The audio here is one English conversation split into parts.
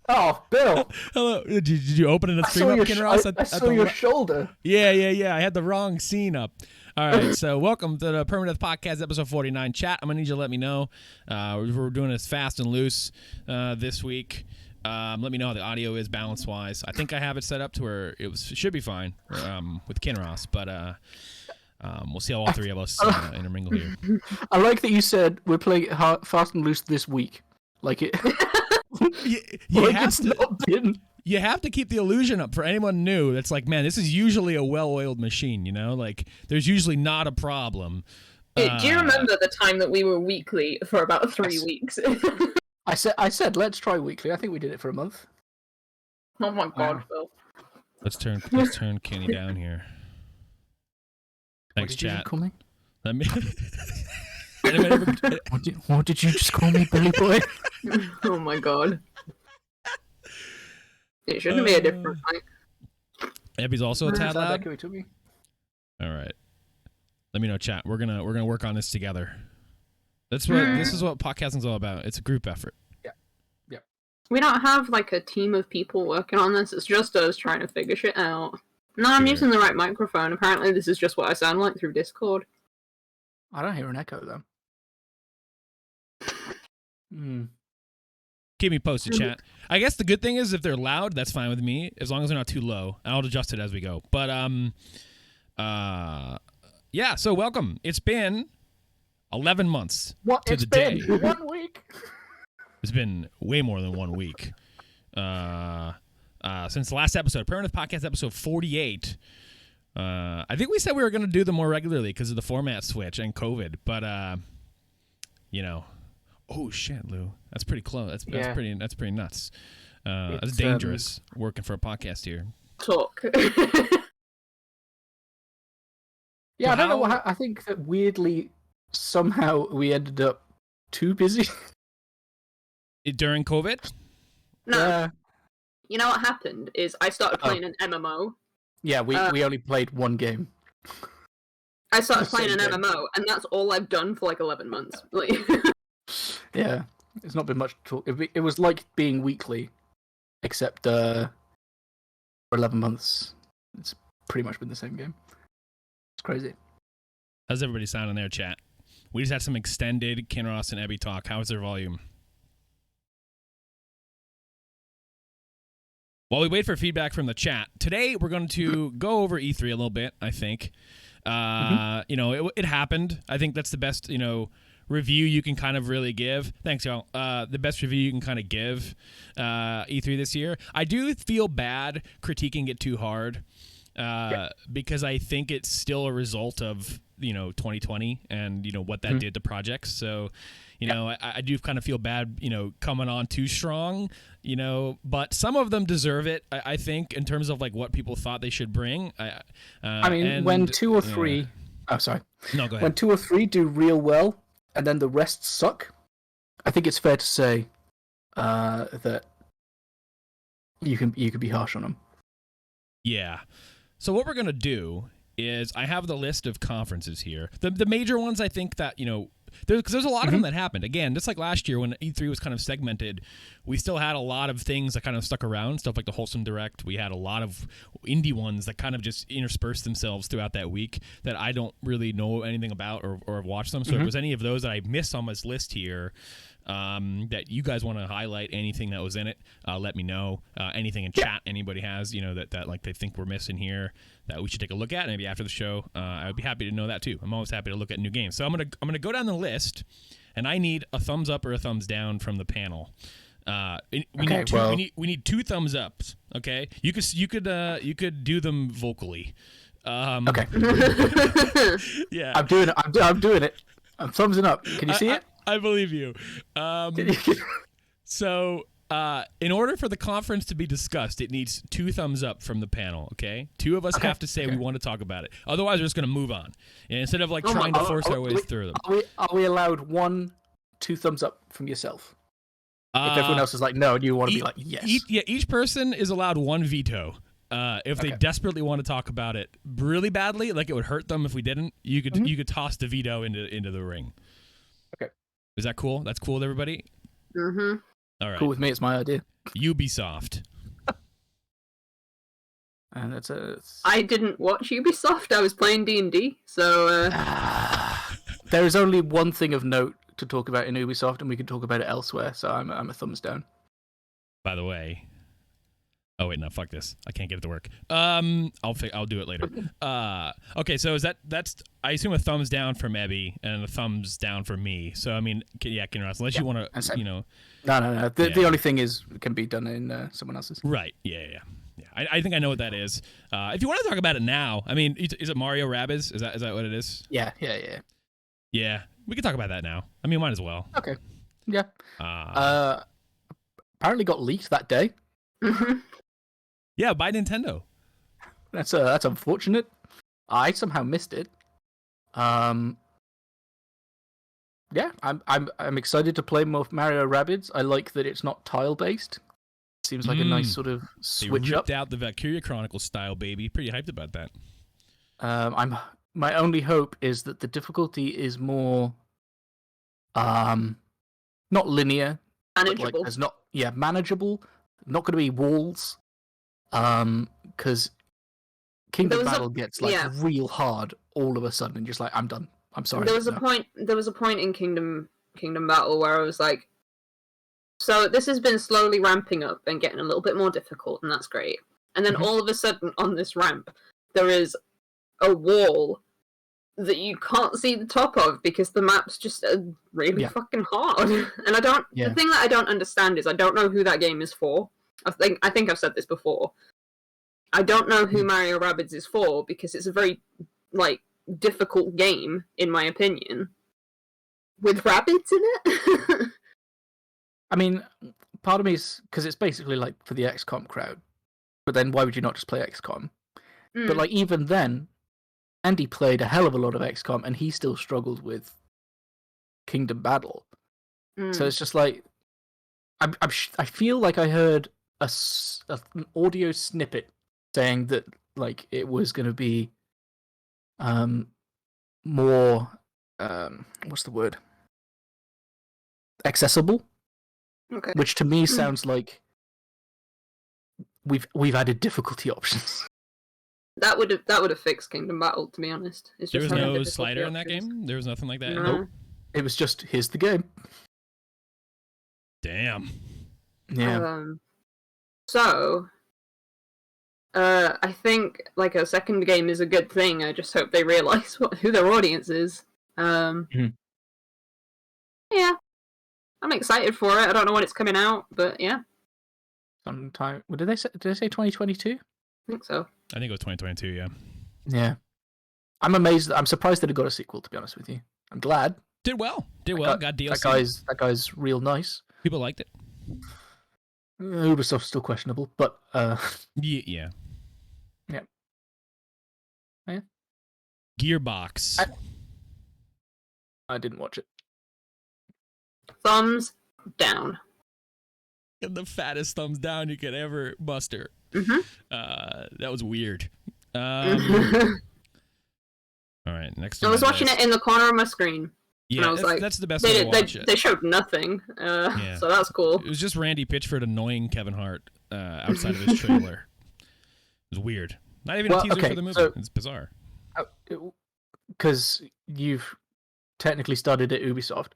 Oh, Bill. Hello. Did you open it? I saw your shoulder. Yeah. I had the wrong scene up. All right, so welcome to the Permadeath Podcast, episode 49. Chat, I'm going to need you to let me know. We're doing this fast and loose this week. Let me know how the audio is balance-wise. I think I have it set up to where it should be fine with Kinross, but we'll see how all three of us intermingle here. I like that you said we're playing it fast and loose this week. Like it... You have to keep the illusion up for anyone new that's like, man, this is usually a well-oiled machine, you know? Like, there's usually not a problem. Do you remember the time that we were weekly for about 3 weeks? I said let's try weekly. I think we did it for a month. Oh my god, Phil. Let's turn Kenny down here. Thanks, chat. Call me? Let me. What did you just call me, Billy Boy? Oh my god. It shouldn't be a different mic. Abby's also a tad loud. Me. All right. Let me know, chat. We're gonna work on this together. This is what podcasting's all about. It's a group effort. Yeah. We don't have like a team of people working on this. It's just us trying to figure shit out. No, I'm using the right microphone. Apparently, this is just what I sound like through Discord. I don't hear an echo though. Keep me posted, chat. I guess the good thing is if they're loud, that's fine with me, as long as they're not too low. I'll adjust it as we go. But yeah. So welcome. It's been 11 months to the day. 1 week. It's been way more than 1 week since the last episode, Permadeath Podcast episode 48. I think we said we were going to do them more regularly because of the format switch and COVID, but you know. Oh shit, Lou. That's pretty close. That's pretty nuts. That's dangerous working for a podcast here. Talk. Yeah, I don't know what I think that weirdly somehow we ended up too busy. During COVID? No. You know what happened is I started playing an MMO. Yeah, we only played one game. I started playing an MMO, and that's all I've done for like 11 months. Like. Yeah, it's not been much talk. It was like being weekly, except for 11 months. It's pretty much been the same game. It's crazy. How's everybody sound in their chat? We just had some extended Kinross and Abby talk. How's their volume? While we wait for feedback from the chat, today we're going to go over E3 a little bit, I think. You know, it happened. I think that's the best, you know, review you can kind of really give. Thanks, y'all. The best review you can kind of give E3 this year. I do feel bad critiquing it too hard because I think it's still a result of, you know, 2020 and, you know, what that did to projects. So, you know, I do kind of feel bad, you know, coming on too strong, you know, but some of them deserve it, I think, in terms of like what people thought they should bring. I mean, when 2 or 3... Oh, sorry. No, go ahead. When 2 or 3 do real well, and then the rest suck, I think it's fair to say that you can be harsh on them. Yeah. So what we're going to do is I have the list of conferences here. The major ones, I think that, you know, because there's a lot of them that happened. Again, just like last year when E3 was kind of segmented, we still had a lot of things that kind of stuck around, stuff like the Wholesome Direct. We had a lot of indie ones that kind of just interspersed themselves throughout that week that I don't really know anything about or have watched them. So if there's any of those that I missed on this list here that you guys want to highlight, anything that was in it, let me know. Anything in chat anybody has, you know, that like they think we're missing here that we should take a look at maybe after the show. I would be happy to know that too. I'm always happy to look at new games. So I'm gonna go down the list, and I need a thumbs up or a thumbs down from the panel. We need 2 thumbs ups. Okay, you could do them vocally. Okay. Yeah, I'm doing it. I'm doing it. I'm thumbsing up. Can you see it? I believe you. So, in order for the conference to be discussed, it needs 2 thumbs up from the panel, okay? 2 of us have to say we want to talk about it. Otherwise, we're just going to move on. And instead of like trying to force our ways through them. Are we allowed 2 thumbs up from yourself? If everyone else is like, no, and you want to be like, yes. Each person is allowed 1 veto. If they desperately want to talk about it really badly, like it would hurt them if we didn't, you could toss the veto into the ring. Okay. Is that cool? That's cool with everybody? Mm-hmm. All right. Cool with me. It's my idea. Ubisoft. And that's I didn't watch Ubisoft. I was playing D&D, so. There is only one thing of note to talk about in Ubisoft, and we can talk about it elsewhere. So I'm a thumbs down. By the way. Oh wait, no, fuck this. I can't get it to work. I'll do it later. Okay, so that's I assume a thumbs down from Ebby and a thumbs down from me. So I mean, Kinross, unless you want to, No. The only thing is it can be done in someone else's. Right. Yeah. I think I know what that is. If you want to talk about it now, I mean, is it Mario Rabbids? Is that what it is? Yeah. Yeah, we can talk about that now. I mean, might as well. Okay. Yeah. Apparently got leaked that day. Yeah, by Nintendo. That's unfortunate. I somehow missed it. Yeah, I'm excited to play more Mario Rabbids. I like that it's not tile based. Seems like a nice sort of switch they up. ripped out the Valkyria Chronicles style, baby. Pretty hyped about that. My only hope is that the difficulty is more, not linear, Manageable. Manageable. Not going to be walls. Because Kingdom Battle gets real hard all of a sudden, and just like I'm done. I'm sorry. There was a point in Kingdom Battle where I was like, so this has been slowly ramping up and getting a little bit more difficult, and that's great. And then all of a sudden on this ramp, there is a wall that you can't see the top of because the map's just really fucking hard. And the thing that I don't understand is I don't know who that game is for. I think I've said this before. I don't know who Mario Rabbids is for because it's a very difficult game in my opinion with rabbits in it. I mean, part of me is because it's basically like for the XCOM crowd. But then why would you not just play XCOM? But even then, Andy played a hell of a lot of XCOM and he still struggled with Kingdom Battle. So it's just like I feel like I heard an audio snippet saying that it was going to be more what's the word, accessible. Okay. Which to me sounds like we've added difficulty options. That would have fixed Kingdom Battle, to be honest. It's there just was no slider in that game? There was nothing like that? No. Nope. It was just, here's the game. Damn. Yeah. I think a second game is a good thing. I just hope they realise who their audience is. Yeah. I'm excited for it. I don't know when it's coming out, but yeah. Sometime. What did they say? Did they say 2022? I think so. I think it was 2022, yeah. Yeah. I'm amazed. I'm surprised that it got a sequel, to be honest with you. I'm glad. Did well. Got DLC. That guy's real nice. People liked it. Ubisoft's still questionable, but Yeah. Yeah. Gearbox. I didn't watch it. Thumbs down. The fattest thumbs down you could ever muster. That was weird. All right, next. I was watching it in the corner of my screen. Yeah, and I was that's the best way to watch it. They showed nothing, so that's cool. It was just Randy Pitchford annoying Kevin Hart outside of his trailer. It was weird. Not even a teaser for the movie. So, it's bizarre. Because you've technically started at Ubisoft.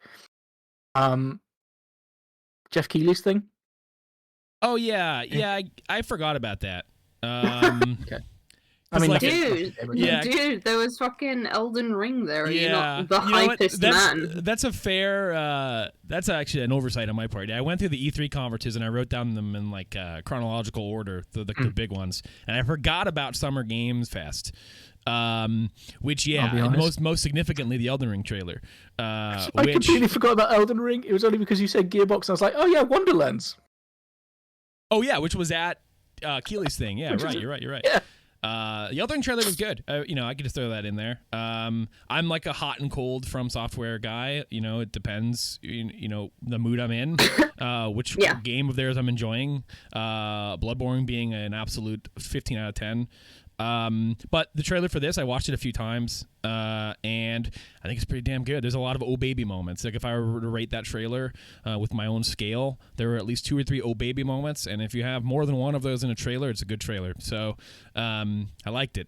Jeff Keighley's thing? Oh, yeah. I forgot about that. Okay. I mean, dude, there was fucking Elden Ring there. Yeah, you're not the hypest man. That's a fair. That's actually an oversight on my part. I went through the E3 conferences and I wrote down them in chronological order, the big ones, and I forgot about Summer Games Fest. Which and most significantly the Elden Ring trailer. I completely forgot about Elden Ring. It was only because you said Gearbox, and I was like, oh yeah, Wonderlands. Oh yeah, which was at Keighley's thing. Yeah, right. You're right. Yeah. The Elden Ring trailer was good. I could just throw that in there. I'm like a hot and cold From Software guy. It depends. The mood I'm in, which game of theirs I'm enjoying. Bloodborne being an absolute 15 out of 10. But the trailer for this, I watched it a few times, and I think it's pretty damn good. There's a lot of oh baby moments. Like if I were to rate that trailer with my own scale, there were at least 2 or 3 oh baby moments, and if you have more than one of those in a trailer, it's a good trailer. So I liked it.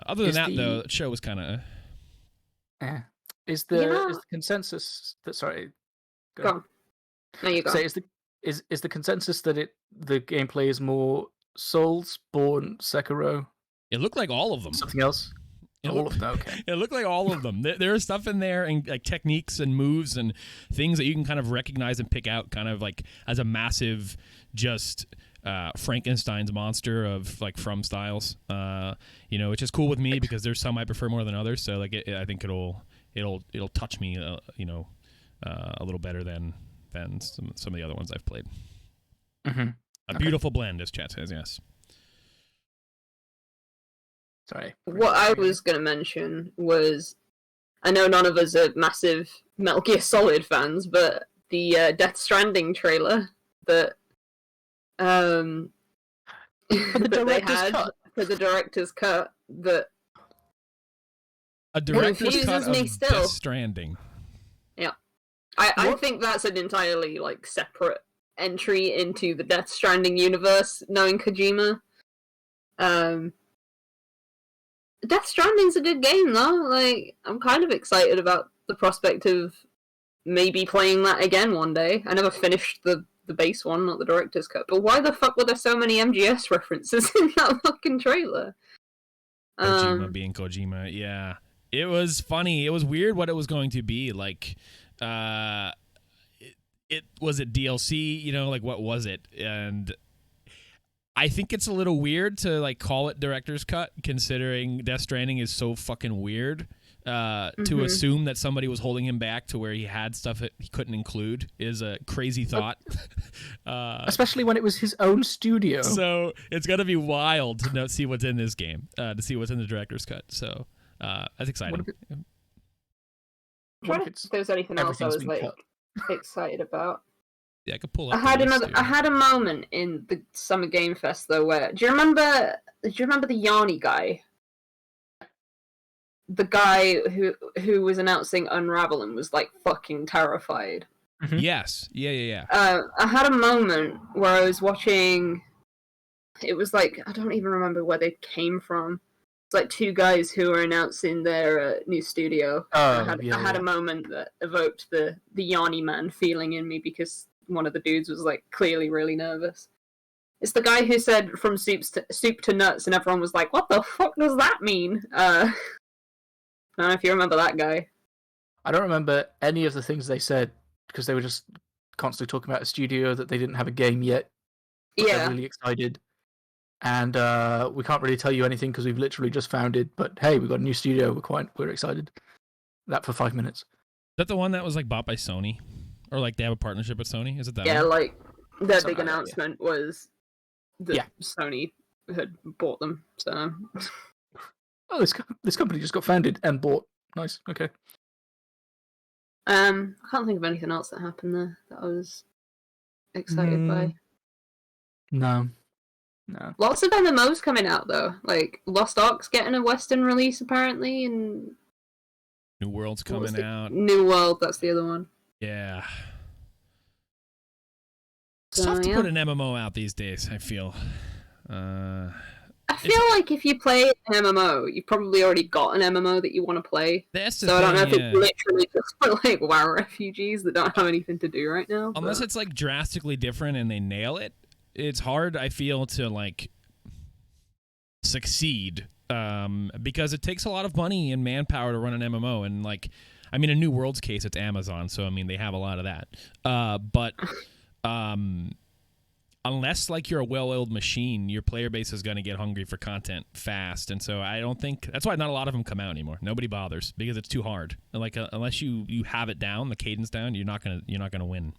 Other than that, though, the show was kind of. Is the consensus that Go on. No, you go. So is the consensus that the gameplay is more Soulsborne, Sekiro? It looked like all of them. Something else? All of them. Okay. It looked like all of them. There is stuff in there and like techniques and moves and things that you can kind of recognize and pick out, kind of like as a massive just. Frankenstein's monster of like From styles, which is cool with me because there's some I prefer more than others. So like I think it'll touch me, a little better than some of the other ones I've played. Mm-hmm. A beautiful blend, as chat says. Yes. Sorry. What I was going to mention was, I know none of us are massive Metal Gear Solid fans, but the Death Stranding trailer that. For the director's cut that a director's cut of still. Death Stranding. Yeah, I think that's an entirely like separate entry into the Death Stranding universe. Knowing Kojima, Death Stranding's a good game though. Like I'm kind of excited about the prospect of maybe playing that again one day. I never finished the base one, not the director's cut. But why the fuck were there so many MGS references in that fucking trailer? Kojima being Kojima, yeah. It was funny. It was weird what it was going to be. Like, it was it DLC, like what was it? And I think it's a little weird to like call it director's cut, considering Death Stranding is so fucking weird. To assume that somebody was holding him back to where he had stuff that he couldn't include is a crazy thought. Especially when it was his own studio. So it's going to be wild to see what's in this game, to see what's in the director's cut. So that's exciting. I'm trying to think if there's anything else I was like excited about. Yeah, I could pull up. I had a moment in the Summer Game Fest though where do you remember the Yanni guy? The guy who was announcing Unravel and was like fucking terrified. Mm-hmm. Yes. Yeah. I had a moment where I was watching. It was like I don't even remember where they came from. It's like 2 guys who were announcing their new studio. I had a moment that evoked the Yanni man feeling in me because one of the dudes was like clearly really nervous. It's the guy who said from soup to nuts, and everyone was like, "What the fuck does that mean?" I don't know if you remember that guy. I don't remember any of the things they said because they were just constantly talking about a studio that they didn't have a game yet. Yeah. They're really excited. And we can't really tell you anything because we've literally just founded. But hey, we've got a new studio. We're excited. That for 5 minutes. Is that the one that was like bought by Sony? Or like they have a partnership with Sony? Is it that one? Yeah, like their big announcement was that Sony had bought them. So... Oh, this company just got founded and bought. Nice. Okay. I can't think of anything else that happened there that I was excited by. No. Lots of MMOs coming out though. Like Lost Ark's getting a Western release apparently, and New World's coming out. New World, that's the other one. Yeah. It's tough to put an MMO out these days, I feel. I feel like if you play an MMO, you've probably already got an MMO that you want to play. That's the so thing, I don't know if it's literally just for like WoW refugees that don't have anything to do right now. Unless it's like drastically different and they nail it, it's hard, I feel, to like succeed because it takes a lot of money and manpower to run an MMO. And like, I mean, in New World's case, it's Amazon, so I mean, they have a lot of that. But unless like you're a well-oiled machine, your player base is going to get hungry for content fast, and so I don't think that's why not a lot of them come out anymore. Nobody bothers because it's too hard. And like unless you have it down, the cadence down, you're not gonna win.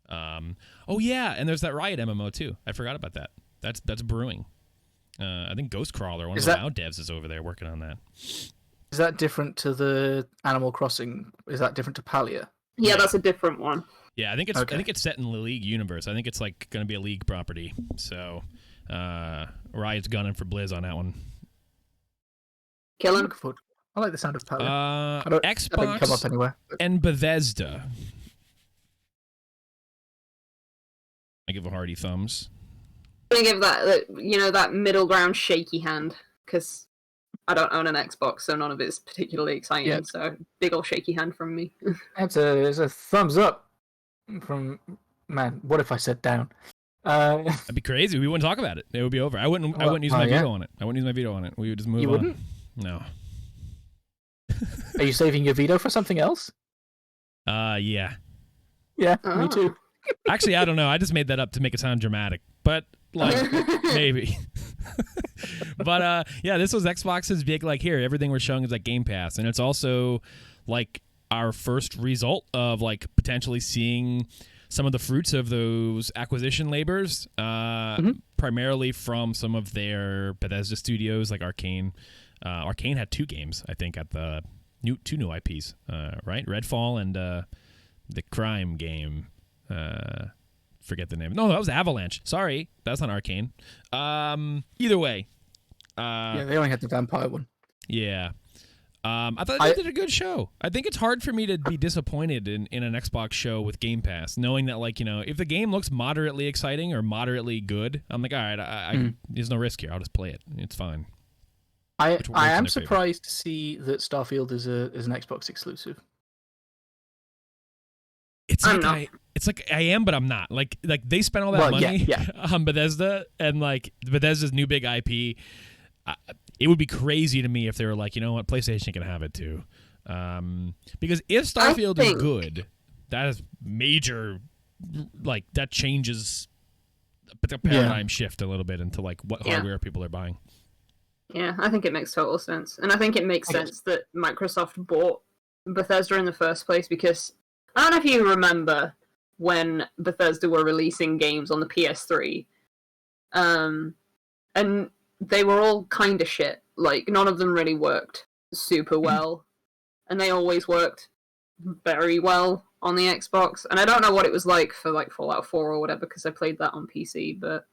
Oh yeah, and there's that Riot MMO too. I forgot about that. That's brewing. I think Ghostcrawler, one of the WoW devs, is over there working on that. Is that different to the Animal Crossing? Is that different to Palia? Yeah, that's a different one. Yeah, I think it's set in the League universe. I think it's like going to be a League property. So Riot's gunning for Blizz on that one. Kill him. Look forward. I like the sound of Palia. I don't come up Xbox anywhere. and Bethesda. I give a hearty thumbs. I'm gonna give that middle ground shaky hand, because I don't own an Xbox, so none of it's particularly exciting. Yeah. So big ol' shaky hand from me. It's a thumbs up from man. What if I said down? That'd be crazy. We wouldn't talk about it. It would be over. I wouldn't use my veto on it. I wouldn't use my veto on it. We would just move on. You wouldn't? No. Are you saving your veto for something else? Yeah. Yeah, Oh. me too. Actually, I don't know. I just made that up to make it sound dramatic. But like maybe. But yeah, this was Xbox's big like here, everything we're showing is like Game Pass, and it's also like our first result of like potentially seeing some of the fruits of those acquisition labors, primarily from some of their Bethesda studios like Arcane. Arcane had 2 games, I think, at the two new IPs, right? Redfall and the crime game. Forget the name. No, that was Avalanche. Sorry, that's not Arcane. Either way. Yeah, they only had the vampire one. Yeah. I thought they did a good show. I think it's hard for me to be disappointed in an Xbox show with Game Pass, knowing that, like, if the game looks moderately exciting or moderately good, I'm like, all right, there's no risk here. I'll just play it. It's fine. I am surprised to see that Starfield is an Xbox exclusive. It's like I am, but I'm not. Like they spent all that money on Bethesda, and like Bethesda's new big IP. It would be crazy to me if they were like, you know what, PlayStation can have it too. Because if Starfield is good, that is major. Like that changes the paradigm shift a little bit into like what hardware people are buying. Yeah, I think it makes total sense. And I think it makes sense that Microsoft bought Bethesda in the first place, because I don't know if you remember when Bethesda were releasing games on the PS3. And they were all kind of shit. Like, none of them really worked super well. And they always worked very well on the Xbox. And I don't know what it was like for, like, Fallout 4 or whatever, because I played that on PC. But,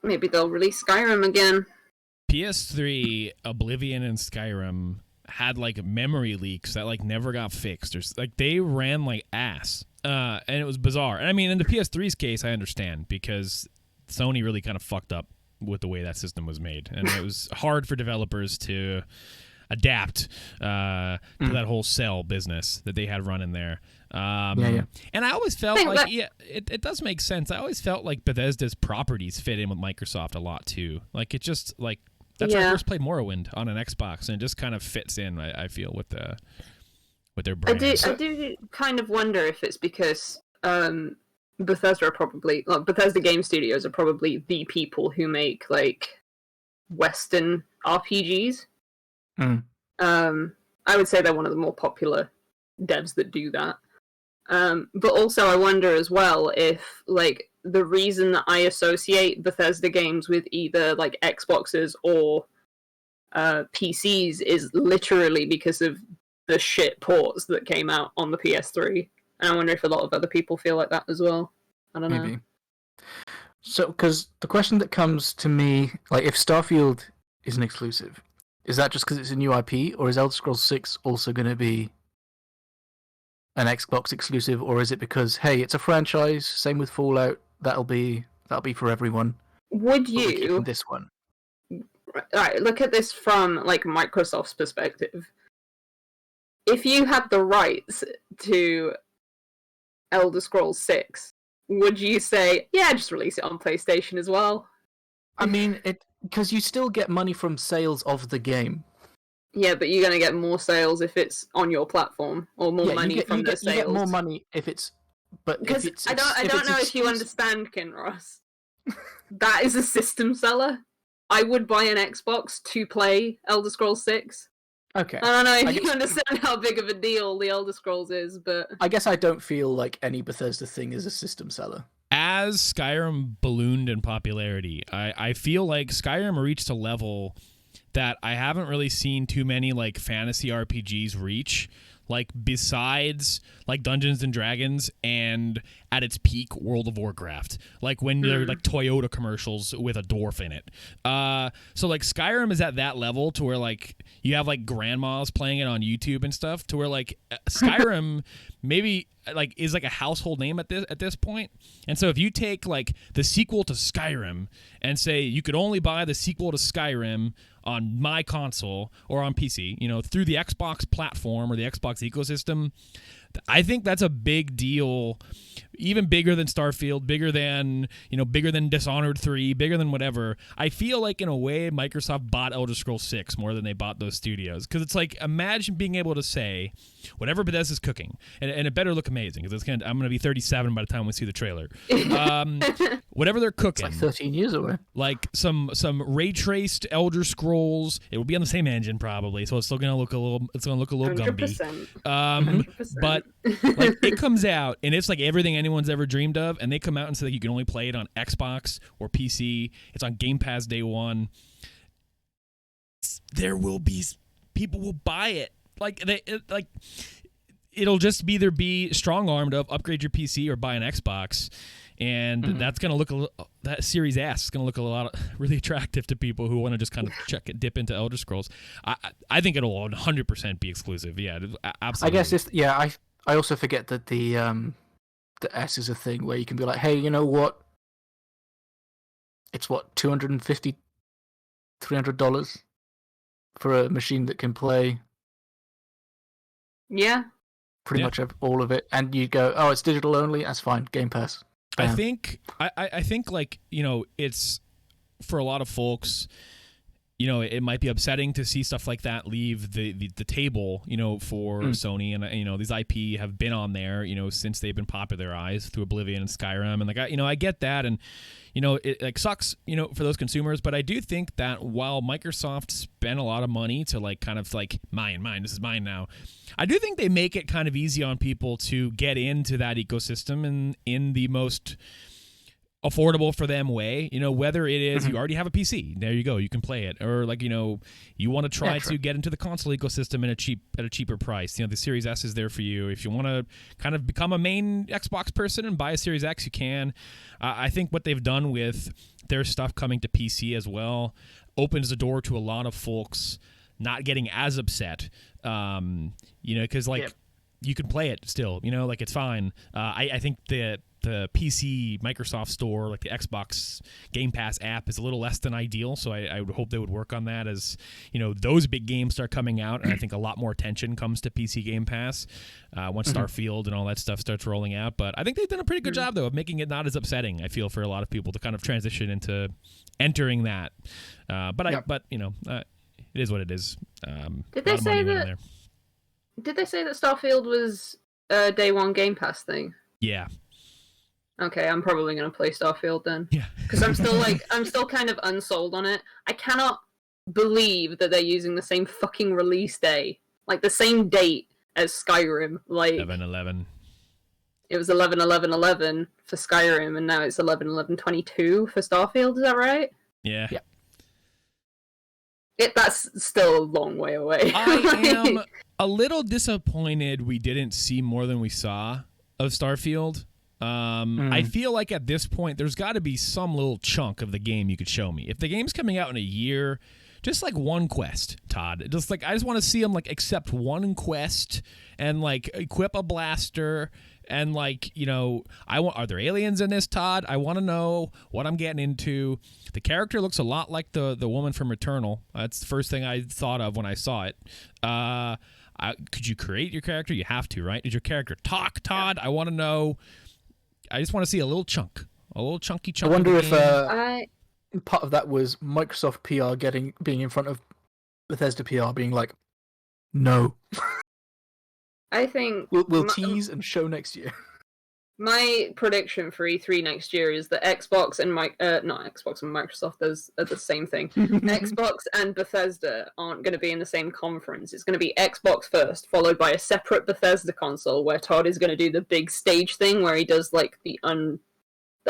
maybe they'll release Skyrim again. PS3, Oblivion, and Skyrim had like memory leaks that like never got fixed. Or like they ran like ass, and it was bizarre. And I mean, in the PS3's case, I understand because Sony really kind of fucked up with the way that system was made, and it was hard for developers to adapt to that whole cell business that they had running there. And I always felt it does make sense. I always felt like Bethesda's properties fit in with Microsoft a lot too. Like it just like that's why I first played Morrowind on an Xbox, and it just kind of fits in. I feel with their brands. I do kind of wonder if it's because Bethesda Game Studios are probably the people who make like Western RPGs. I would say they're one of the more popular devs that do that. But also I wonder as well if like the reason that I associate Bethesda games with either like Xboxes or PCs is literally because of the shit ports that came out on the PS3. And I wonder if a lot of other people feel like that as well. I don't know. So, because the question that comes to me, like, if Starfield is an exclusive, is that just because it's a new IP, or is Elder Scrolls 6 also going to be an Xbox exclusive, or is it because, hey, it's a franchise, same with Fallout, that'll be for everyone? Would you this one? Right, look at this from like Microsoft's perspective. If you had the rights to Elder Scrolls 6, would you say, yeah, just release it on PlayStation as well? I mean, because you still get money from sales of the game. Yeah, but you're going to get more sales if it's on your platform, or more money from the sales. You get more money if it's... Because I don't know if you understand, Kinross. That is a system seller. I would buy an Xbox to play Elder Scrolls 6. Okay. I don't know if you understand how big of a deal the Elder Scrolls is, but... I guess I don't feel like any Bethesda thing is a system seller. As Skyrim ballooned in popularity, I feel like Skyrim reached a level that I haven't really seen too many like fantasy RPGs reach. like besides like Dungeons and Dragons and at its peak World of Warcraft, like when there are like Toyota commercials with a dwarf in it. So like Skyrim is at that level to where like you have like grandmas playing it on YouTube and stuff, to where like Skyrim maybe like is like a household name at this point. And so if you take like the sequel to Skyrim and say you could only buy the sequel to Skyrim on my console or on PC, you know, through the Xbox platform or the Xbox ecosystem, I think that's a big deal, even bigger than Starfield, bigger than Dishonored 3, bigger than whatever. I feel like in a way Microsoft bought Elder Scrolls 6 more than they bought those studios, because it's like, imagine being able to say whatever Bethesda's cooking, and it better look amazing, because I'm going to be 37 by the time we see the trailer. Whatever they're cooking, it's like 13 years away. Like some ray traced Elder Scrolls, it will be on the same engine probably, so it's still going to look a little 100%. Gumby. But like it comes out and it's like everything anyone's ever dreamed of, and they come out and say that you can only play it on Xbox or PC. It's on Game Pass day one. There will be people will buy it. It'll just either be strong armed of upgrade your PC or buy an Xbox. And that's going to look that Series S is going to look a lot really attractive to people who want to just kind of dip into Elder Scrolls. I think it'll 100% be exclusive. Yeah, absolutely. I guess I also forget that the S is a thing where you can be like, hey, you know what? It's what, $250, $300 for a machine that can play. Yeah. Pretty much all of it, and you go, oh, it's digital only. That's fine. Game Pass. I think like, you know, it's for a lot of folks, you know, it might be upsetting to see stuff like that leave the table, you know, for Sony, and you know, these IP have been on there, you know, since they've been popularized through Oblivion and Skyrim, and like I get that, and you know, it like sucks, you know, for those consumers, but I do think that while Microsoft spent a lot of money to like kind of like mine, this is mine now, I do think they make it kind of easy on people to get into that ecosystem in the most affordable for them way, you know, whether it is you already have a PC, there you go, you can play it, or like, you know, you want to try to get into the console ecosystem at a cheaper price. You know, the Series S is there for you. If you want to kind of become a main Xbox person and buy a Series X, you can. I think what they've done with their stuff coming to PC as well opens the door to a lot of folks not getting as upset, you know, because like you can play it still, you know, like it's fine. I think the PC Microsoft Store, like the Xbox Game Pass app, is a little less than ideal, so I would hope they would work on that as, you know, those big games start coming out, and I think a lot more attention comes to PC Game Pass once Starfield and all that stuff starts rolling out. But I think they've done a pretty good job, though, of making it not as upsetting, I feel, for a lot of people to kind of transition into entering that. But you know, it is what it is. Did they say that Starfield was a day one Game Pass thing? Yeah. Okay, I'm probably going to play Starfield then. Yeah. Because I'm still kind of unsold on it. I cannot believe that they're using the same fucking release day. Like, the same date as Skyrim. Like 11/11. It was 11/11/11 for Skyrim, and now it's 11/11/22 for Starfield, is that right? Yeah. That's still a long way away. I am a little disappointed we didn't see more than we saw of Starfield. I feel like at this point there's got to be some little chunk of the game you could show me. If the game's coming out in a year, just like one quest, Todd. Just like I just want to see them like accept one quest and like equip a blaster and like, you know, are there aliens in this, Todd? I want to know what I'm getting into. The character looks a lot like the woman from Returnal. That's the first thing I thought of when I saw it. Could you create your character? You have to, right? Did your character talk, Todd? I want to know. I just want to see a little chunky chunk. I wonder if part of that was Microsoft PR being in front of Bethesda PR, being like, "No, I think we'll tease and show next year." My prediction for E3 next year is that Xbox and not Xbox and Microsoft are the same thing. Xbox and Bethesda aren't going to be in the same conference. It's going to be Xbox first, followed by a separate Bethesda console where Todd is going to do the big stage thing where he does like the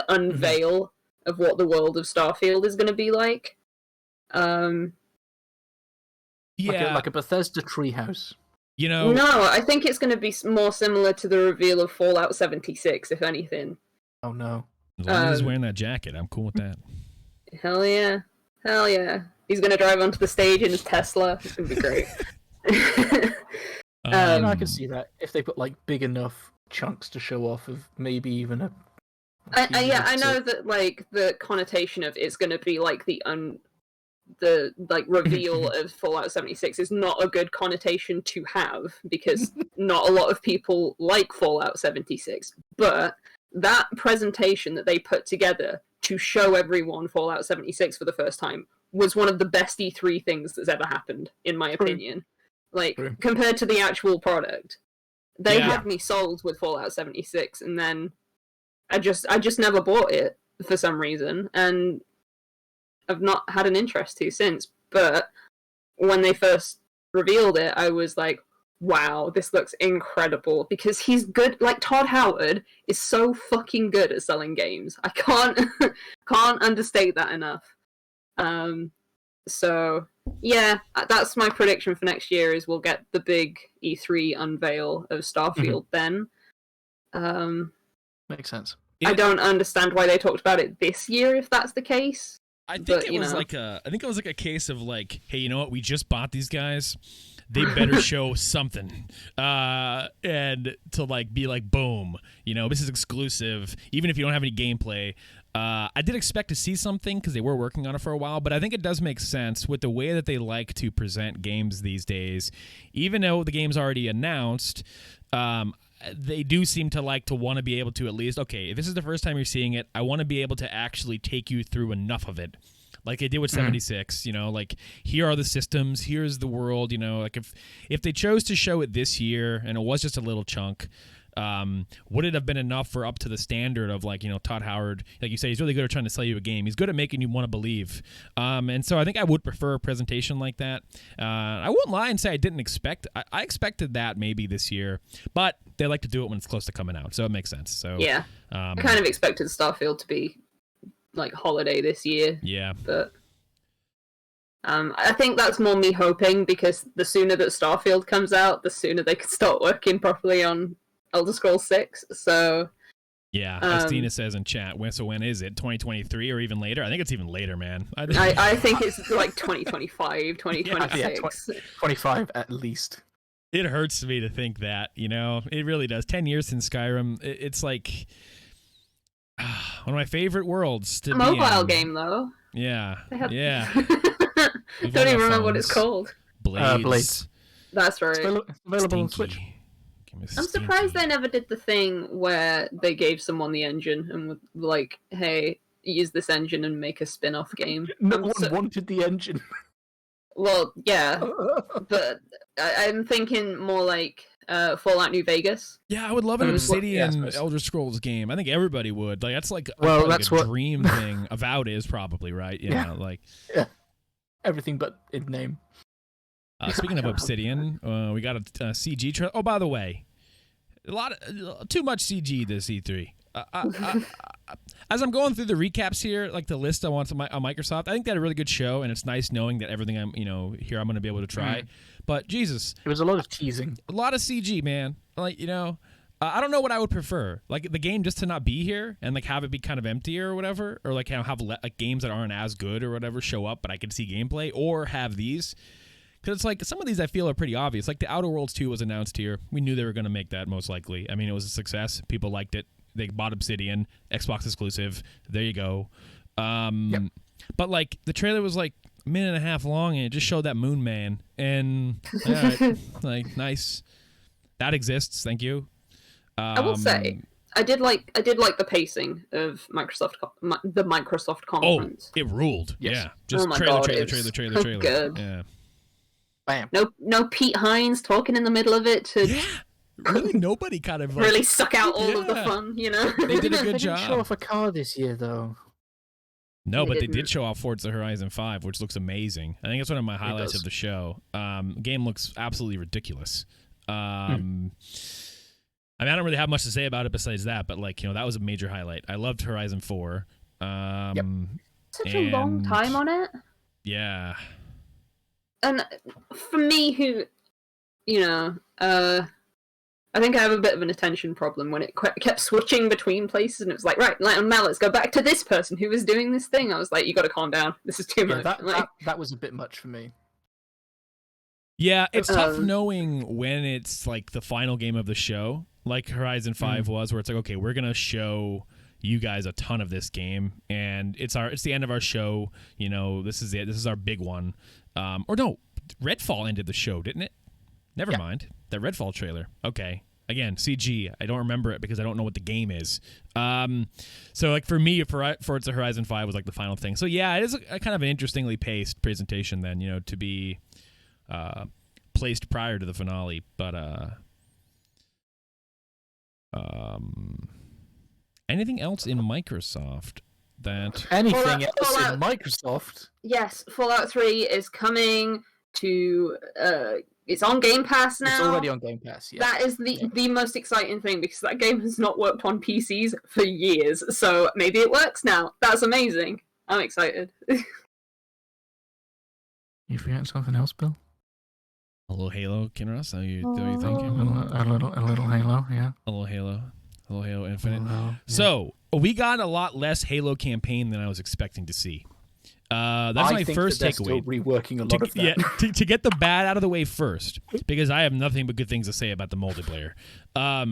unveil of what the world of Starfield is going to be like. Like a Bethesda treehouse. You know, No, I think it's going to be more similar to the reveal of Fallout 76, if anything. Oh no. as long as he's wearing that jacket, I'm cool with that. Hell yeah. Hell yeah. He's going to drive onto the stage in his Tesla. It's going to be great. I can see that if they put like big enough chunks to show off of maybe even a. I know that like the connotation of it's going to be like the like reveal of Fallout 76 is not a good connotation to have because not a lot of people like Fallout 76. But that presentation that they put together to show everyone Fallout 76 for the first time was one of the best E3 things that's ever happened, in my opinion. Like, compared to the actual product. They had me sold with Fallout 76, and then I just never bought it for some reason, and I've not had an interest to since. But when they first revealed it, I was like, wow, this looks incredible, because he's good. Like, Todd Howard is so fucking good at selling games. I can't understate that enough. So yeah, that's my prediction for next year, is we'll get the big E3 unveil of Starfield then. Makes sense. I don't understand why they talked about it this year if that's the case. I think it was like a case of like, hey, you know what? We just bought these guys. They better show something, and to like be like, boom, you know, this is exclusive. Even if you don't have any gameplay, I did expect to see something because they were working on it for a while. But I think it does make sense with the way that they like to present games these days. Even though the game's already announced, they do seem to like to want to be able to at least, okay, if this is the first time you're seeing it, I want to be able to actually take you through enough of it. Like they did with 76, you know, like here are the systems, here's the world, you know, like if they chose to show it this year and it was just a little chunk, would it have been enough for up to the standard of like, you know, Todd Howard, like you say, he's really good at trying to sell you a game. He's good at making you want to believe. And so I think I would prefer a presentation like that. I wouldn't lie and say I didn't expect, I expected that maybe this year, but they like to do it when it's close to coming out. So it makes sense. So yeah, I kind of expected Starfield to be like holiday this year. Yeah. But I think that's more me hoping, because the sooner that Starfield comes out, the sooner they can start working properly on Elder Scrolls 6. So yeah, as Tina says in chat, when is it? 2023 or even later? I think it's even later, man. I think it's like 2025, 2026. Yeah, 25 at least. It hurts me to think that, you know, it really does. 10 years since Skyrim, it's like one of my favorite worlds to a be in. mobile game, though. Yeah, yeah. We've Don't all even got remember what phones. it's called. Blades. That's right. It's available on Switch. I'm surprised they never did the thing where they gave someone the engine and were like, hey, use this engine and make a spin-off game. No one wanted the engine. Well, yeah, but I'm thinking more like Fallout New Vegas. Yeah, I would love an Obsidian Elder Scrolls game. I think everybody would. Like that's like that's a dream thing. Avowed is probably right. Yeah, yeah, everything but in name. Speaking of Obsidian, we got a CG trailer. Oh, by the way, too much CG this E3. As I'm going through the recaps here, like the list I want on Microsoft, I think they had a really good show, and it's nice knowing that everything I'm going to be able to try. But Jesus, it was a lot of teasing, a lot of CG, man. Like I don't know what I would prefer, like the game just to not be here and like have it be kind of empty or whatever, or like have like games that aren't as good or whatever show up, but I can see gameplay, or have these. Because it's like some of these I feel are pretty obvious. Like the Outer Worlds 2 was announced here. We knew they were going to make that most likely. I mean, it was a success. People liked it. They bought Obsidian, Xbox exclusive. There you go. But like the trailer was like a minute and a half long, and it just showed that Moon Man. And all right, like nice. That exists. Thank you. I will say, I did like the pacing of the Microsoft conference. Oh, it ruled. Yes. Yeah, just trailer. Good. Yeah. Bam. No Pete Hines talking in the middle of it to really nobody kind of like, really suck out all of the fun, you know. They did a good They job. didn't show off a car this year though. No, but they did show off Forza Horizon 5, which looks amazing. I think it's one of my highlights of the show. Game looks absolutely ridiculous. I mean, I don't really have much to say about it besides that, but like, that was a major highlight. I loved Horizon 4. Such a long time on it. Yeah. And for me, who I think I have a bit of an attention problem when it kept switching between places, and it was like, right, now let's go back to this person who was doing this thing. I was like, you got to calm down. This is too much. That was a bit much for me. Yeah, it's tough knowing when it's like the final game of the show, like Horizon 5 was, where it's like, okay, we're gonna show you guys a ton of this game, and it's the end of our show. This is it. This is our big one. Or no, Redfall ended the show, didn't it? Never mind. The Redfall trailer. Okay. Again, CG. I don't remember it because I don't know what the game is. So like for me, Forza Horizon 5 was like the final thing. So yeah, it is a kind of an interestingly paced presentation then, to be placed prior to the finale. But anything else in Microsoft that... Anything else in Microsoft? Yes, Fallout 3 is coming to... it's on Game Pass now. It's already on Game Pass, yeah. That is the most exciting thing, because that game has not worked on PCs for years, so maybe it works now. That's amazing. I'm excited. You forgetting something else, Bill? A little Halo, Kinross? Are you thinking? A little Halo, yeah. A little Halo Infinite. Yeah. So, we got a lot less Halo campaign than I was expecting to see. That's my first takeaway. Still reworking a lot of that. Yeah, to get the bad out of the way first, because I have nothing but good things to say about the multiplayer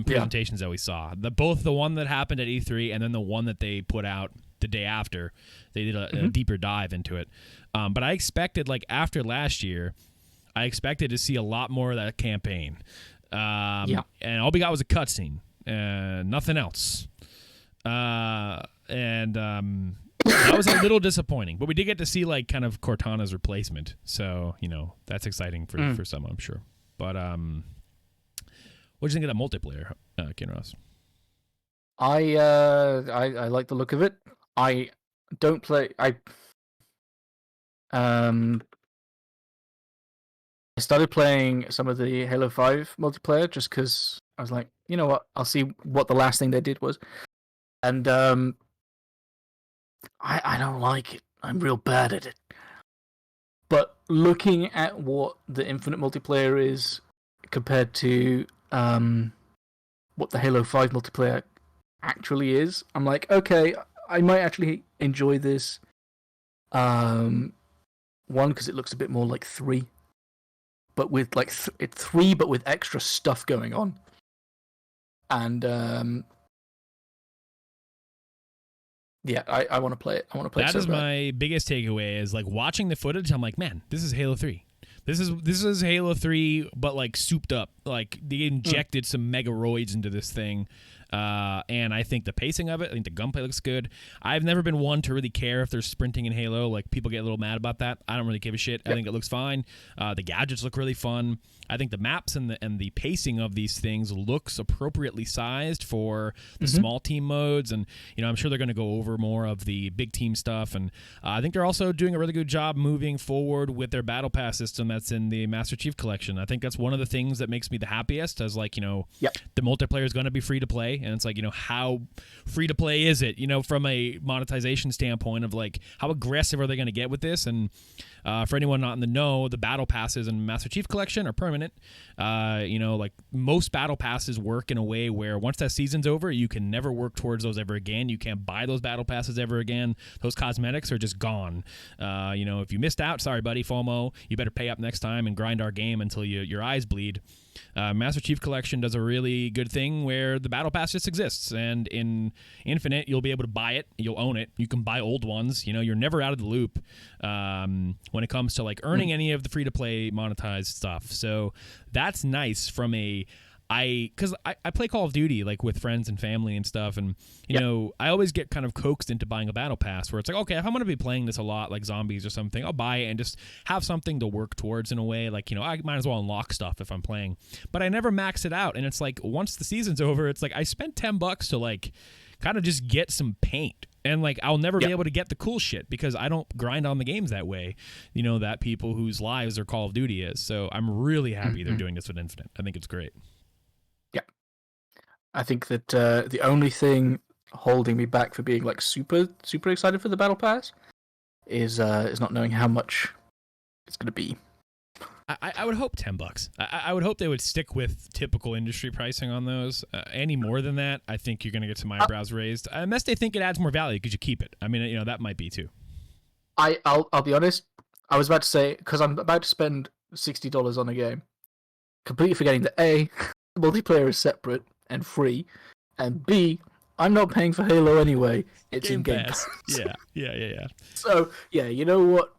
presentations that we saw. Both the one that happened at E3 and then the one that they put out the day after. They did a deeper dive into it. But I expected, like after last year, I expected to see a lot more of that campaign. And all we got was a cutscene. Nothing else. That was a little disappointing, but we did get to see like kind of Cortana's replacement, so that's exciting for some, I'm sure. But what do you think of that multiplayer, Kinross? I like the look of it. I don't play. I started playing some of the Halo 5 multiplayer just because I was like, you know what? I'll see what the last thing they did was, and I don't like it. I'm real bad at it. But looking at what the Infinite multiplayer is compared to what the Halo 5 multiplayer actually is, I'm like, okay, I might actually enjoy this. One, because it looks a bit more like 3. But with like it's 3, but with extra stuff going on. And yeah, I want to play it. I want to play it. That is my biggest takeaway is like watching the footage. I'm like, man, this is Halo 3. This is Halo 3, but like souped up. Like they injected some megaroids into this thing. And I think the pacing of it, I think the gunplay looks good. I've never been one to really care if there's sprinting in Halo. Like people get a little mad about that. I don't really give a shit. Yep. I think it looks fine. The gadgets look really fun. I think the maps and the pacing of these things looks appropriately sized for the small team modes, and I'm sure they're going to go over more of the big team stuff. And I think they're also doing a really good job moving forward with their battle pass system that's in the Master Chief Collection. I think that's one of the things that makes me the happiest. As like the multiplayer is going to be free to play, and it's like how free to play is it? From a monetization standpoint of like how aggressive are they going to get with this? And for anyone not in the know, the battle passes in Master Chief Collection are permanent. Like most battle passes work in a way where once that season's over, you can never work towards those ever again. You can't buy those battle passes ever again. Those cosmetics are just gone. If you missed out, sorry, buddy, FOMO. You better pay up next time and grind our game until your eyes bleed. Master Chief Collection does a really good thing where the battle pass just exists, and in Infinite you'll be able to buy it, you'll own it, you can buy old ones. You're never out of the loop when it comes to like earning any of the free to play monetized stuff. So that's nice from because I play Call of Duty like with friends and family and stuff, and I always get kind of coaxed into buying a battle pass where it's like, okay, if I'm going to be playing this a lot, like zombies or something, I'll buy it and just have something to work towards in a way. Like I might as well unlock stuff if I'm playing, but I never max it out. And it's like once the season's over, it's like I spent $10 to like kind of just get some paint. And like I'll never be able to get the cool shit because I don't grind on the games that way, that people whose lives their Call of Duty is. So I'm really happy they're doing this with Infinite. I think it's great. I think that the only thing holding me back for being like super excited for the battle pass is not knowing how much it's going to be. I would hope $10. I would hope they would stick with typical industry pricing on those. Any more than that, I think you're going to get some eyebrows raised. Unless they think it adds more value because you keep it. I mean, that might be too. I'll be honest. I was about to say, because I'm about to spend $60 on a game, completely forgetting that A, the multiplayer is separate and free, and B, I'm not paying for Halo anyway. It's in Game Pass. Yeah. So, yeah, you know what?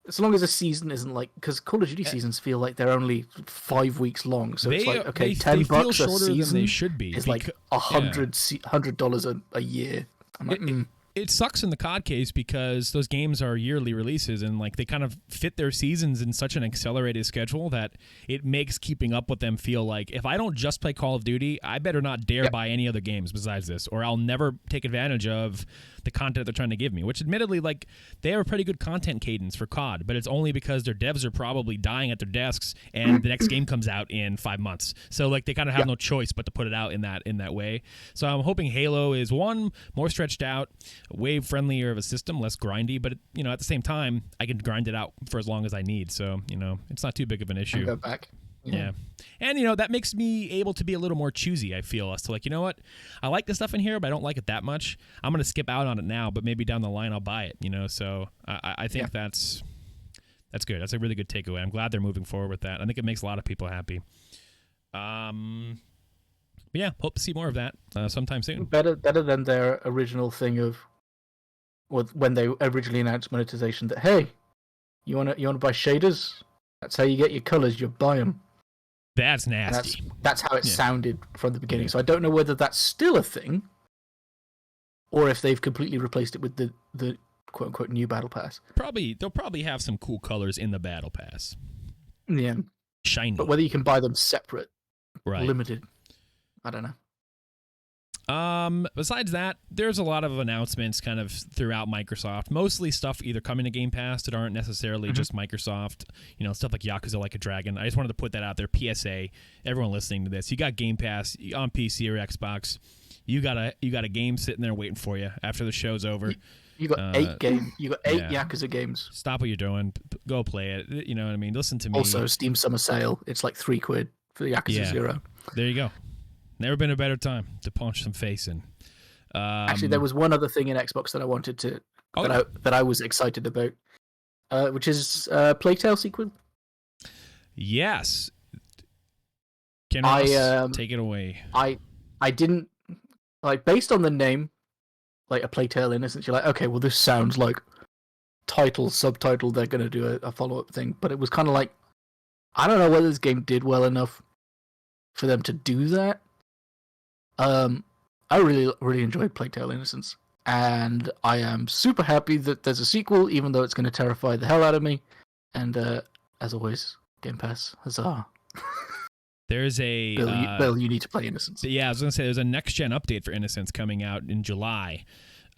As long as a season isn't like... Because Call of Duty seasons feel like they're only 5 weeks long. So it's like, okay, $10 a season they should be, is like $100 a year. I'm like, It sucks in the COD case because those games are yearly releases and like they kind of fit their seasons in such an accelerated schedule that it makes keeping up with them feel like if I don't just play Call of Duty, I better not dare buy any other games besides this, or I'll never take advantage of the content they're trying to give me, which admittedly, like, they have a pretty good content cadence for COD, but it's only because their devs are probably dying at their desks and the next game comes out in 5 months. So like they kind of have no choice but to put it out in that way. So I'm hoping Halo is one, more stretched out, way friendlier of a system, less grindy, but at the same time I can grind it out for as long as I need, so it's not too big of an issue. And go back. Yeah. And that makes me able to be a little more choosy, I feel, as to like, you know what, I like the stuff in here but I don't like it that much. I'm gonna skip out on it now, but maybe down the line I'll buy it, so I think that's good. That's a really good takeaway. I'm glad they're moving forward with that. I think it makes a lot of people happy. Yeah, hope to see more of that sometime soon. Better than their original thing of when they originally announced monetization that, hey, you wanna buy shaders? That's how you get your colors. You buy them. That's nasty. That's how it sounded from the beginning. So I don't know whether that's still a thing, or if they've completely replaced it with the quote unquote new battle pass. They'll probably have some cool colors in the battle pass. Yeah, shiny. But whether you can buy them separate, limited, I don't know. Besides that, there's a lot of announcements kind of throughout Microsoft, mostly stuff either coming to Game Pass that aren't necessarily just Microsoft, stuff like Yakuza Like a Dragon. I just wanted to put that out there. PSA, everyone listening to this, you got Game Pass on PC or Xbox. You got a game sitting there waiting for you after the show's over. You got 8 games. You got 8 Yakuza games. Stop what you're doing. Go play it. You know what I mean? Listen to me. Also, Steam Summer Sale. It's like £3 for the Yakuza 0. There you go. Never been a better time to punch some face in. Actually, there was one other thing in Xbox that I wanted to that I was excited about, which is Plague Tale sequel. Yes. Can I take it away? I didn't based on the name, like A Plague Tale Innocence. You're like, okay, well this sounds like subtitle. They're gonna do a follow up thing, but it was kind of like, I don't know whether this game did well enough for them to do that. I really enjoyed Plague Tale Innocence, and I am super happy that there's a sequel, even though it's going to terrify the hell out of me. And as always, Game Pass, huzzah! There's a Bill, you need to play Innocence. Yeah, I was going to say there's a next gen update for Innocence coming out in July.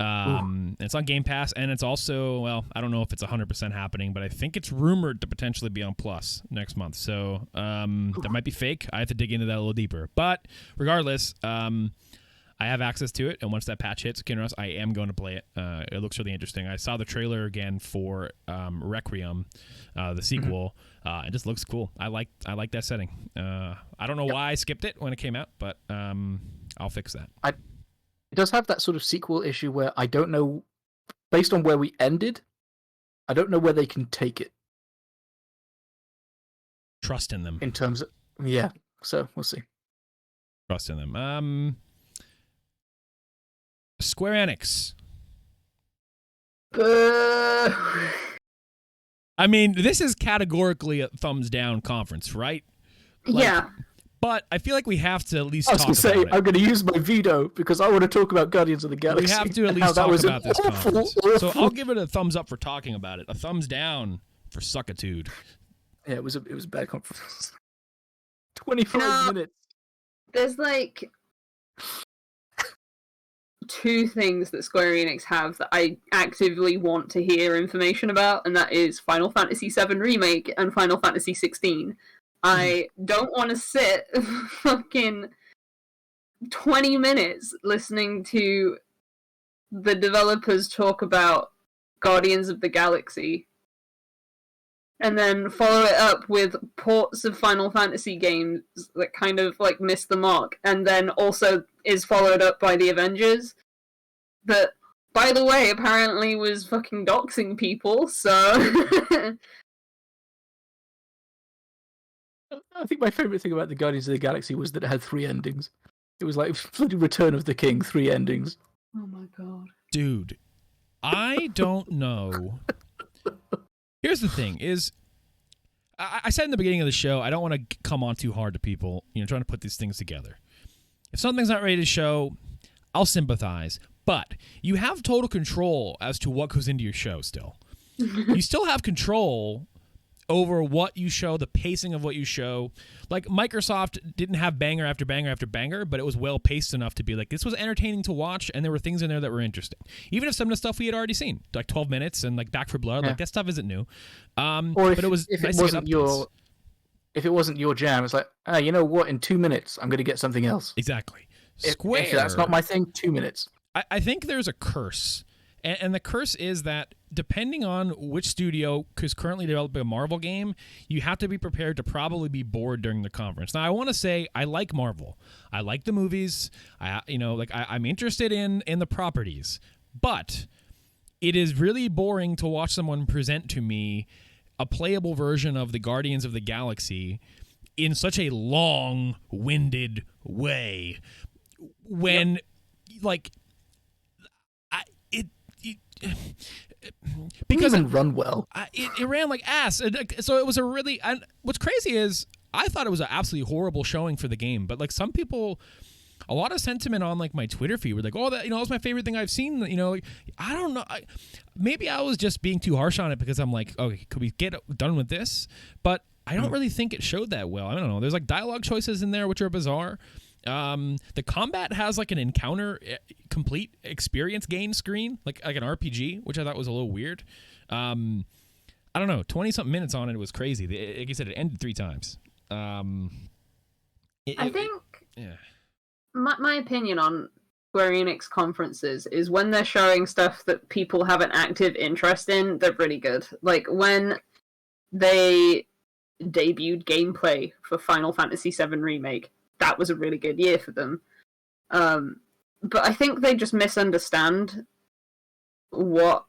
It's on Game Pass, and it's also, well, I don't know if it's 100% happening, but I think it's rumored to potentially be on Plus next month. So that might be fake. I have to dig into that a little deeper. But regardless, I have access to it, and once that patch hits, Kinross, I am going to play it. It looks really interesting. I saw the trailer again for Requiem, the sequel. It just looks cool. I like that setting. I don't know why I skipped it when it came out, but I'll fix that. It does have that sort of sequel issue where I don't know, based on where we ended, I don't know where they can take it. Trust in them. In terms of, so we'll see. Trust in them. Square Enix. I mean, this is categorically a thumbs down conference, right? Yeah. But I feel like we have to at least talk about it. I was going to say, I'm going to use my veto because I want to talk about Guardians of the Galaxy. We have to at least talk about this conference. So I'll give it a thumbs up for talking about it. A thumbs down for suckitude. Yeah, it was a bad conference. 25 minutes. There's like 2 things that Square Enix have that I actively want to hear information about, and that is Final Fantasy VII Remake and Final Fantasy XVI. I don't want to sit fucking 20 minutes listening to the developers talk about Guardians of the Galaxy and then follow it up with ports of Final Fantasy games that kind of like miss the mark, and then also is followed up by the Avengers. That, by the way, apparently was fucking doxing people, so... I think my favourite thing about the Guardians of the Galaxy was that it had 3 endings. It was like bloody Return of the King, 3 endings. Oh my god. Dude, I don't know. Here's the thing, is I said in the beginning of the show, I don't want to come on too hard to people, trying to put these things together. If something's not ready to show, I'll sympathize. But you have total control as to what goes into your show still. You still have control over what you show, the pacing of what you show. Like, Microsoft didn't have banger after banger after banger, but it was well paced enough to be like, this was entertaining to watch, and there were things in there that were interesting. Even if some of the stuff we had already seen, like 12 Minutes and like Back for Blood, like that stuff isn't new. Or if it wasn't your jam, it's like, you know what? In 2 minutes, I'm going to get something else. Exactly. Square. If that's not my thing, 2 minutes. I think there's a curse. And the curse is that depending on which studio is currently developing a Marvel game, you have to be prepared to probably be bored during the conference. Now, I want to say I like Marvel. I like the movies. I'm interested in the properties. But it is really boring to watch someone present to me a playable version of the Guardians of the Galaxy in such a long-winded way. When, because it run well. It ran like ass. So it was a really... what's crazy is I thought it was an absolutely horrible showing for the game, but like some people... A lot of sentiment on like my Twitter feed were like, "Oh, that was my favorite thing I've seen." I don't know. Maybe I was just being too harsh on it because I'm like, "Okay, could we get done with this?" But I don't really think it showed that well. I don't know. There's like dialogue choices in there which are bizarre. The combat has like an encounter complete experience gain screen, like an RPG, which I thought was a little weird. I don't know. 20-something minutes on it was crazy. Like you said, it ended 3 times. I think. Yeah. My opinion on Square Enix conferences is when they're showing stuff that people have an active interest in, they're really good. Like when they debuted gameplay for Final Fantasy VII Remake, that was a really good year for them. But I think they just misunderstand what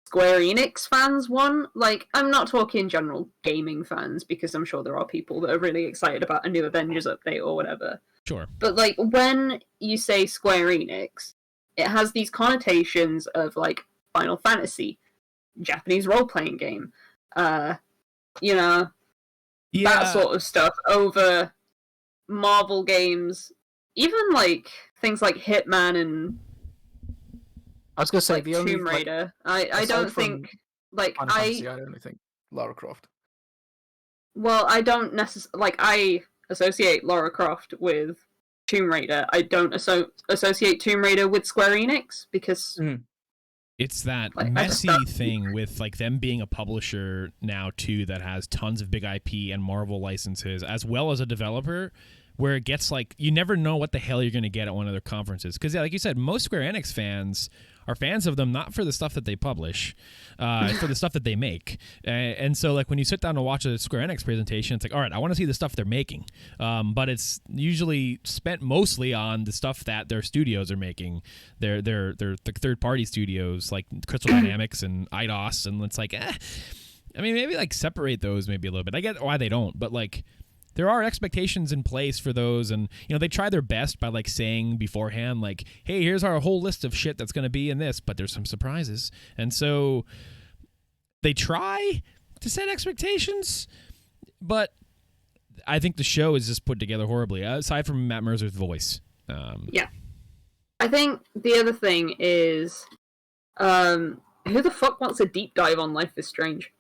Square Enix fans want. Like, I'm not talking general gaming fans, because I'm sure there are people that are really excited about a new Avengers update or whatever. Sure. But, like, when you say Square Enix, it has these connotations of, like, Final Fantasy, Japanese role-playing game, that sort of stuff, over Marvel games, even, like, things like Hitman and... I was going to say, like, the only... Tomb Raider. I don't think... Like, Final Fantasy, I only think Lara Croft. Well, I don't necessarily... Like, I associate Lara Croft with Tomb Raider. I don't associate Tomb Raider with Square Enix, because... It's that messy thing with like them being a publisher now too that has tons of big IP and Marvel licenses, as well as a developer, where it gets like you never know what the hell you're going to get at one of their conferences. Because like you said, most Square Enix fans are fans of them not for the stuff that they publish, for the stuff that they make. And so like when you sit down to watch a Square Enix presentation, it's like, all right, I want to see the stuff they're making. But it's usually spent mostly on the stuff that their studios are making. They're the third-party studios like Crystal Dynamics and Eidos, and it's like, I mean, maybe like separate those maybe a little bit. I get why they don't, but like there are expectations in place for those, and they try their best by like saying beforehand like, hey, here's our whole list of shit that's going to be in this, but there's some surprises. And so they try to set expectations, but I think the show is just put together horribly, aside from Matt Mercer's voice. Yeah. I think the other thing is, who the fuck wants a deep dive on Life is Strange?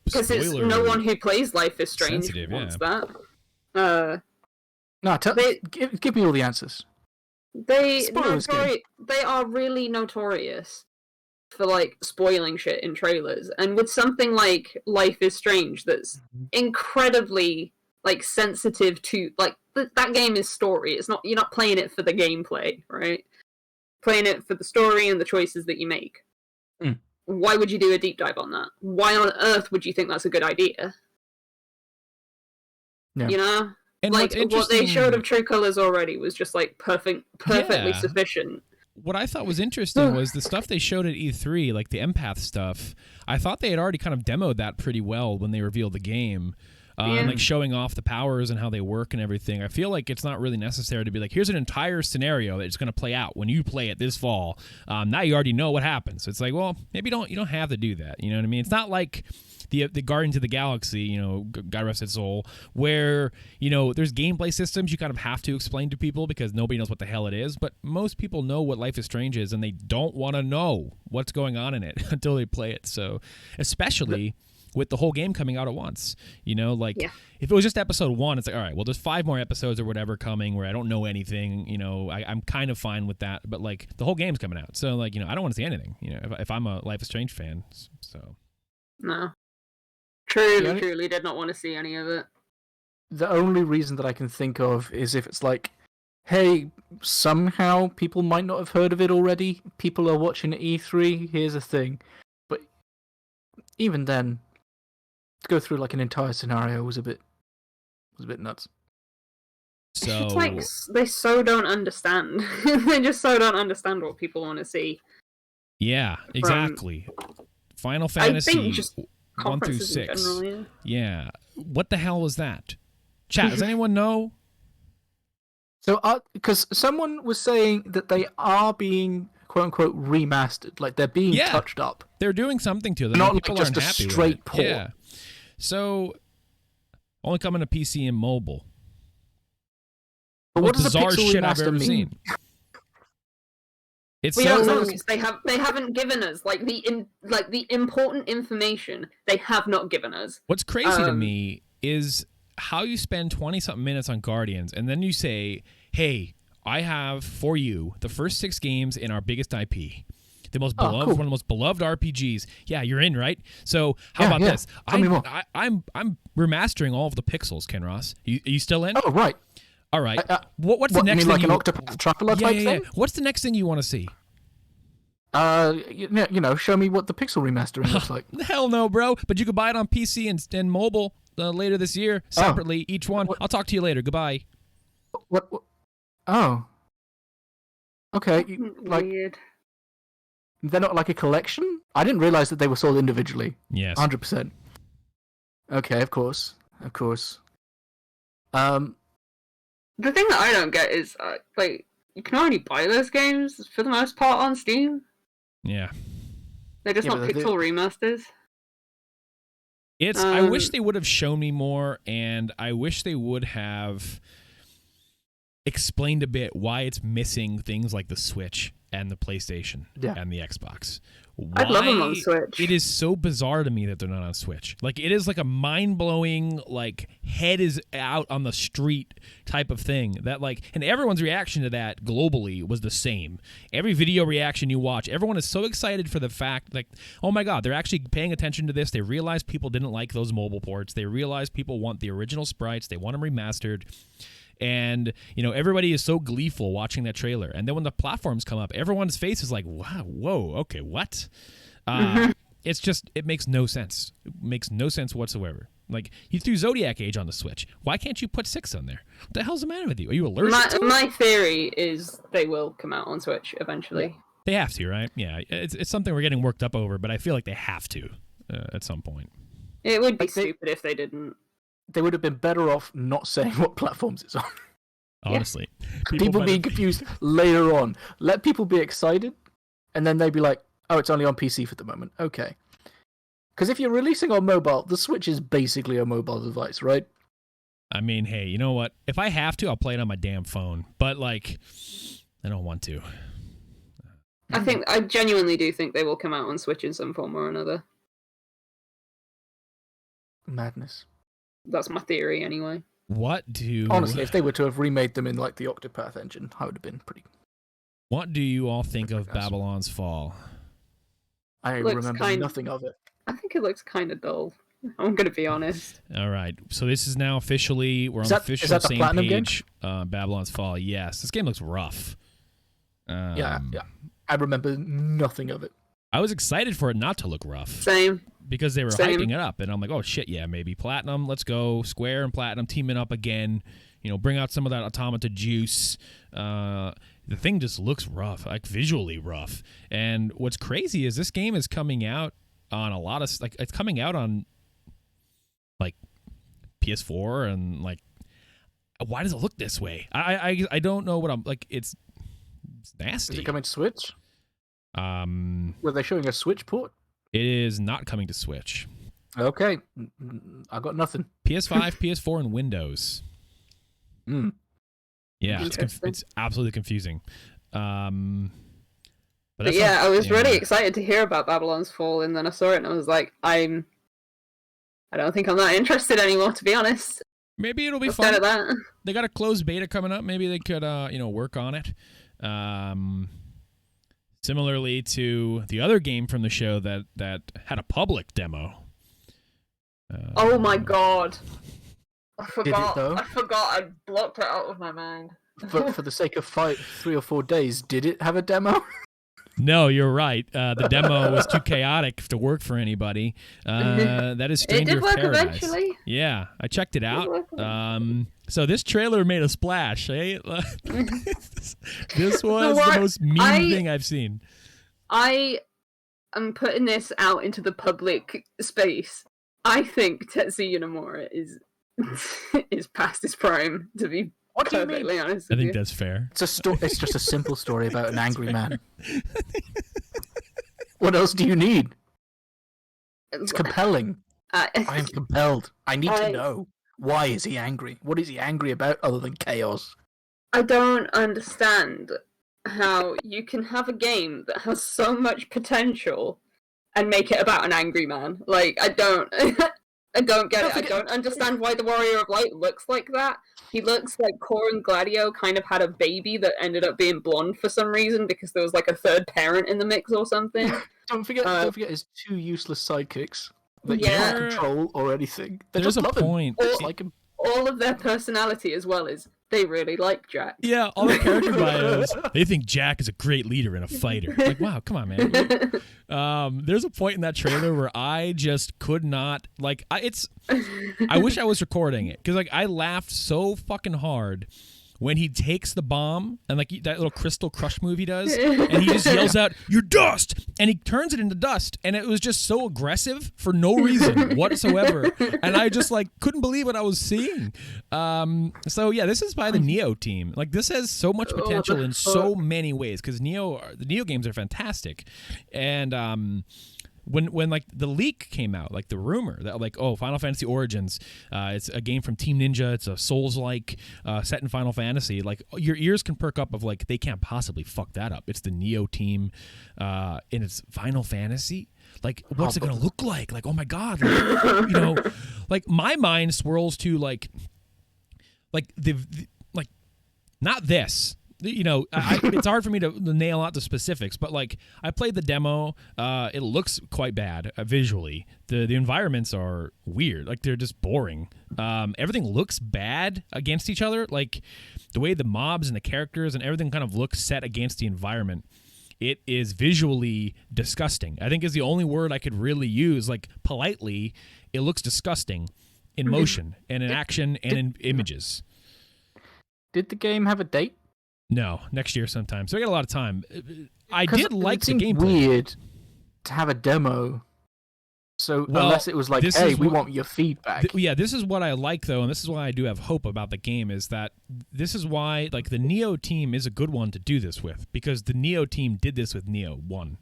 Because it's no one who plays Life is Strange wants that. Give me all the answers. They are really notorious for like spoiling shit in trailers, and with something like Life is Strange, that's incredibly like sensitive to like that game is story. It's not, you're not playing it for the gameplay, right? Playing it for the story and the choices that you make. why would you do a deep dive on that? Why on earth would you think that's a good idea? Yeah. You know? And like, what they showed of True Colors already was just, like, perfectly sufficient. What I thought was interesting was the stuff they showed at E3, like the empath stuff. I thought they had already kind of demoed that pretty well when they revealed the game. And like showing off the powers and how they work and everything. I feel like it's not really necessary to be like, here's an entire scenario that's going to play out when you play it this fall. Now you already know what happens. It's like, well, maybe you don't have to do that. You know what I mean? It's not like the Guardians of the Galaxy, you know, God rest its soul, where, you know, there's gameplay systems you kind of have to explain to people because nobody knows what the hell it is. But most people know what Life is Strange is, and they don't want to know what's going on in it until they play it. So, especially with the whole game coming out at once, you know, like if it was just episode 1, it's like, all right, well, there's 5 more episodes or whatever coming where I don't know anything, you know, I'm kind of fine with that, but like the whole game's coming out. So like, you know, I don't want to see anything, you know, if I'm a Life is Strange fan. So. No. Truly did not want to see any of it. The only reason that I can think of is if it's like, hey, somehow people might not have heard of it already. People are watching at E3. Here's a thing. But even then, to go through like an entire scenario was a bit nuts. So it's like they so don't understand. They just so don't understand what people want to see. Yeah, exactly. Final Fantasy I think just 1 through 6. In general, yeah. What the hell was that? Chat, does anyone know? So, because someone was saying that they are being "quote unquote" remastered, like they're being touched up. They're doing something to them. Not People like just aren't a happy straight with it. port. Yeah. So, only coming to PC and mobile. But what does a bizarre pixel shit I've remaster ever mean? seen. It's we so. don't know because they haven't given us like the important information. They have not given us. What's crazy to me is how you spend 20-something minutes on Guardians, and then you say, "Hey, I have for you the first 6 games in our biggest IP." The most beloved, cool. one of the most beloved RPGs. Yeah, you're in, right? So how about this? Tell me more. I'm remastering all of the pixels, Ken Ross. Are you still in? Oh, right. All right. What's the you next mean thing? Like an Octopath Traveler type thing? What's the next thing you want to see? You know, show me what the pixel remastering looks like. Hell no, bro. But you could buy it on PC and mobile later this year, separately, each one. I'll talk to you later. Goodbye. What? Oh. Okay. Like, Weird. they're not like a collection? I didn't realize that they were sold individually. Yes. 100%. Okay, of course. The thing that I don't get is like you can already buy those games for the most part on Steam. Yeah. They're just not pixel remasters. I wish they would have shown me more, and I wish they would have explained a bit why it's missing things like the Switch and the PlayStation and the Xbox. I'd love them on Switch. It is so bizarre to me that they're not on Switch. Like, it is like a mind-blowing, like, head is out on the street type of thing. That, like, and everyone's reaction to that globally was the same. Every video reaction you watch, everyone is so excited for the fact, like, oh my god, they're actually paying attention to this. They realize people didn't like those mobile ports. They realize people want the original sprites. They want them remastered. And, you know, everybody is so gleeful watching that trailer. And then when the platforms come up, everyone's face is like, wow, whoa, okay, what? It's just, it makes no sense. It makes no sense whatsoever. Like, you threw Zodiac Age on the Switch. Why can't you put 6 on there? What the hell's the matter with you? Are you allergic to it? My theory is they will come out on Switch eventually. They have to, right? Yeah, it's something we're getting worked up over, but I feel like they have to at some point. It would be stupid if they didn't. They would have been better off not saying what platforms it's on. Honestly. People being confused later on. Let people be excited, and then they'd be like, oh, it's only on PC for the moment. Okay. Because if you're releasing on mobile, the Switch is basically a mobile device, right? I mean, hey, you know what? If I have to, I'll play it on my damn phone. But, like, I don't want to. I genuinely do think they will come out on Switch in some form or another. Madness. That's my theory, anyway. Honestly, if they were to have remade them in like the Octopath engine, I would have been pretty. What do you all think of Babylon's Fall? I remember nothing of it. I think it looks kind of dull. I'm going to be honest. All right, so this is now officially we're on the official same page. Babylon's Fall. Yes, this game looks rough. Yeah. I remember nothing of it. I was excited for it not to look rough. Same. Because they were Same. hyping it up, and I'm like, oh shit, yeah, maybe Platinum. Let's go, Square and Platinum teaming up again. Bring out some of that Automata juice. The thing just looks rough, like visually rough. And what's crazy is this game is coming out on a lot of it's coming out on like PS4 and like. Why does it look this way? I don't know what I'm like. It's nasty. Is it coming to Switch? Were they showing a Switch port? It is not coming to Switch. Okay, I got nothing. PS5, PS4, and Windows. Yeah, it's absolutely confusing. But yeah, I was really excited to hear about Babylon's Fall, and then I saw it and I was like, I don't think I'm that interested anymore, to be honest. Maybe it'll be fun. They got a closed beta coming up. Maybe they could, work on it. Similarly to the other game from the show that had a public demo. Oh my god! I forgot. Did it, though? I forgot. I blocked it out of my mind. For the sake of 3 or 4 days, did it have a demo? No, you're right. The demo was too chaotic to work for anybody. That is Stranger of Paradise. It did work eventually. Yeah, I checked it out. So this trailer made a splash, eh? This was the most meme thing I've seen. I am putting this out into the public space. I think Tetsuya Nomura is past his prime, to be perfectly honest with you. I think that's fair. It's just a simple story about an angry man. What else do you need? It's compelling. I am compelled. I need to know. Why is he angry? What is he angry about other than chaos? I don't understand how you can have a game that has so much potential and make it about an angry man. Like, I don't get it. I don't understand why the Warrior of Light looks like that. He looks like Core and Gladio kind of had a baby that ended up being blonde for some reason because there was like a third parent in the mix or something. Don't forget his 2 useless sidekicks that you can't control or anything. There's a point. All of their personality as well is they really like Jack. Yeah, all the character bios. They think Jack is a great leader and a fighter. Like, wow, come on, man. There's a point in that trailer where I just could not I wish I was recording it because I laughed so fucking hard when he takes the bomb and that little crystal crush move he does, and he just yells out, "You're dust!" and he turns it into dust, and it was just so aggressive for no reason whatsoever, and I just couldn't believe what I was seeing. So yeah, this is by the Neo team. This has so much potential in so many ways because the Neo games are fantastic, and when the leak came out, the rumor that Final Fantasy Origins, it's a game from Team Ninja, it's a Souls-like set in Final Fantasy, your ears can perk up of they can't possibly fuck that up. It's the Neo team, and it's Final Fantasy. What's it gonna look like? Oh my god, my mind swirls to not this. It's hard for me to nail out the specifics, but I played the demo. It looks quite bad visually. The environments are weird. They're just boring. Everything looks bad against each other. The way the mobs and the characters and everything kind of looks set against the environment. It is visually disgusting. I think is the only word I could really use. Politely, it looks disgusting in motion and in action and in images. Did the game have a date? No, next year sometime. So I got a lot of time. I did like the gameplay. Weird to have a demo. So unless it was hey, we want your feedback. This is what I like though, and this is why I do have hope about the game. Is that this is why the Neo team is a good one to do this with because the Neo team did this with Neo 1.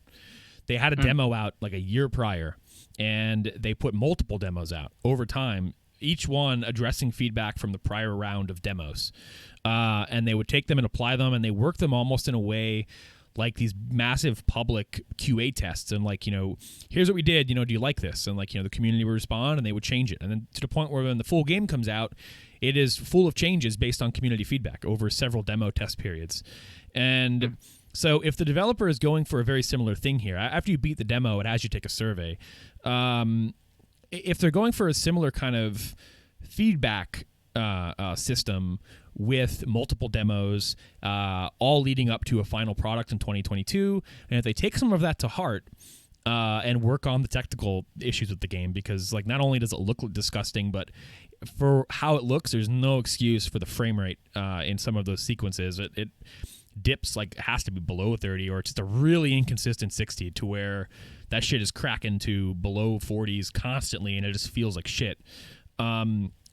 They had a demo out a year prior, and they put multiple demos out over time. Each one addressing feedback from the prior round of demos. And they would take them and apply them, and they work them almost in a way like these massive public QA tests. And here's what we did, do you like this? And the community would respond, and they would change it. And then to the point where when the full game comes out, it is full of changes based on community feedback over several demo test periods. And so if the developer is going for a very similar thing here, after you beat the demo, it has you take a survey. If they're going for a similar kind of feedback system with multiple demos, all leading up to a final product in 2022, and if they take some of that to heart, and work on the technical issues with the game, because like not only does it look disgusting, but for how it looks, there's no excuse for the frame rate in some of those sequences. It dips, like it has to be below 30, or it's just a really inconsistent 60 to where that shit is cracking to below 40s constantly, and it just feels like shit.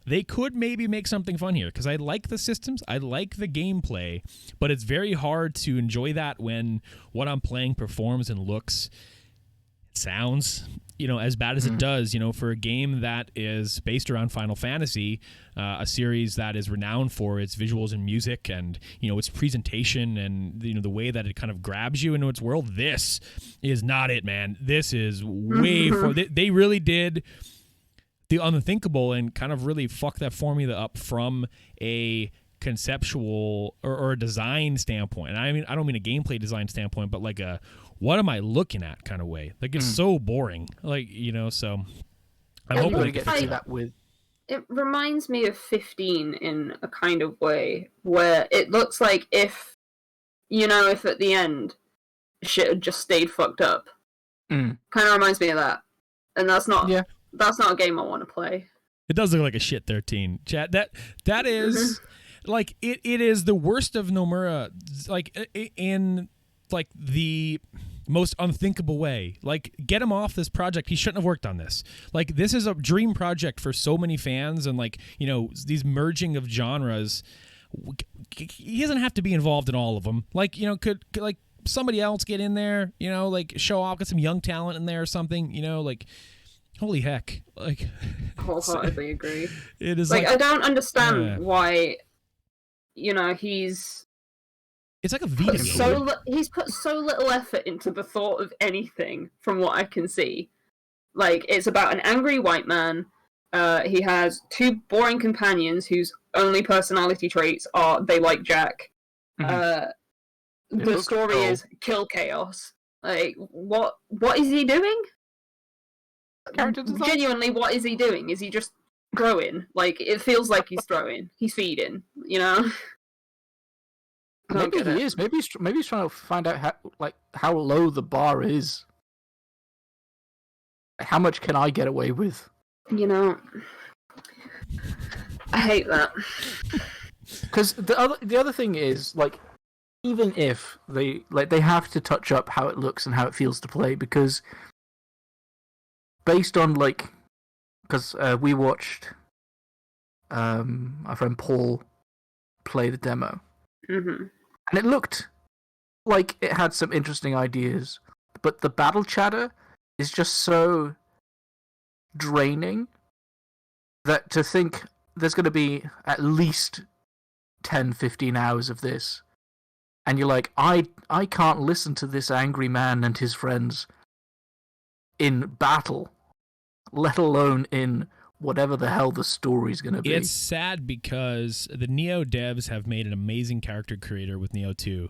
They could maybe make something fun here, because I like the systems, I like the gameplay, but it's very hard to enjoy that when what I'm playing performs and looks, sounds, as bad as it does, for a game that is based around Final Fantasy, a series that is renowned for its visuals and music and, its presentation and, the way that it kind of grabs you into its world. This is not it, man. This is way they really did the unthinkable and kind of really fuck that formula up from a conceptual or a design standpoint. And I mean, I don't mean a gameplay design standpoint, but like a what am I looking at kind of way. Like it's so boring. Like, so I'm hoping to get to see that with. It reminds me of 15 in a kind of way where it looks like if at the end shit had just stayed fucked up. Kind of reminds me of that. And that's not a game I want to play. It does look like a shit 13. Chat, that is like it is the worst of Nomura, like in like the most unthinkable way. Like, get him off this project. He shouldn't have worked on this. Like, this is a dream project for so many fans, and like, these merging of genres. He doesn't have to be involved in all of them. Like, could like somebody else get in there, like show off, get some young talent in there or something, like holy heck. Like, wholeheartedly agree. It is like I don't understand why it's like a Vita game. He's put so little effort into the thought of anything, from what I can see. Like, it's about an angry white man. He has two boring companions whose only personality traits are they like Jack. The story is kill chaos. Like, what is he doing? Genuinely, what is he doing? Is he just throwing? Like, it feels like he's throwing. He's feeding, Maybe he is. Maybe he's trying to find out how low the bar is. How much can I get away with? I hate that. Because the other thing is, like, even if they have to touch up how it looks and how it feels to play, because based on because we watched our friend Paul play the demo. And it looked like it had some interesting ideas, but the battle chatter is just so draining that to think there's going to be at least 10, 15 hours of this, and you're like, I can't listen to this angry man and his friends in battle, let alone in whatever the hell the story's going to be. It's sad because the Neo devs have made an amazing character creator with Neo 2.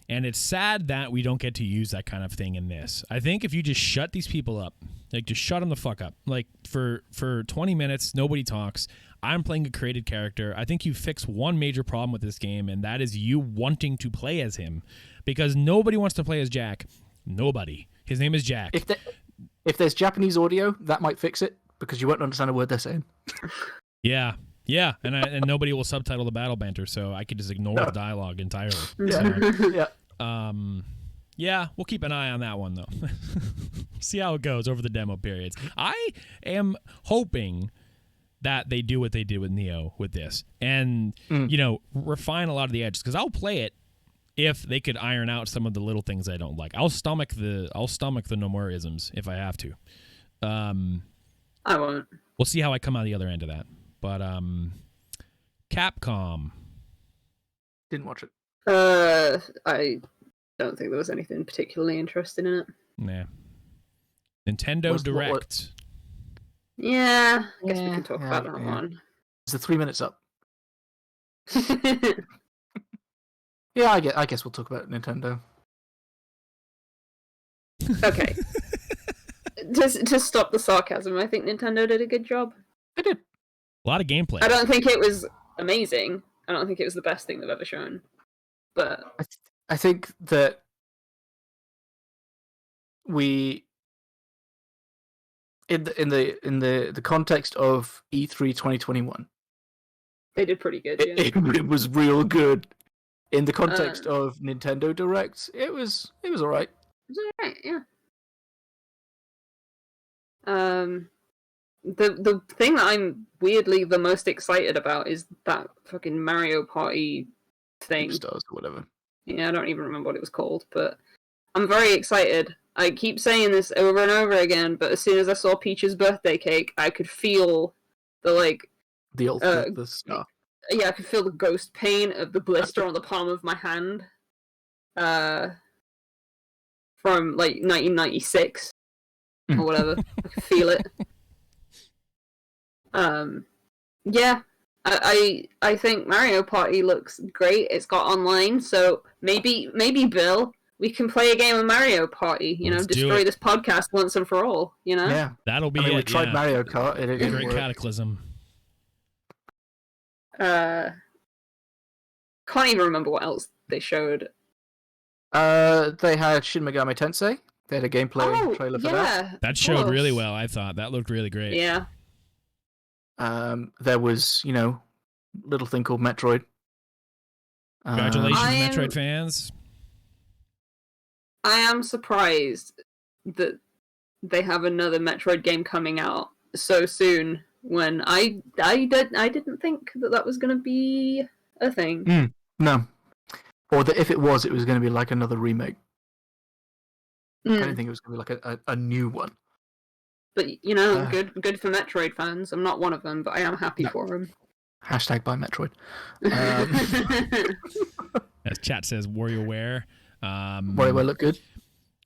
And it's sad that we don't get to use that kind of thing in this. I think if you just shut these people up, like just shut them the fuck up. Like for 20 minutes, nobody talks. I'm playing a created character. I think you fix one major problem with this game, and that is you wanting to play as him. Because nobody wants to play as Jack. Nobody. His name is Jack. If there's Japanese audio, that might fix it. Because you won't understand a word they're saying. Yeah, and nobody will subtitle the battle banter, so I could just ignore the dialogue entirely. Yeah, we'll keep an eye on that one, though. See how it goes over the demo periods. I am hoping that they do what they did with Neo with this, and refine a lot of the edges, because I'll play it if they could iron out some of the little things I don't like. I'll stomach the Nomura-isms if I have to. I won't. We'll see how I come out the other end of that. But Capcom. Didn't watch it. I don't think there was anything particularly interesting in it. Nah. Nintendo Direct. Yeah, I guess we can talk about that one. Is the 3 minutes up? Yeah, I guess we'll talk about Nintendo. Okay. To stop the sarcasm, I think Nintendo did a good job. They did. A lot of gameplay. I don't think it was amazing. I don't think it was the best thing they've ever shown. But I think that we in the context of E3 2021, They did pretty good. Yeah. it was real good. In the context of Nintendo Directs, it was alright. It's alright, yeah. The thing that I'm weirdly the most excited about is that fucking Mario Party thing. Stars or whatever. Yeah, I don't even remember what it was called, but I'm very excited. I keep saying this over and over again, but as soon as I saw Peach's birthday cake, I could feel the the star. Yeah, I could feel the ghost pain of the blister on the palm of my hand. From like 1996 or whatever. I could feel it. Yeah. I think Mario Party looks great. It's got online, so maybe Bill, we can play a game of Mario Party. Let's destroy this podcast once and for all. Yeah, that'll be We tried Mario Kart. It didn't Great work. Cataclysm. Can't even remember what else they showed. They had Shin Megami Tensei. They had a gameplay trailer for that. That showed really well. I thought that looked really great. Yeah. There was, little thing called Metroid. Congratulations, Metroid fans. I am surprised that they have another Metroid game coming out so soon. When I didn't think that was going to be a thing. No, or that if it was going to be like another remake. I didn't think it was going to be like a new one. But good for Metroid fans. I'm not one of them, but I am happy for them. Hashtag buy Metroid. As chat says, WarioWare. WarioWare look good.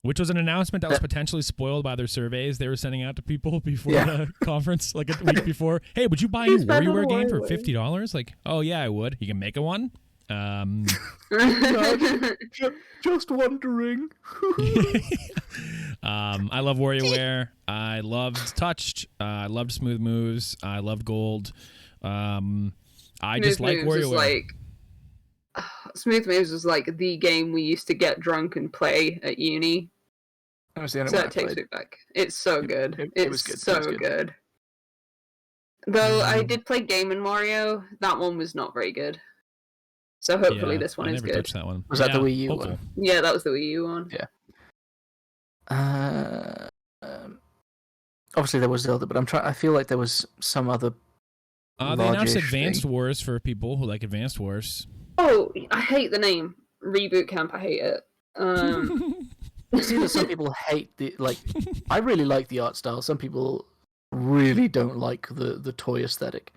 Which was an announcement that was potentially spoiled by their surveys they were sending out to people before the conference, like a week before. Hey, would you buy a new WarioWare game for $50? Like, oh yeah, I would. You can make a one. Just wondering. I love WarioWare. I loved Touched. I loved Smooth Moves. I loved Gold. I just like WarioWare. Smooth Moves was like the game we used to get drunk and play at uni. So that takes me back. It's so good. It was good. So good. Though I did play Game & Mario, that one was not very good. So hopefully this one is good. Touched that one. Was that the Wii U one? Yeah, that was the Wii U one. Yeah. Obviously there was Zelda, but I feel like there was some other. They announced Advanced Wars for people who like Advanced Wars. Oh, I hate the name Reboot Camp. I hate it. See that some people hate I really like the art style. Some people really don't like the toy aesthetic.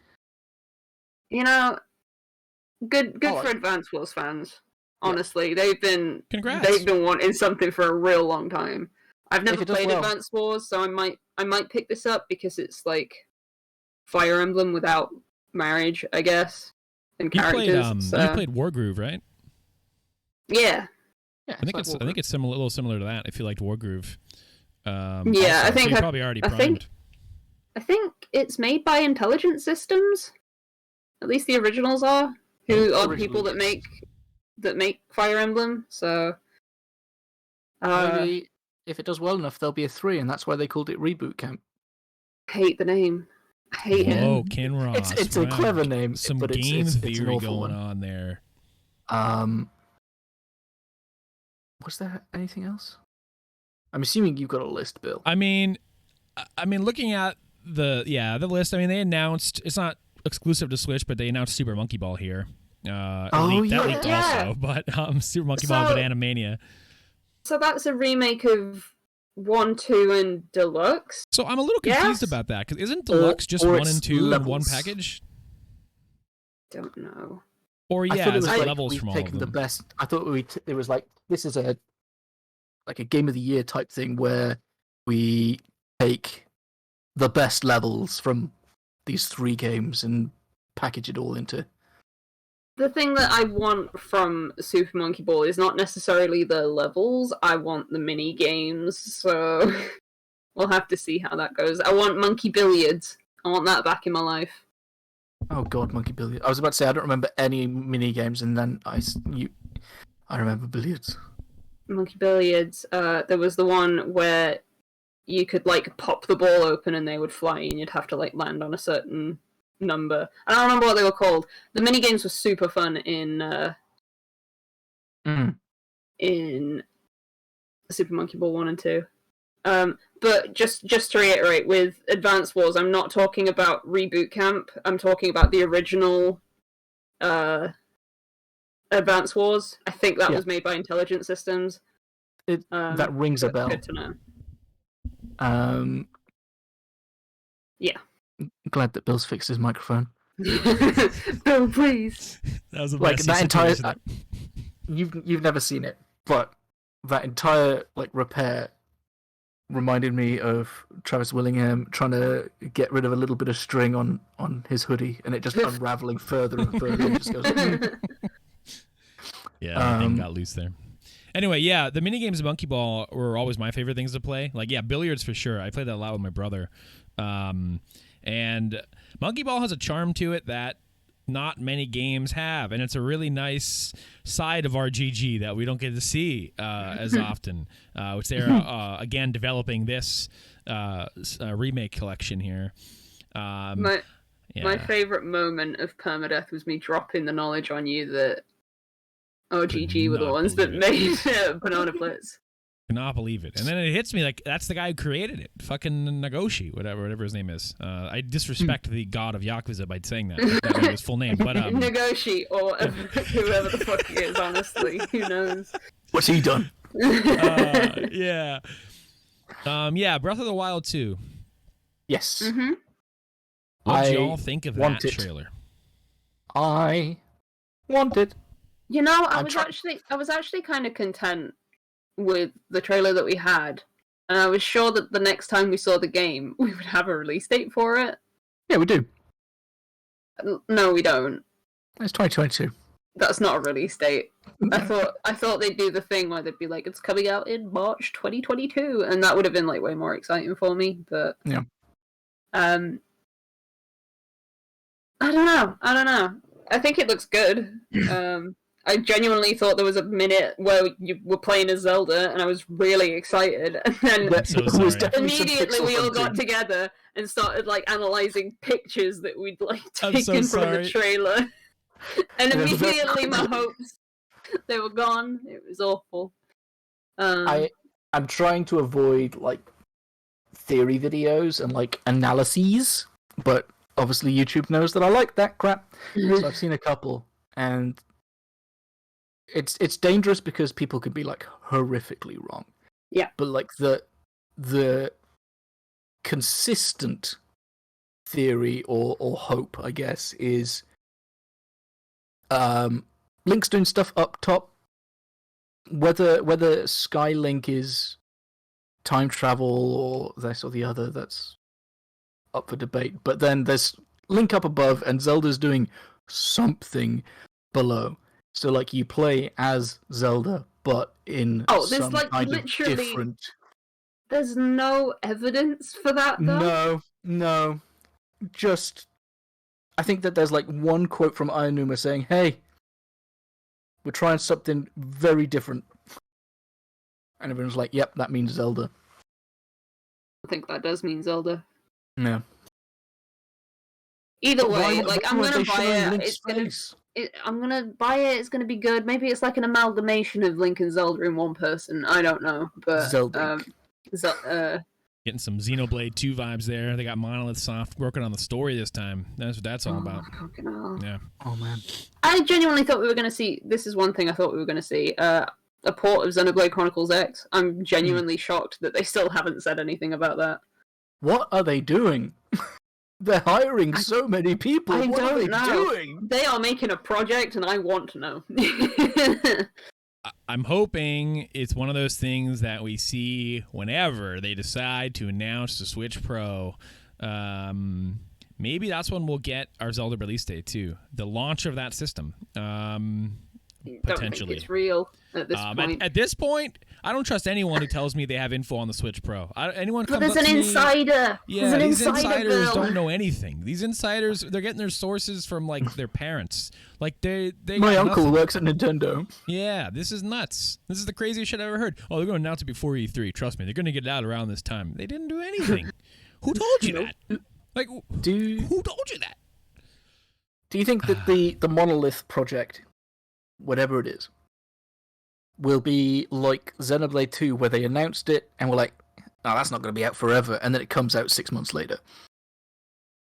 Good for Advance Wars fans. Honestly, they've been Congrats. They've been wanting something for a real long time. I've never played Advance Wars, so I might pick this up because it's like Fire Emblem without marriage, I guess, and characters. You played Wargroove, right? Yeah. I think it's a little similar to that. If you liked Wargroove. I think you're probably already primed. I think it's made by Intelligent Systems. At least the originals are. Who are the people that make Fire Emblem? So maybe if it does well enough, there'll be a 3, and that's why they called it Reboot Camp. I hate the name. I hate it. Oh, Ken Ross. It's a clever name. Some but game it's theory an going one. on there. Was there anything else? I'm assuming you've got a list, Bill. I mean, looking at the list. I mean, they announced it's not exclusive to Switch, but they announced Super Monkey Ball here. That leaked also, but Super Monkey Ball Banana Mania. So that's a remake of 1, 2, and Deluxe. So I'm a little confused about that because isn't Deluxe just 1 and 2 in one package? Don't know. Or I thought it was like levels from all of them. The best. I thought it was like this is a game of the year type thing where we take the best levels from these 3 games and package it all into. The thing that I want from Super Monkey Ball is not necessarily the levels. I want the mini games. So we'll have to see how that goes. I want Monkey Billiards. I want that back in my life. Oh God, Monkey Billiards! I was about to say I don't remember any mini games, and then I remember Billiards. Monkey Billiards. There was the one where you could like pop the ball open and they would fly, and you'd have to like land on a certain number. I don't remember what they were called. The mini games were super fun in Super Monkey Ball 1 and 2. But just to reiterate, with Advance Wars, I'm not talking about Reboot Camp. I'm talking about the original Advance Wars. I think that was made by Intelligent Systems. That rings a bell. Good to know. Yeah. Glad that Bill's fixed his microphone. Bill, please. That was a like that entire. You've never seen it, but that entire like repair reminded me of Travis Willingham trying to get rid of a little bit of string on his hoodie, and it just unraveling further and further. And just goes. Yeah, the thing got loose there. Anyway, yeah, the mini games of Monkey Ball were always my favorite things to play. Like, yeah, billiards for sure. I played that a lot with my brother. And Monkey Ball has a charm to it that not many games have, and it's a really nice side of RGG that we don't get to see as often, which they're, again, developing this remake collection here. My favorite moment of Permadeath was me dropping the knowledge on you that OGG were the ones that made Banana Blitz. Cannot believe it. And then it hits me like that's the guy who created it. Fucking Nagoshi, whatever his name is. I disrespect the god of Yakuza by saying that. That was his full name. But Nagoshi, or whoever the fuck he is, honestly. Who knows? What's he done? Yeah. Breath of the Wild 2. Yes. Mm-hmm. What did y'all think of that trailer? I want it. You know, I was actually kind of content with the trailer that we had, and I was sure that the next time we saw the game, we would have a release date for it. Yeah, we do. No, we don't. It's 2022. That's not a release date. I thought they'd do the thing where they'd be like, it's coming out in March 2022, and that would have been like way more exciting for me. But yeah, I don't know. I think it looks good. I genuinely thought there was a minute where you were playing as Zelda, and I was really excited. And then immediately we all got together and started like analyzing pictures that we'd like taken from the trailer. And immediately my hopes, they were gone. It was awful. I'm trying to avoid like theory videos and like analyses, but obviously YouTube knows that I like that crap. So I've seen a couple, and it's dangerous because people could be like horrifically wrong. Yeah. But like the consistent theory or hope, I guess, is Link's doing stuff up top. Whether Skylink is time travel or this or the other, that's up for debate. But then there's Link up above and Zelda's doing something below. So, like, you play as Zelda, but in some like kind literally of different... There's no evidence for that, though? No. Just... I think that there's, like, one quote from Aonuma saying, hey, we're trying something very different. And everyone's like, yep, that means Zelda. I think that does mean Zelda. Yeah. Either way, I'm gonna buy it. I'm gonna buy it. It's gonna be good. Maybe it's like an amalgamation of Link and Zelda in one person. I don't know, but Zelda. Getting some Xenoblade 2 vibes there. They got Monolith Soft working on the story this time. That's what that's all about. Fucking hell. Yeah. Oh man. I genuinely thought we were gonna see. This is one thing I thought we were gonna see. A port of Xenoblade Chronicles X. I'm genuinely shocked that they still haven't said anything about that. What are they doing? They're hiring so many people. What are they doing? They are making a project, and I want to know. I'm hoping it's one of those things that we see whenever they decide to announce the Switch Pro. Maybe that's when we'll get our Zelda release date, too. The launch of that system. potentially. Think it's real at this point. At this point, I don't trust anyone who tells me they have info on the Switch Pro. Anyone comes But there's up an to me, insider. yeah, There's an these insider, insiders Bill. don't know anything. These insiders, they're getting their sources from like their parents. Like they My got uncle nothing. works at Nintendo. Yeah, this is nuts. This is the craziest shit I ever heard. Oh, they're going to announce it before E3. Trust me, they're going to get it out around this time. They didn't do anything. Who told you that? Like, who told you that? Do you think that the Monolith project, whatever it is, will be like Xenoblade 2, where they announced it and were like, "Oh, that's not going to be out forever," and then it comes out 6 months later?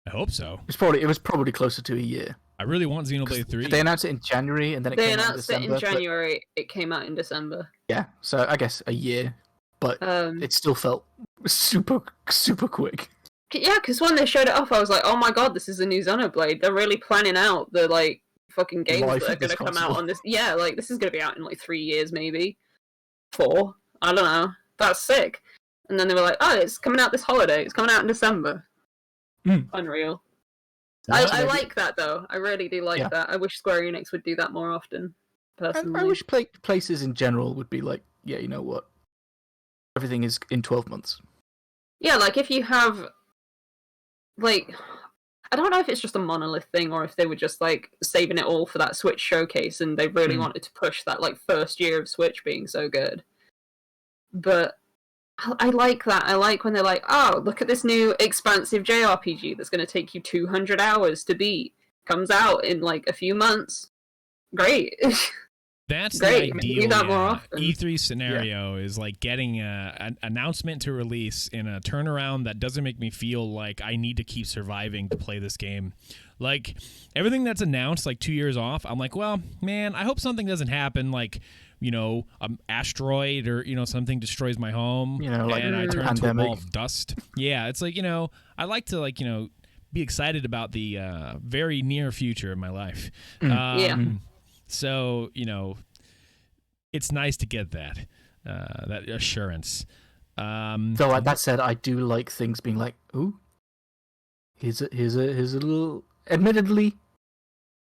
I hope so. It was probably closer to a year. I really want Xenoblade 3. Did they announced it in January and then it They came out in announced it December? in January. It came out in December. Yeah, so I guess a year, but it still felt super quick. Yeah, because when they showed it off, I was like, "Oh my god, this is a new Xenoblade. They're really planning out the like fucking games Life that are of going this to come console. out on this." Yeah, like this is going to be out in like 3 years, maybe 4. I don't know. That's sick. And then they were like, "Oh, it's coming out this holiday. It's coming out in December." Unreal. I like that though. I really do like that. I wish Square Enix would do that more often. Personally, I wish places in general would be like, yeah, you know what? Everything is in 12 months. Yeah, like if you have, like, I don't know if it's just a Monolith thing or if they were just like saving it all for that Switch showcase and they really wanted to push that like first year of Switch being so good. But I like that. I like when they're like, "Oh, look at this new expansive JRPG that's going to take you 200 hours to beat. Comes out in like a few months. Great." That's Great. the Maybe ideal do that more often. E3 scenario is like getting an announcement to release in a turnaround that doesn't make me feel like I need to keep surviving to play this game. Like everything that's announced like 2 years off, I'm like, well, man, I hope something doesn't happen like, you know, an asteroid or, you know, something destroys my home, You know, like and I turn into a pandemic. ball of dust. Yeah, it's like, you know, I like to like, you know, be excited about the very near future of my life. Yeah. So, you know, it's nice to get that that assurance. Though that said, I do like things being like, "Ooh, here's a little." Admittedly,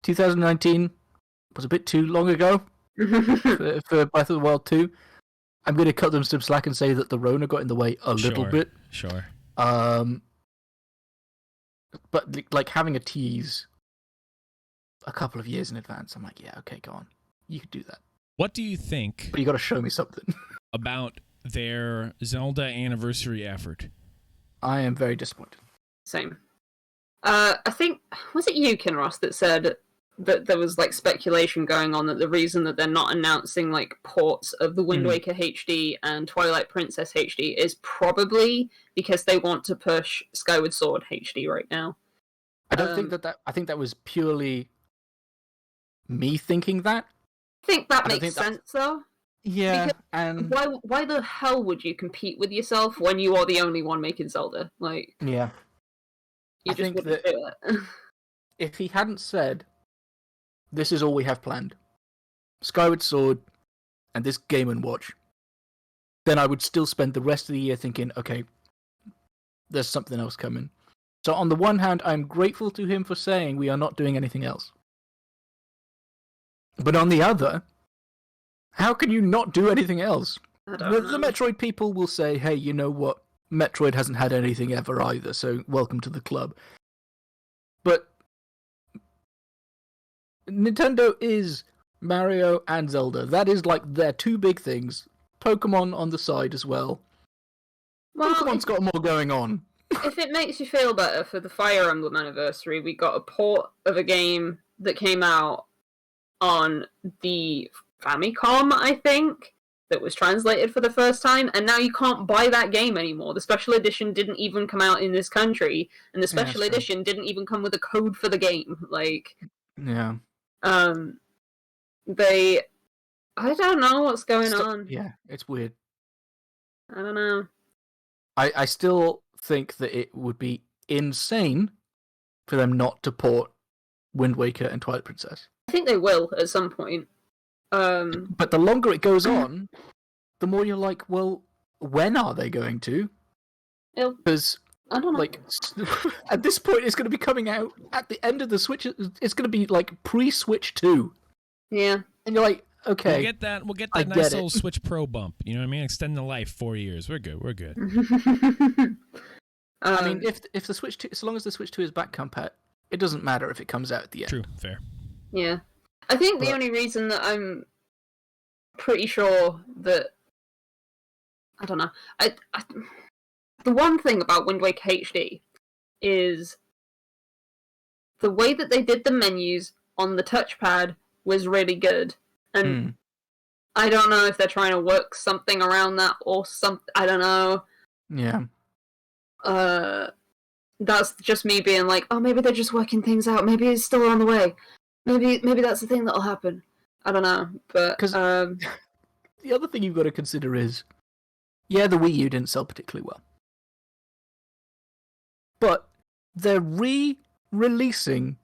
2019 was a bit too long ago for Breath of the Wild 2. I'm going to cut them some slack and say that the Rona got in the way a little bit. Sure. But like having a tease a couple of years in advance, I'm like, yeah, okay, go on, you could do that. What do you think But you got to show me something. about their Zelda anniversary effort? I am very disappointed. Same. I think, was it you, Kinross, that said that there was like speculation going on that the reason that they're not announcing like ports of the Wind Waker HD and Twilight Princess HD is probably because they want to push Skyward Sword HD right now. I don't think that. I think that was purely me thinking that. I think that I don't makes think sense though. Yeah, Because and Why the hell would you compete with yourself when you are the only one making Zelda? Like, yeah, you I just think wouldn't that- do it. if he hadn't said, "This is all we have planned, Skyward Sword, and this Game & Watch," then I would still spend the rest of the year thinking, okay, there's something else coming. So on the one hand, I'm grateful to him for saying we are not doing anything else. But on the other, how can you not do anything else? I The don't know. Metroid people will say, hey, you know what? Metroid hasn't had anything ever either, so welcome to the club. But Nintendo is Mario and Zelda. That is like their two big things. Pokemon on the side as well. Well, Pokemon's got more going on. if it makes you feel better, for the Fire Emblem anniversary, we got a port of a game that came out on the Famicom, I think, that was translated for the first time, and now you can't buy that game anymore. The special edition didn't even come out in this country, and the special that's true. edition didn't even come with a code for the game. Like, Yeah. I don't know what's going on. Yeah, it's weird. I don't know. I still think that it would be insane for them not to port Wind Waker and Twilight Princess. I think they will at some point. But the longer it goes on, the more you're like, well, when are they going to? Because, I don't know. like, at this point, it's going to be coming out at the end of the Switch. It's going to be like pre-Switch 2. Yeah. And you're like, okay, We'll get I that get nice it. little Switch Pro bump. You know what I mean? Extend the life 4 years. We're good. I mean, if the Switch 2, so long as the Switch 2 is back compat, it doesn't matter if it comes out at the end. True, fair. Yeah. I think the But- only reason that I'm pretty sure that I don't know. The one thing about Wind Waker HD is the way that they did the menus on the touchpad was really good. And I don't know if they're trying to work something around that or something. I don't know. Yeah. That's just me being like, oh, maybe they're just working things out. Maybe it's still on the way. Maybe that's the thing that'll happen. I don't know, but 'Cause- The other thing you've got to consider is, yeah, the Wii U didn't sell particularly well, but they're re-releasing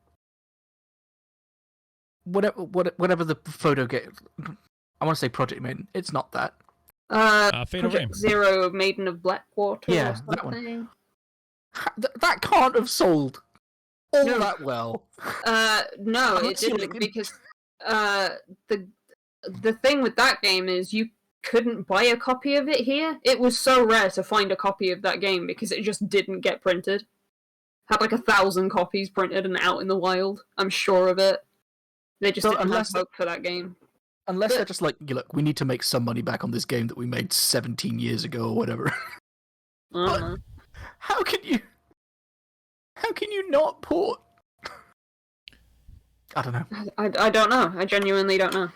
whatever the photo game. I want to say Project Maiden. It's not that. Fatal Project Frame. Zero, Maiden of Blackwater. Yeah, or that one. something. That can't have sold all No. that well. No, it Unless you're didn't like- because the thing with that game is you couldn't buy a copy of it here. It was so rare to find a copy of that game because it just didn't get printed. Had like 1,000 copies printed and out in the wild. I'm sure of it. They just So didn't have unless- hope for that game. Unless But- they're just like, look, we need to make some money back on this game that we made 17 years ago or whatever. I don't know. How can you not port? I don't know. I don't know. I genuinely don't know.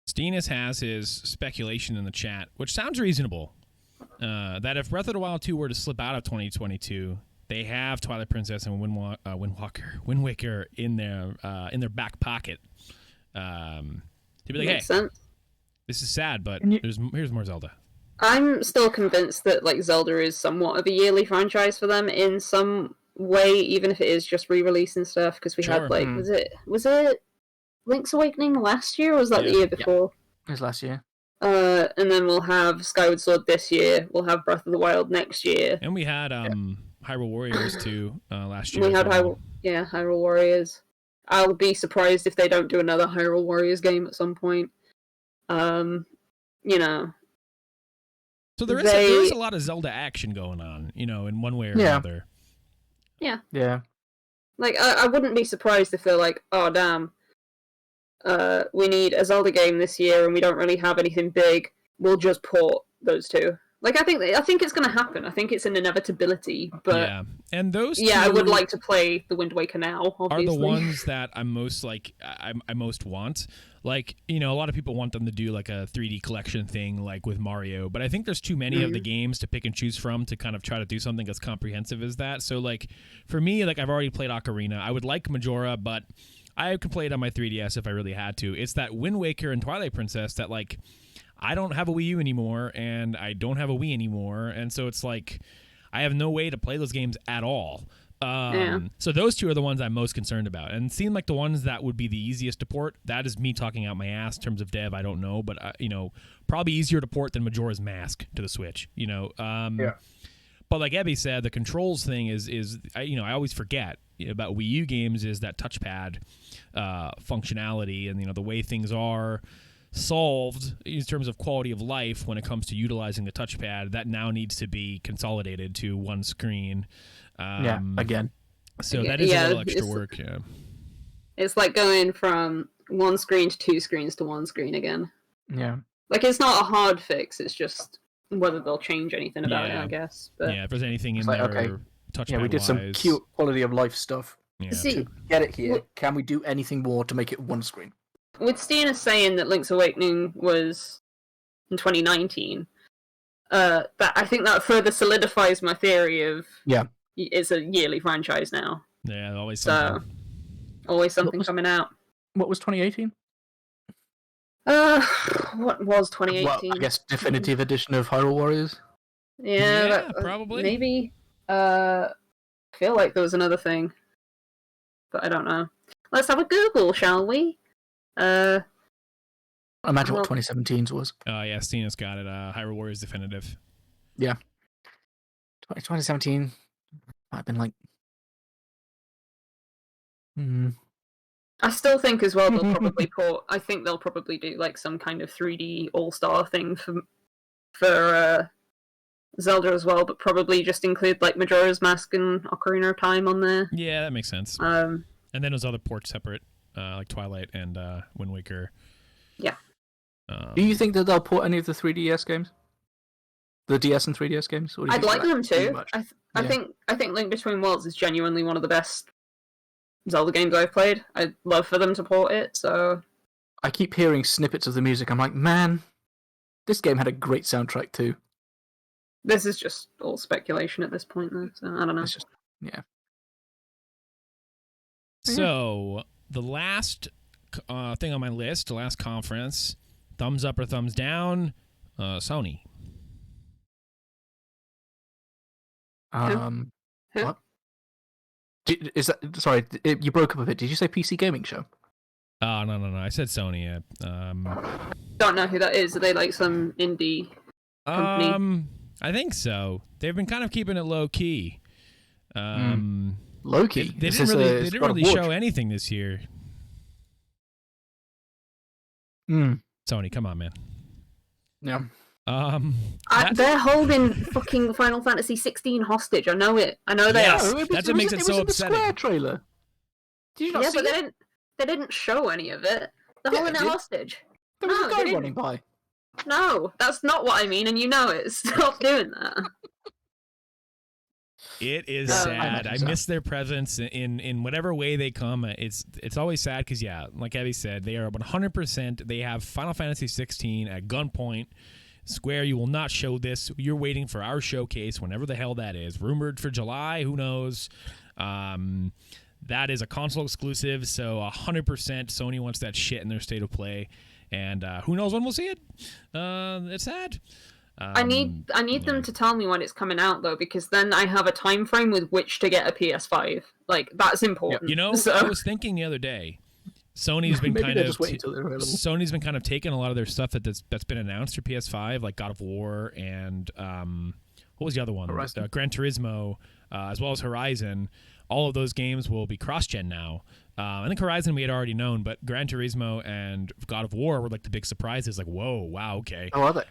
Steenis has his speculation in the chat, which sounds reasonable. That if Breath of the Wild 2 were to slip out of 2022, they have Twilight Princess and Wind Waker in their back pocket. To be like, Makes hey, sense. this is sad, but And you- here's more Zelda. I'm still convinced that like Zelda is somewhat of a yearly franchise for them in some way, even if it is just re-releasing stuff. Because we Sure. had like, Hmm. was it Link's Awakening last year, or was that the Yeah. year before? It was last year. And then we'll have Skyward Sword this year. We'll have Breath of the Wild next year. And we had Hyrule Warriors too last year. We as had well. Hyrule Warriors. I'll be surprised if they don't do another Hyrule Warriors game at some point. You know, So there They- is a lot of Zelda action going on, in one way or Yeah. another. Yeah. like I wouldn't be surprised if they're like, oh damn, we need a Zelda game this year and we don't really have anything big. We'll just port those two. Like I think it's going to happen. I think it's an inevitability. But Yeah, and those I would two like to play the Wind Waker now. Obviously, are the ones that I'm most like I most want. Like, a lot of people want them to do like a 3D collection thing like with Mario, but I think there's too many of the games to pick and choose from to kind of try to do something as comprehensive as that. So like for me, like I've already played Ocarina. I would like Majora, but I could play it on my 3DS if I really had to. It's that Wind Waker and Twilight Princess that like I don't have a Wii U anymore and I don't have a Wii anymore, and so it's like I have no way to play those games at all. So those two are the ones I'm most concerned about, and seem like the ones that would be the easiest to port. That is me talking out my ass in terms of dev. I don't know, but probably easier to port than Majora's Mask to the Switch. Yeah. But like Ebby said, the controls thing is I always forget about Wii U games is that touchpad functionality, and the way things are solved in terms of quality of life when it comes to utilizing the touchpad. That now needs to be consolidated to one screen. Again. So that is a little extra it's- work. Yeah. It's like going from one screen to two screens to one screen again. Yeah. Like it's not a hard fix. It's just whether they'll change anything about it, Yeah. I guess. But Yeah, if there's anything in It's like, there, okay. touchpad Yeah, we did some wise, cute quality of life stuff. Yeah. see, To get it here, Well- can we do anything more to make it one screen? with Stina saying that Link's Awakening was in 2019, that I think that further solidifies my theory of it's a yearly franchise now. Yeah, always So something. always something was- coming out. What was 2018? What was 2018? Well, I guess definitive edition of Hyrule Warriors. Yeah, Yeah, probably. Maybe. I feel like there was another thing, but I don't know. Let's have a Google, shall we? I imagine Well- what 2017's was. Yeah, Stina's got it. Hyrule Warriors Definitive. 2017 might have been like I still think as well they'll probably port. I think they'll probably do like some kind of 3D all-star thing for Zelda as well, but probably just include like Majora's Mask and Ocarina of Time on there. Yeah, that makes sense. And then those other ports separate, like Twilight and Wind Waker. Yeah. Do you think that they'll port any of the 3DS games? The DS and 3DS games? Or do you I'd think like that them too to. much? I think Link Between Worlds is genuinely one of the best Zelda games I've played. I'd love for them to port it. So I keep hearing snippets of the music. I'm like, man, this game had a great soundtrack too. this is just all speculation at this point, though. So I don't know. It's just, yeah. So the last thing on my list, the last conference, thumbs up or thumbs down, Sony. Who? What? Is that, sorry, you broke up a bit. Did you say PC gaming show? Oh, no. I said Sony. Don't know who that is. Are they like some indie company? I think so. They've been kind of keeping it low key. Low key. They didn't really show anything this year. Sony, come on, man. Yeah. They're holding fucking Final Fantasy XIV hostage. I know it. I know they Yes. are. That's what makes it so was upsetting. The Square trailer. Did you not see but it? they didn't show any of it. They're holding it hostage. There was No, a they guy didn't. running by. No, that's not what I mean, and you know it. Stop doing that. It is No, sad. I so. miss their presence in whatever way they come. It's always sad because, yeah, like Abby said, they are 100%. They have Final Fantasy 16 at gunpoint. Square, you will not show this. You're waiting for our showcase, whenever the hell that is. Rumored for July, who knows? That is a console exclusive, so 100% Sony wants that shit in their state of play. And who knows when we'll see it? It's sad. I need them to tell me when it's coming out though, because then I have a time frame with which to get a PS5. Like that's important. You know, so. I was thinking the other day, Sony's been Sony's been kind of taking a lot of their stuff that's been announced for PS5, like God of War and what was the other one? Gran Turismo, as well as Horizon. All of those games will be cross-gen now. I think Horizon we had already known, but Gran Turismo and God of War were like the big surprises. Like, whoa, wow, okay. Oh, are they?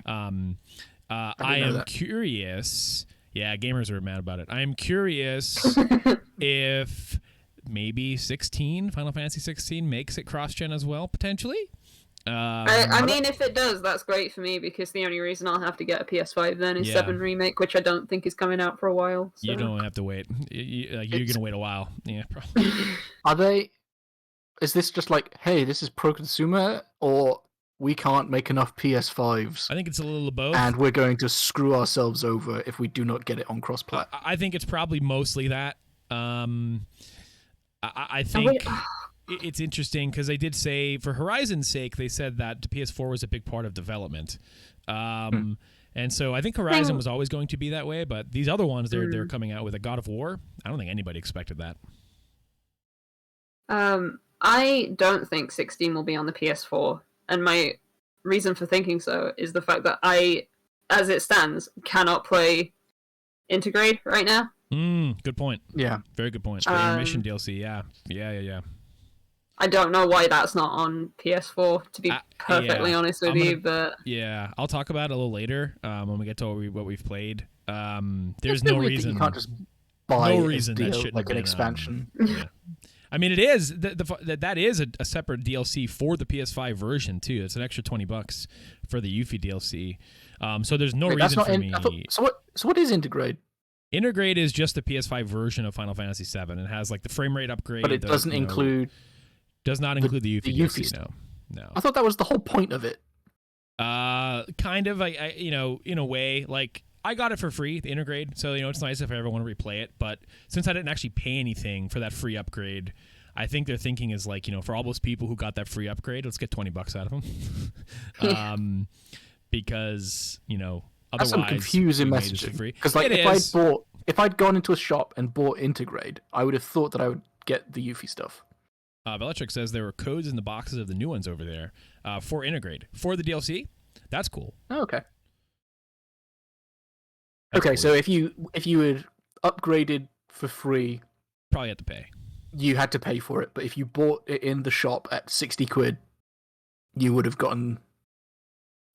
I am curious. Yeah, gamers are mad about it. I am curious if maybe Final Fantasy 16 makes it cross-gen as well, potentially. I mean, if it does, that's great for me, because the only reason I'll have to get a PS5 then is 7 Remake, which I don't think is coming out for a while. So. You don't have to wait. You're going to wait a while. Yeah, probably. Are they... Is this just like, hey, this is pro-consumer, or we can't make enough PS5s? I think it's a little of both. And we're going to screw ourselves over if we do not get it on cross-plat. I think it's probably mostly that. I think... It's interesting because they did say, for Horizon's sake, they said that the PS4 was a big part of development. And so I think Horizon was always going to be that way, but these other ones, they're coming out with a God of War. I don't think anybody expected that. I don't think 16 will be on the PS4, and my reason for thinking so is the fact that I, as it stands, cannot play Intergrade right now. Good point. Yeah. Very good point. Intermission DLC, yeah. I don't know why that's not on PS4, to be perfectly honest with you, but... Yeah, I'll talk about it a little later when we get to what we've played. There's no reason... You can't just buy that shouldn't like have an expansion. Yeah. I mean, it is. That is a separate DLC for the PS5 version, too. It's an extra $20 for the Yuffie DLC. So there's no reason for me... So what is Intergrade? Intergrade is just the PS5 version of Final Fantasy VII. It has like the frame rate upgrade. But it doesn't include... Does not include the Yuffie DLC, no. I thought that was the whole point of it. Kind of. I in a way, like I got it for free, the Intergrade. So it's nice if I ever want to replay it. But since I didn't actually pay anything for that free upgrade, I think their thinking is like, for all those people who got that free upgrade, let's get $20 out of them. Because otherwise, that's some confusing messaging. Because like if I'd gone into a shop and bought Intergrade, I would have thought that I would get the Yuffie stuff. Belichick says there were codes in the boxes of the new ones over there for Intergrade. For the DLC, that's cool. Oh, okay. That's cool. So if you had upgraded for free... Probably have to pay. you had to pay for it. But if you bought it in the shop at 60 quid, you would have gotten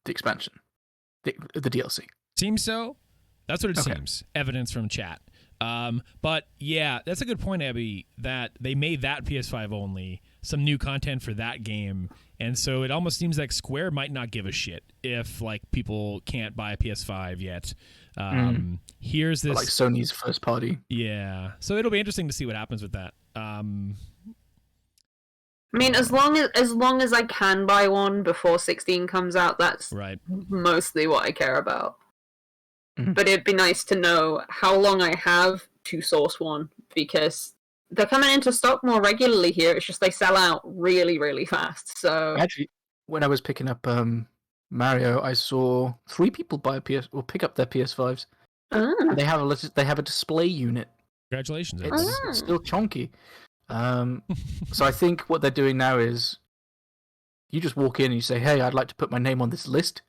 the expansion, the DLC. Seems so. That's what it Okay. seems. Evidence from chat. But yeah, that's a good point, Abby, that they made that PS5 only, some new content for that game. And so it almost seems like Square might not give a shit if like people can't buy a PS5 yet. Here's this Like Sony's first party. Yeah. So it'll be interesting to see what happens with that. I mean, as long as I can buy one before 16 comes out, that's Right. mostly what I care about. Mhm. But it'd be nice to know how long I have to source one, because they're coming into stock more regularly here. It's just they sell out really, really fast. So Actually, when I was picking up Mario, I saw 3 people buy pick up their PS5s. And they have a display unit. Congratulations. It's still chonky. So I think what they're doing now is you just walk in and you say, "Hey, I'd like to put my name on this list,"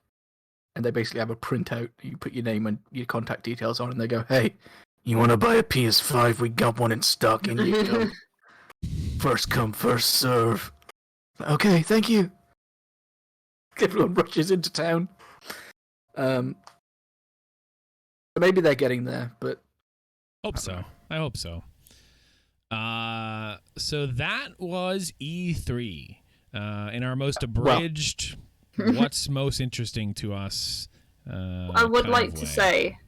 and they basically have a printout. You put your name and your contact details on, and they go, "Hey, you want to buy a PS5? We got one in stock, and you go first come, first serve." Okay, thank you. Everyone rushes into town. Maybe they're getting there, but Hope so. I hope so. So that was E3. In our most abridged, what's most interesting to us? I would like to say,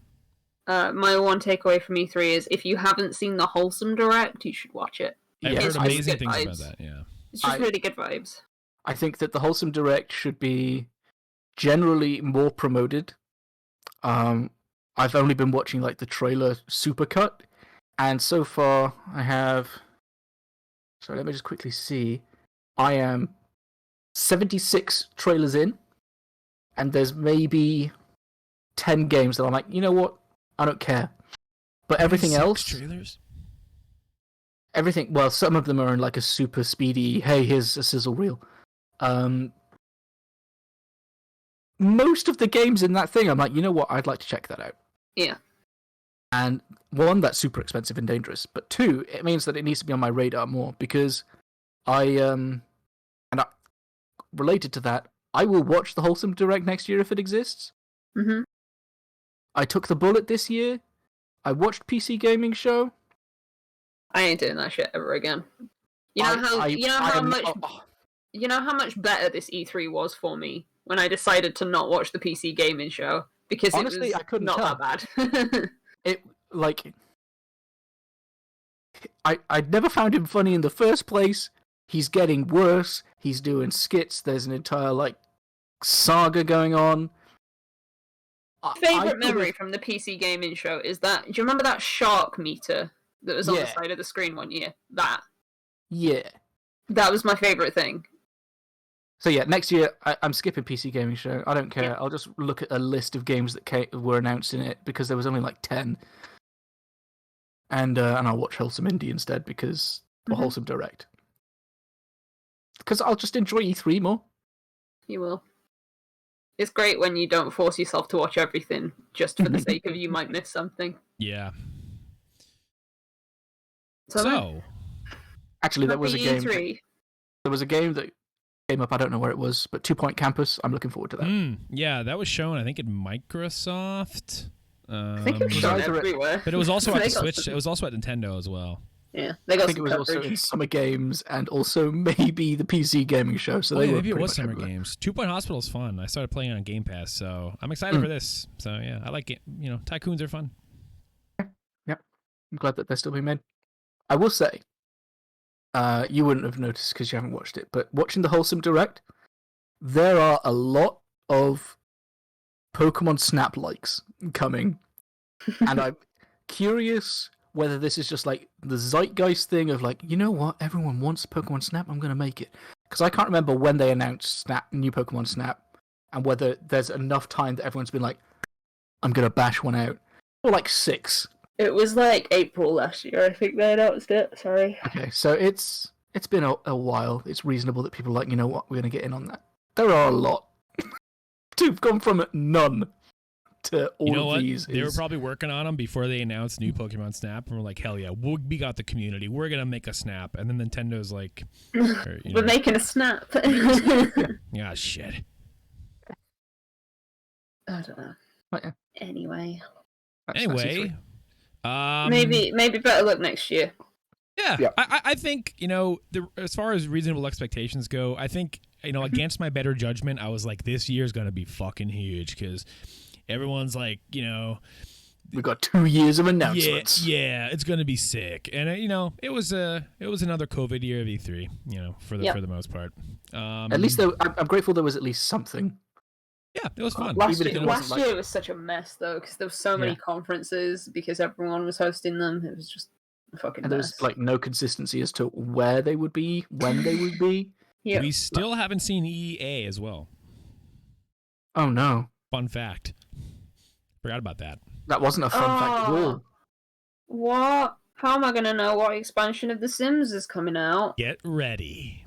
my one takeaway from E3 is if you haven't seen the Wholesome Direct, you should watch it. I've Yeah, heard It's amazing good things vibes. about that. Yeah. It's just really good vibes. I think that the Wholesome Direct should be generally more promoted. I've only been watching like the trailer supercut, and so far I have. Sorry, let me just quickly see. I am 76 trailers in, and there's maybe 10 games that I'm like, you know what? I don't care. But everything 6 else, trailers. everything. Well, some of them are in like a super speedy. Hey, here's a sizzle reel. Most of the games in that thing, I'm like, you know what? I'd like to check that out. Yeah. And 1, that's super expensive and dangerous. But 2, it means that it needs to be on my radar more because related to that, I will watch the Wholesome Direct next year if it exists. Mm-hmm. I took the bullet this year. I watched PC Gaming Show. I ain't doing that shit ever again. You know how much better this E3 was for me when I decided to not watch the PC Gaming Show because Honestly, it was I couldn't not tell. that bad. It like I'd never found him funny in the first place. He's getting worse. He's doing skits. There's an entire like saga going on. Favorite memory from the PC Gaming Show is that. Do you remember that shark meter that was on the side of the screen one year? That was my favorite thing. So yeah, next year I'm skipping PC Gaming Show. I don't care. Yeah. I'll just look at a list of games that were announced in it because there was only like 10, and I'll watch Wholesome Indie instead because Wholesome Direct. Because I'll just enjoy E3 more. You will. It's great when you don't force yourself to watch everything just for the sake of you might miss something. Yeah. So actually, there was a game. E3. There was a game that came up. I don't know where it was, but 2 Point Campus. I'm looking forward to that. Yeah, that was shown. I think at Microsoft. I think it was shown everywhere. But it was also at the Switch. It was also at Nintendo as well. Yeah, they got I think it was also in Summer Games and also maybe the PC Gaming Show. So maybe it was Summer Games. 2 Point Hospital is fun. I started playing on Game Pass, so I'm excited for this. So yeah, I like it. You know, tycoons are fun. Yeah, I'm glad that they're still being made. I will say, you wouldn't have noticed because you haven't watched it, but watching the Wholesome Direct, there are a lot of Pokemon Snap likes coming, and I'm curious whether this is just like the zeitgeist thing of like, you know what, everyone wants Pokemon Snap, I'm going to make it. Because I can't remember when they announced new Pokemon Snap, and whether there's enough time that everyone's been like, I'm going to bash one out. Or like 6. It was like April last year, I think they announced it, sorry. Okay, so it's been a while. It's reasonable that people are like, you know what, we're going to get in on that. There are a lot. We've gone from none to all You know of what? these. They were probably working on them before they announced new Pokemon Snap, and we're like, hell yeah, we got the community. We're gonna make a Snap, and then Nintendo's like, We're making a Snap. yeah, shit. I don't know. But, yeah, Anyway, that's Anyway, maybe better luck next year. Yeah. I think, as far as reasonable expectations go, I think, against my better judgment, I was like, this year's going to be fucking huge because everyone's like, we got 2 years of announcements. Yeah, it's going to be sick. And, it was another COVID year of E3, for the most part. At least I'm grateful there was at least something. Yeah, it was fun. Last year was such a mess, though, because there were so many Yeah. conferences because everyone was hosting them. It was just a fucking And there mess. was no consistency as to where they would be, when they would be. Yeah. We still haven't seen EA as well. Oh no, Fun fact. Forgot about that. that wasn't a fun fact at all. What? How am I going to know what expansion of The Sims is coming out? Get ready.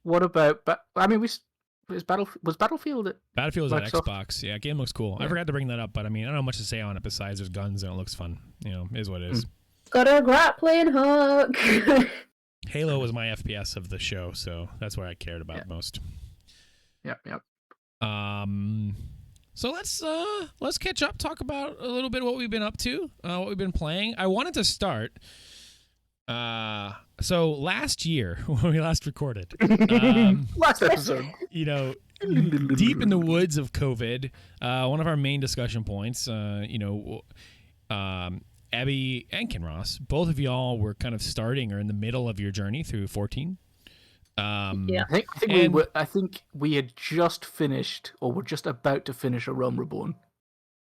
What about? Was Battlefield? Battlefield is on Microsoft? Xbox. Yeah, game looks cool. I Yeah. forgot to bring that up, but I don't know much to say on it besides there's guns and it looks fun. It is what it is. Got a grappling hook. Halo was my FPS of the show, so that's what I cared about most. Yep. So let's catch up, talk about a little bit what we've been up to, what we've been playing. I wanted to start. So last year when we last recorded, Last episode. deep in the woods of COVID, one of our main discussion points, Abby and Kinross, both of y'all were kind of starting or in the middle of your journey through 14. Yeah. I think we had just finished, or were just about to finish, A Realm Reborn.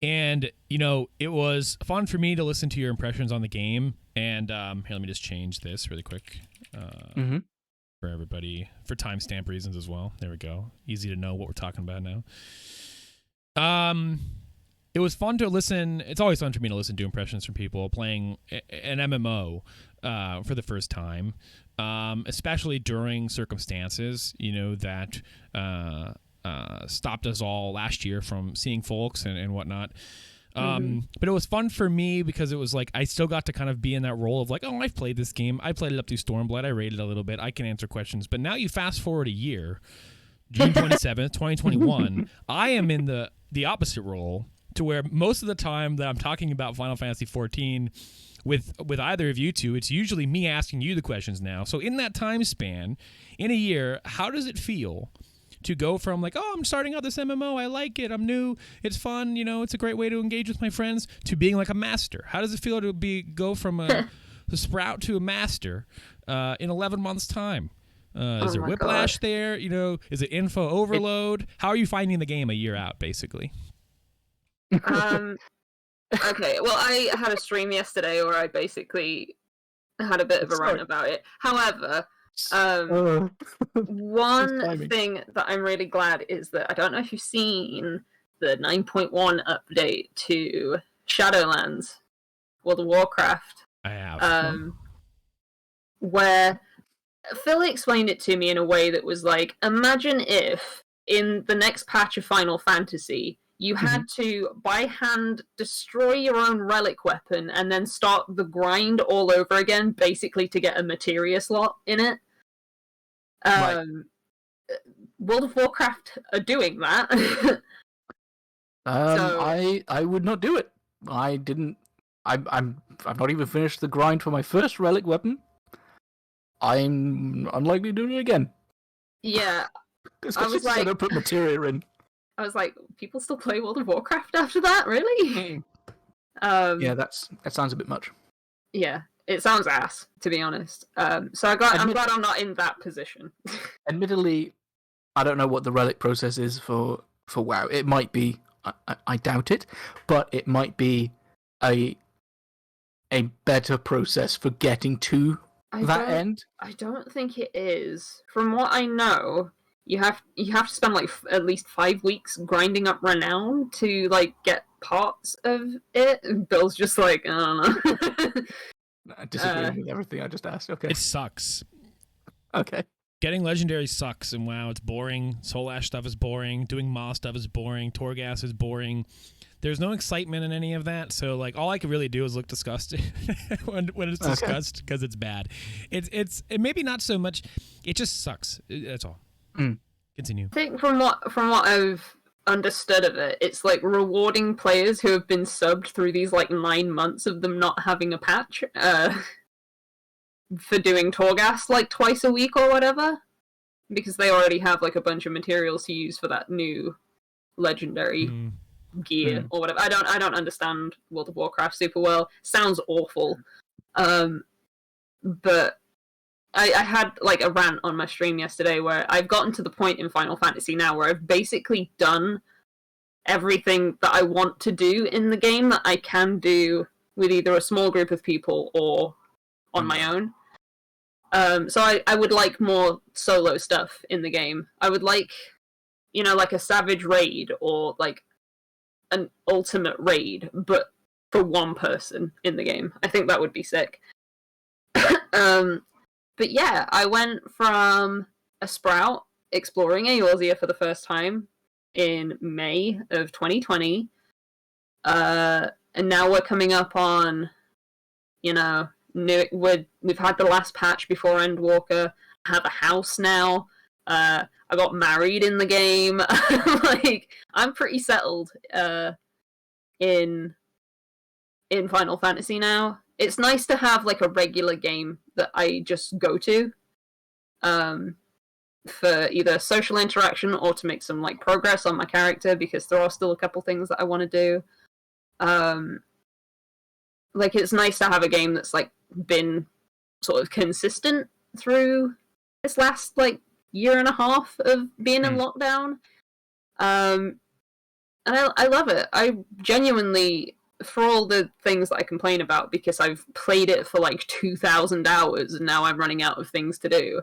And, it was fun for me to listen to your impressions on the game. And here, let me just change this really quick for everybody, for timestamp reasons as well. There we go. Easy to know what we're talking about now. It was fun to listen. It's always fun for me to listen to impressions from people playing an MMO for the first time, especially during circumstances, that stopped us all last year from seeing folks and whatnot. But it was fun for me because it was like I still got to kind of be in that role of like, oh, I've played this game. I played it up through Stormblood. I rated a little bit. I can answer questions. But now you fast forward a year, June 27th, 2021, I am in the opposite role to where most of the time that I'm talking about Final Fantasy XIV with either of you two, it's usually me asking you the questions now. So in that time span, in a year, how does it feel to go from like, oh, I'm starting out this MMO, I like it, I'm new, it's fun, it's a great way to engage with my friends, to being like a master? How does it feel to go from a sprout to a master in 11 months' time? Is there whiplash there? Is it info overload? How are you finding the game a year out, basically? Okay, well, I had a stream yesterday where I basically had a bit of a rant about it. However, one thing that I'm really glad is that I don't know if you've seen the 9.1 update to Shadowlands, World of Warcraft. I have. Where Phil explained it to me in a way that was like, imagine if in the next patch of Final Fantasy, you had to, by hand, destroy your own relic weapon and then start the grind all over again, basically to get a materia slot in it. Right. World of Warcraft are doing that. I would not do it. I didn't. I've not even finished the grind for my first relic weapon. I'm unlikely to do it again. Yeah. Especially since I don't put materia in. I was like, people still play World of Warcraft after that? Really? Yeah, that sounds a bit much. Yeah, it sounds ass, to be honest. So I'm glad I'm not in that position. Admittedly, I don't know what the relic process is for WoW. It might be, I doubt it, but it might be a better process for getting to that end. I don't think it is. From what I know, you have to spend like at least 5 weeks grinding up renown to like get parts of it. And Bill's just like, I don't know. Disagreeing with everything I just asked. Okay. It sucks. Okay. getting legendary sucks, and WoW, it's boring. Soul Ash stuff is boring. Doing Moss stuff is boring. Torghast is boring. There's no excitement in any of that, so like all I can really do is look disgusted when it's discussed because it's bad. It maybe not so much. It just sucks. That's all. Continue. I think from what I've understood of it, it's like rewarding players who have been subbed through these like 9 months of them not having a patch for doing Torghast like twice a week or whatever, because they already have like a bunch of materials to use for that new legendary gear or whatever. I don't understand World of Warcraft super well. Sounds awful. But I had like a rant on my stream yesterday where I've gotten to the point in Final Fantasy now where I've basically done everything that I want to do in the game that I can do with either a small group of people or on my own. So I would like more solo stuff in the game. I would like, like a Savage raid or like an Ultimate raid, but for one person in the game. I think that would be sick. But yeah, I went from a Sprout exploring Eorzea for the first time in May of 2020. And now we're coming up on, we've had the last patch before Endwalker. I have a house now. I got married in the game. Like, I'm pretty settled in Final Fantasy now. It's nice to have like a regular game that I just go to for either social interaction or to make some like progress on my character, because there are still a couple things that I want to do. Like, it's nice to have a game that's like been sort of consistent through this last like year and a half of being in lockdown. And I love it. I genuinely, for all the things that I complain about, because I've played it for like 2,000 hours and now I'm running out of things to do.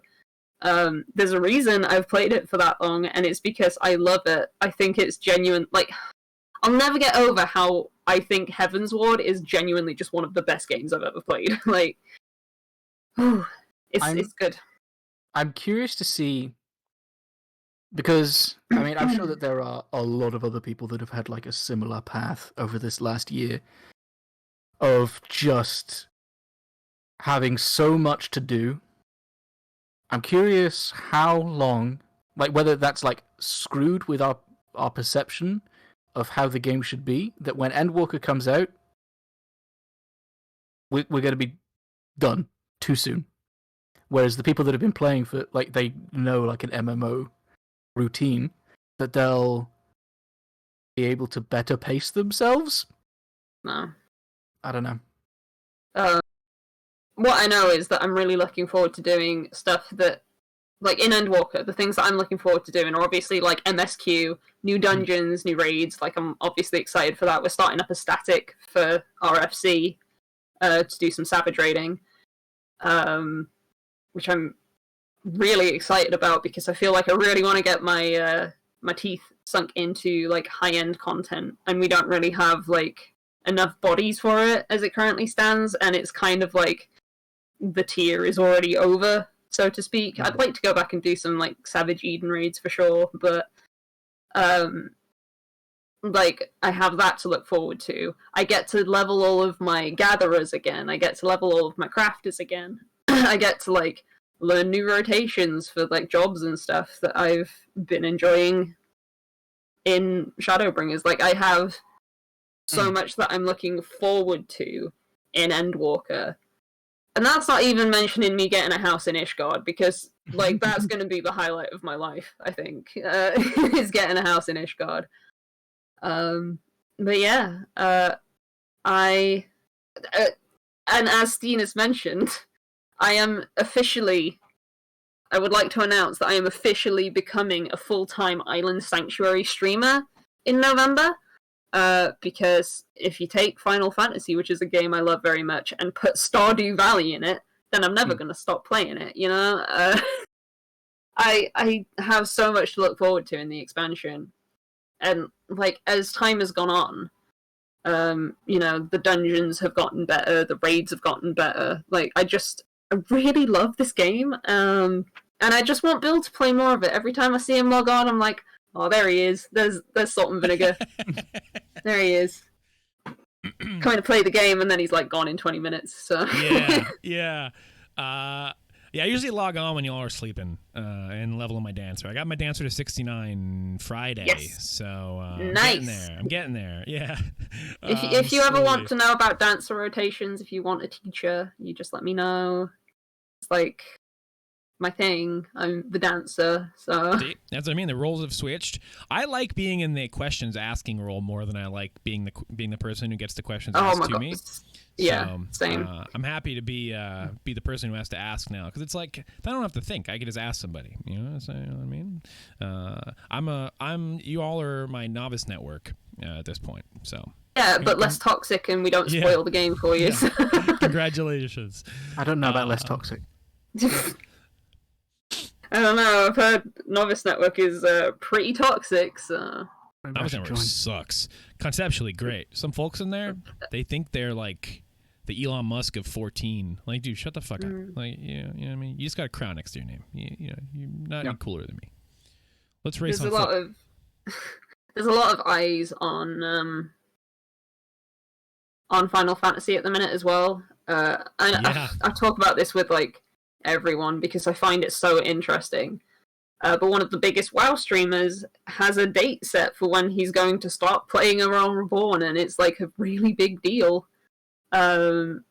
There's a reason I've played it for that long, and it's because I love it. I think it's genuine. Like, I'll never get over how I think Heavensward is genuinely just one of the best games I've ever played. Like, it's good. I'm curious to see, because, I mean, I'm sure that there are a lot of other people that have had, like, a similar path over this last year of just having so much to do. I'm curious how long, like, whether that's, like, screwed with our perception of how the game should be, that when Endwalker comes out, we're going to be done too soon. Whereas the people that have been playing for, like, they know, like, an MMO routine, that they'll be able to better pace themselves. No. I don't know. What I know is that I'm really looking forward to doing stuff that, like, in Endwalker, the things that I'm looking forward to doing are obviously, like, MSQ, new dungeons, new raids. Like, I'm obviously excited for that. We're starting up a static for RFC to do some Savage raiding, which I'm really excited about, because I feel like I really want to get my my teeth sunk into like high-end content, and we don't really have like enough bodies for it as it currently stands, and it's kind of like the tier is already over, so to speak. I'd like to go back and do some like Savage Eden raids for sure, but like, I have that to look forward to. I get to level all of my gatherers again. I get to level all of my crafters again. I get to like learn new rotations for like jobs and stuff that I've been enjoying in Shadowbringers. Like, I have so much that I'm looking forward to in Endwalker. And that's not even mentioning me getting a house in Ishgard, because like that's going to be the highlight of my life, I think, is getting a house in Ishgard. But yeah, and as Steen has mentioned, I would like to announce that I am officially becoming a full-time Island Sanctuary streamer in November. Because if you take Final Fantasy, which is a game I love very much, and put Stardew Valley in it, then I'm never going to stop playing it, you know? I have so much to look forward to in the expansion. And, like, as time has gone on, the dungeons have gotten better, the raids have gotten better. Like, I really love this game. And And I just want Bill to play more of it. Every time I see him log on, I'm like, oh, there he is. There's Salt and Vinegar. There he is. Coming to play the game, and then he's like gone in 20 minutes. So yeah. I usually log on when y'all are sleeping and leveling my dancer. I got my dancer to 69 Friday, yes. So nice. I'm getting there. Yeah. If you ever want to know about dancer rotations, if you want a teacher, you just let me know. It's like my thing. I'm the dancer, so see, that's what I mean. The roles have switched. I like being in the questions asking role more than I like being the person who gets the questions asked to me. Yeah, so, same. I'm happy to be the person who has to ask now, because it's like I don't have to think. I can just ask somebody. You know what I mean? You all are my novice network at this point. So yeah, but less toxic, and we don't spoil the game for you. Yeah. Congratulations. I don't know about less toxic. I don't know. I've heard Novice Network is pretty toxic, so... Novice Network sucks. Conceptually great. Some folks in there, they think they're like the Elon Musk of 14. Like, dude, shut the fuck up. Like, you know what I mean? You just got a crown next to your name. You're not any cooler than me. Let's race There's on foot. There's a lot of eyes on Final Fantasy at the minute as well. I talk about this with, like, everyone because I find it so interesting. But one of the biggest WoW streamers has a date set for when he's going to start playing A Realm Reborn, and it's like a really big deal. There's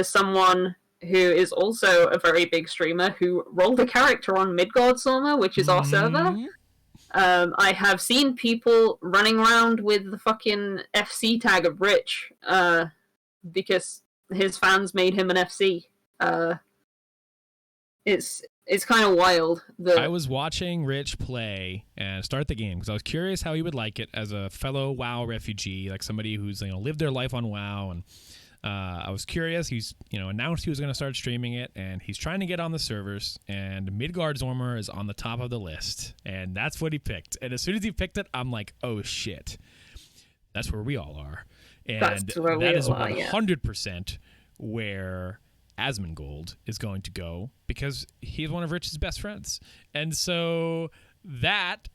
someone who is also a very big streamer who rolled a character on Midgardsormr, which is our server. I have seen people running around with the fucking FC tag of Rich because his fans made him an FC. It's kind of wild. I was watching Rich play and start the game because I was curious how he would like it as a fellow WoW refugee, like somebody who's lived their life on WoW, and I was curious. He's announced he was going to start streaming it, and he's trying to get on the servers. And Midgardsormr is on the top of the list, and that's what he picked. And as soon as he picked it, I'm like, oh shit, that's where we all are, and that is 100% where Asmongold is going to go, because he's one of Rich's best friends. And so that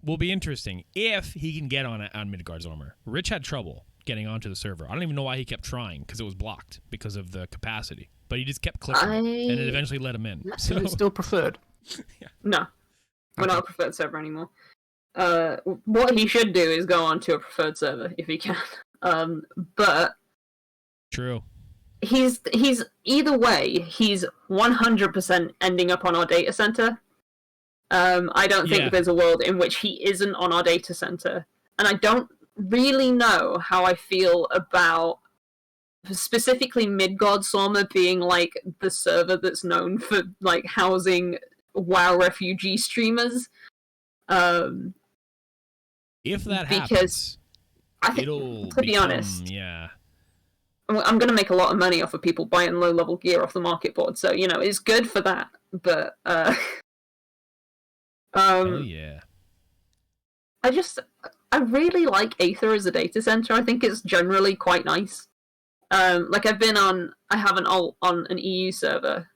will be interesting if he can get on Midgardsormr. Rich had trouble getting onto the server. I don't even know why he kept trying, because it was blocked because of the capacity. But he just kept clicking and it eventually let him in. So it's still preferred? Yeah. No. We're not a preferred server anymore. What he should do is go on to a preferred server if he can. But true. He's either way, he's 100% ending up on our data center. I don't think there's a world in which he isn't on our data center. And I don't really know how I feel about specifically Midgardsormr being like the server that's known for like housing WoW refugee streamers. If that happens, I think, to be honest, I'm going to make a lot of money off of people buying low-level gear off the market board, so, it's good for that, but, oh, yeah. I really like Aether as a data center. I think it's generally quite nice. Like, I have an alt on an EU server,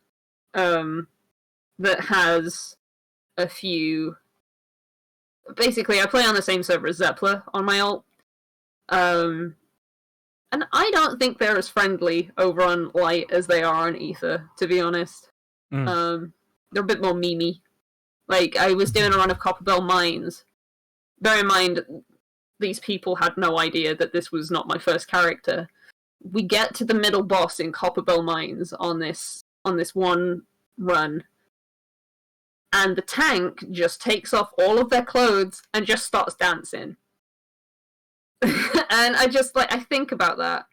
that has a few... Basically, I play on the same server as Zeppler on my alt, and I don't think they're as friendly over on Light as they are on Aether, to be honest. They're a bit more memey. Like, I was doing a run of Copperbell Mines. Bear in mind, these people had no idea that this was not my first character. We get to the middle boss in Copperbell Mines on this one run, and the tank just takes off all of their clothes and just starts dancing. And I think about that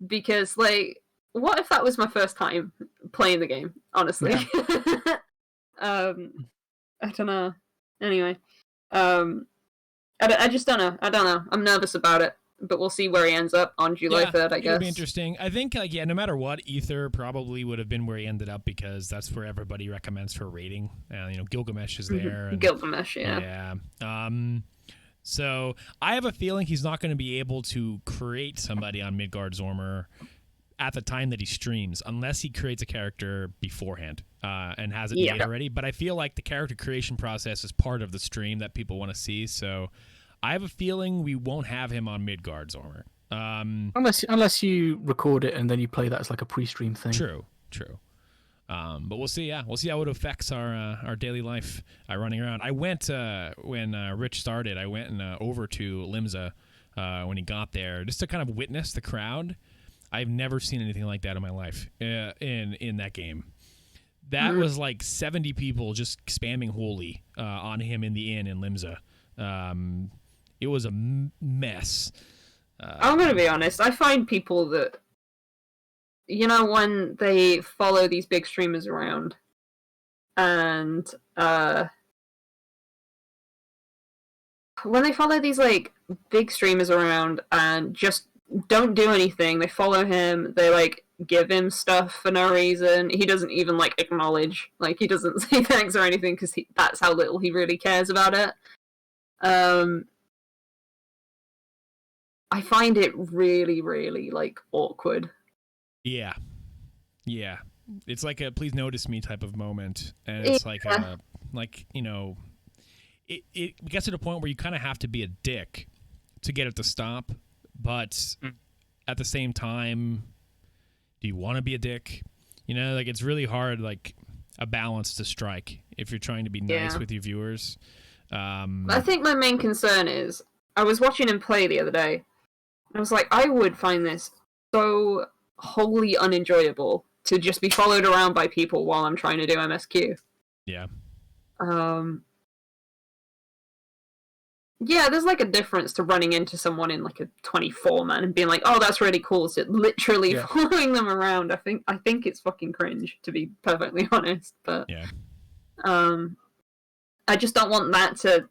because, like, what if that was my first time playing the game, honestly? Yeah. I don't know. Anyway, I just don't know. I don't know. I'm nervous about it, but we'll see where he ends up on July 3rd, I guess. It'll be interesting. I think, no matter what, Aether probably would have been where he ended up, because that's where everybody recommends for rating. Gilgamesh is there. And, Gilgamesh, yeah. Yeah. So I have a feeling he's not going to be able to create somebody on Midgardsormr at the time that he streams, unless he creates a character beforehand and has it made already. But I feel like the character creation process is part of the stream that people want to see. So I have a feeling we won't have him on Midgard's Armor. Unless you record it and then you play that as like a pre-stream thing. True. But we'll see. Yeah, we'll see how it affects our daily life running around. I went when Rich started. I went over to Limsa when he got there, just to kind of witness the crowd. I've never seen anything like that in my life in that game. That was like 70 people just spamming holy on him in the inn in Limsa. It was a mess. I'm going to be honest. I find people that, when they follow these big streamers around and when they follow these like big streamers around and just don't do anything, they follow him, they like give him stuff for no reason. He doesn't even like acknowledge, like he doesn't say thanks or anything because that's how little he really cares about it. I find it really, really like awkward. Yeah. It's like a please notice me type of moment, and it's like it gets to the point where you kind of have to be a dick to get it to stop, but at the same time, do you want to be a dick? Like it's really hard, like a balance to strike if you're trying to be nice with your viewers. I think my main concern is I was watching him play the other day. I was like, I would find this so wholly unenjoyable to just be followed around by people while I'm trying to do MSQ. Yeah. Yeah, there's like a difference to running into someone in like a 24-man and being like, oh, that's really cool. So literally following them around. I think it's fucking cringe, to be perfectly honest. But I just don't want that to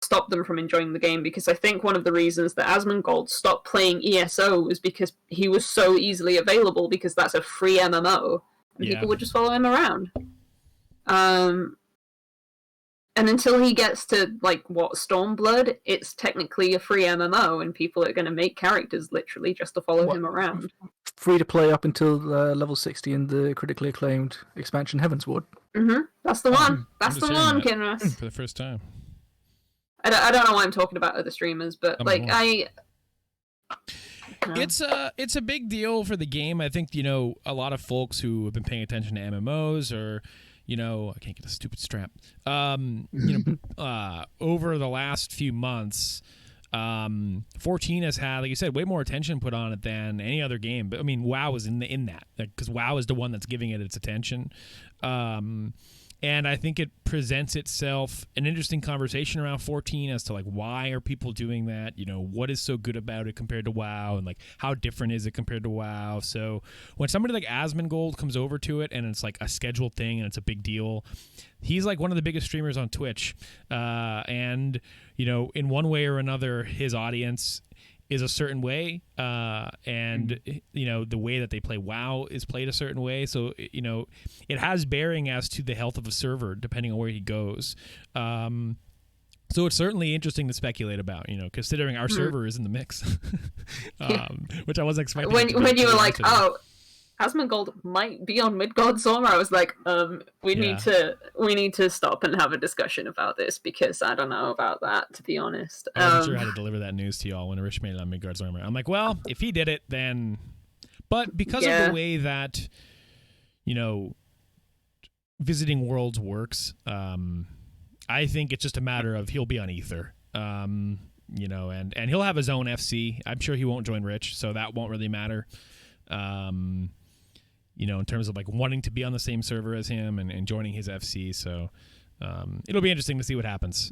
stop them from enjoying the game, because I think one of the reasons that Asmongold stopped playing ESO was because he was so easily available, because that's a free MMO and people would just follow him around. And until he gets to Stormblood, it's technically a free MMO and people are going to make characters literally just to follow him around. Free to play up until level 60 in the critically acclaimed expansion Heavensward. That's the one. That's the one, Kinras. For the first time. I don't know why I'm talking about other streamers, but It's a big deal for the game. I think a lot of folks who have been paying attention to MMOs, or I can't get a stupid strap. Over the last few months, 14 has had, like you said, way more attention put on it than any other game. But I mean, WoW is in that, because WoW is the one that's giving it its attention. And I think it presents itself an interesting conversation around 14 as to like, why are people doing that? What is so good about it compared to WoW, and like how different is it compared to WoW? So when somebody like Asmongold comes over to it and it's like a scheduled thing and it's a big deal, he's like one of the biggest streamers on Twitch. And in one way or another, his audience is a certain way, and the way that they play WoW is played a certain way, so it has bearing as to the health of a server depending on where he goes. So it's certainly interesting to speculate about, considering our server is in the mix, which I wasn't expecting. When you were like, oh, Asmongold might be on Midgard's Armor, I was like, we need to stop and have a discussion about this, because I don't know about that, to be honest. I wasn't sure how to deliver that news to y'all when Rich made it on Midgard's Armor. I'm like, well, if he did it, then... But because of the way that, Visiting Worlds works, I think it's just a matter of he'll be on Ether. And he'll have his own FC. I'm sure he won't join Rich, so that won't really matter. In terms of like wanting to be on the same server as him and joining his FC. So it'll be interesting to see what happens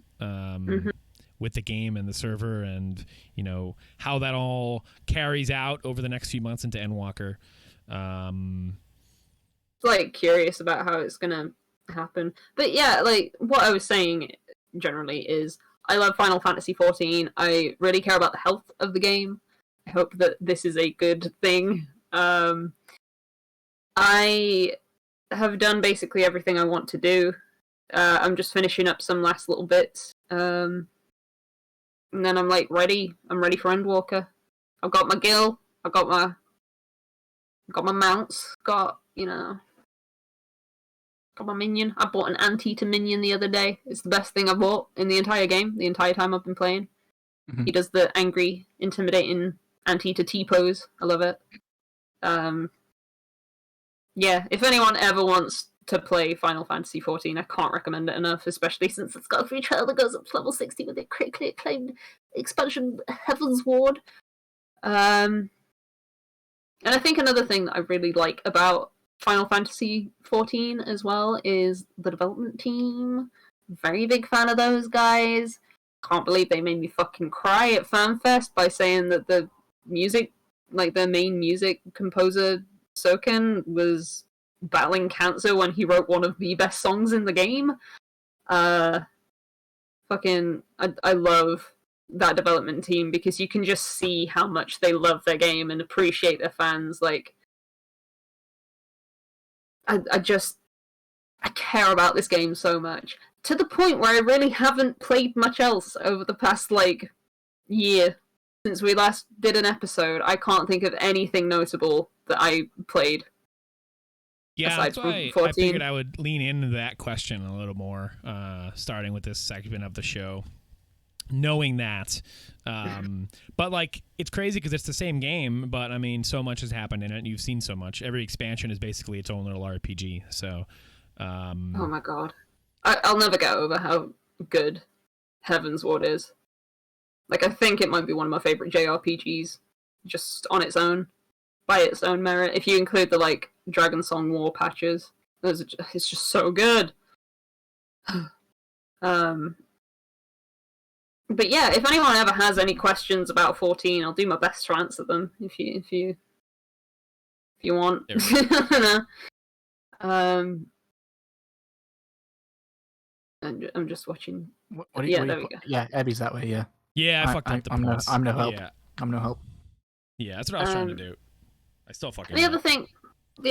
with the game and the server, and how that all carries out over the next few months into Endwalker. Like curious about how it's gonna happen. But yeah, like what I was saying generally is I love Final Fantasy XIV. I really care about the health of the game. I hope that this is a good thing. I have done basically everything I want to do. I'm just finishing up some last little bits. And then I'm like ready. I'm ready for Endwalker. I've got my Gil. I've got got my mounts, got my minion. I bought an Anteater minion the other day. It's the best thing I bought in the entire game, the entire time I've been playing. He does the angry, intimidating Anteater T-pose. I love it. Yeah, if anyone ever wants to play Final Fantasy XIV, I can't recommend it enough, especially since it's got a free trial that goes up to level 60 with a critically acclaimed expansion, Heaven's Ward. And I think another thing that I really like about Final Fantasy XIV as well is the development team. Very big fan of those guys. Can't believe they made me fucking cry at FanFest by saying that the music, like their main music composer, Soken, was battling cancer when he wrote one of the best songs in the game. I love that development team because you can just see how much they love their game and appreciate their fans. Like, I care about this game so much, to the point where I really haven't played much else over the past, year. Since we last did an episode, I can't think of anything notable that I played. Yeah, that's why I figured I would lean into that question a little more, starting with this segment of the show. Knowing that, but it's crazy because it's the same game, but I mean, so much has happened in it, and you've seen so much. Every expansion is basically its own little RPG. So, oh my god, I'll never get over how good Heaven's Ward is. I think it might be one of my favorite JRPGs, just on its own, by its own merit. If you include the Dragon Song War patches, it's just so good. But yeah, if anyone ever has any questions about 14, I'll do my best to answer them. If you want. I'm just watching. There we go. Yeah, Abby's that way. Yeah. Yeah, I fucked up the points. I'm no help. Yeah. I'm no help. Yeah, that's what I was trying to do. I still fucking. The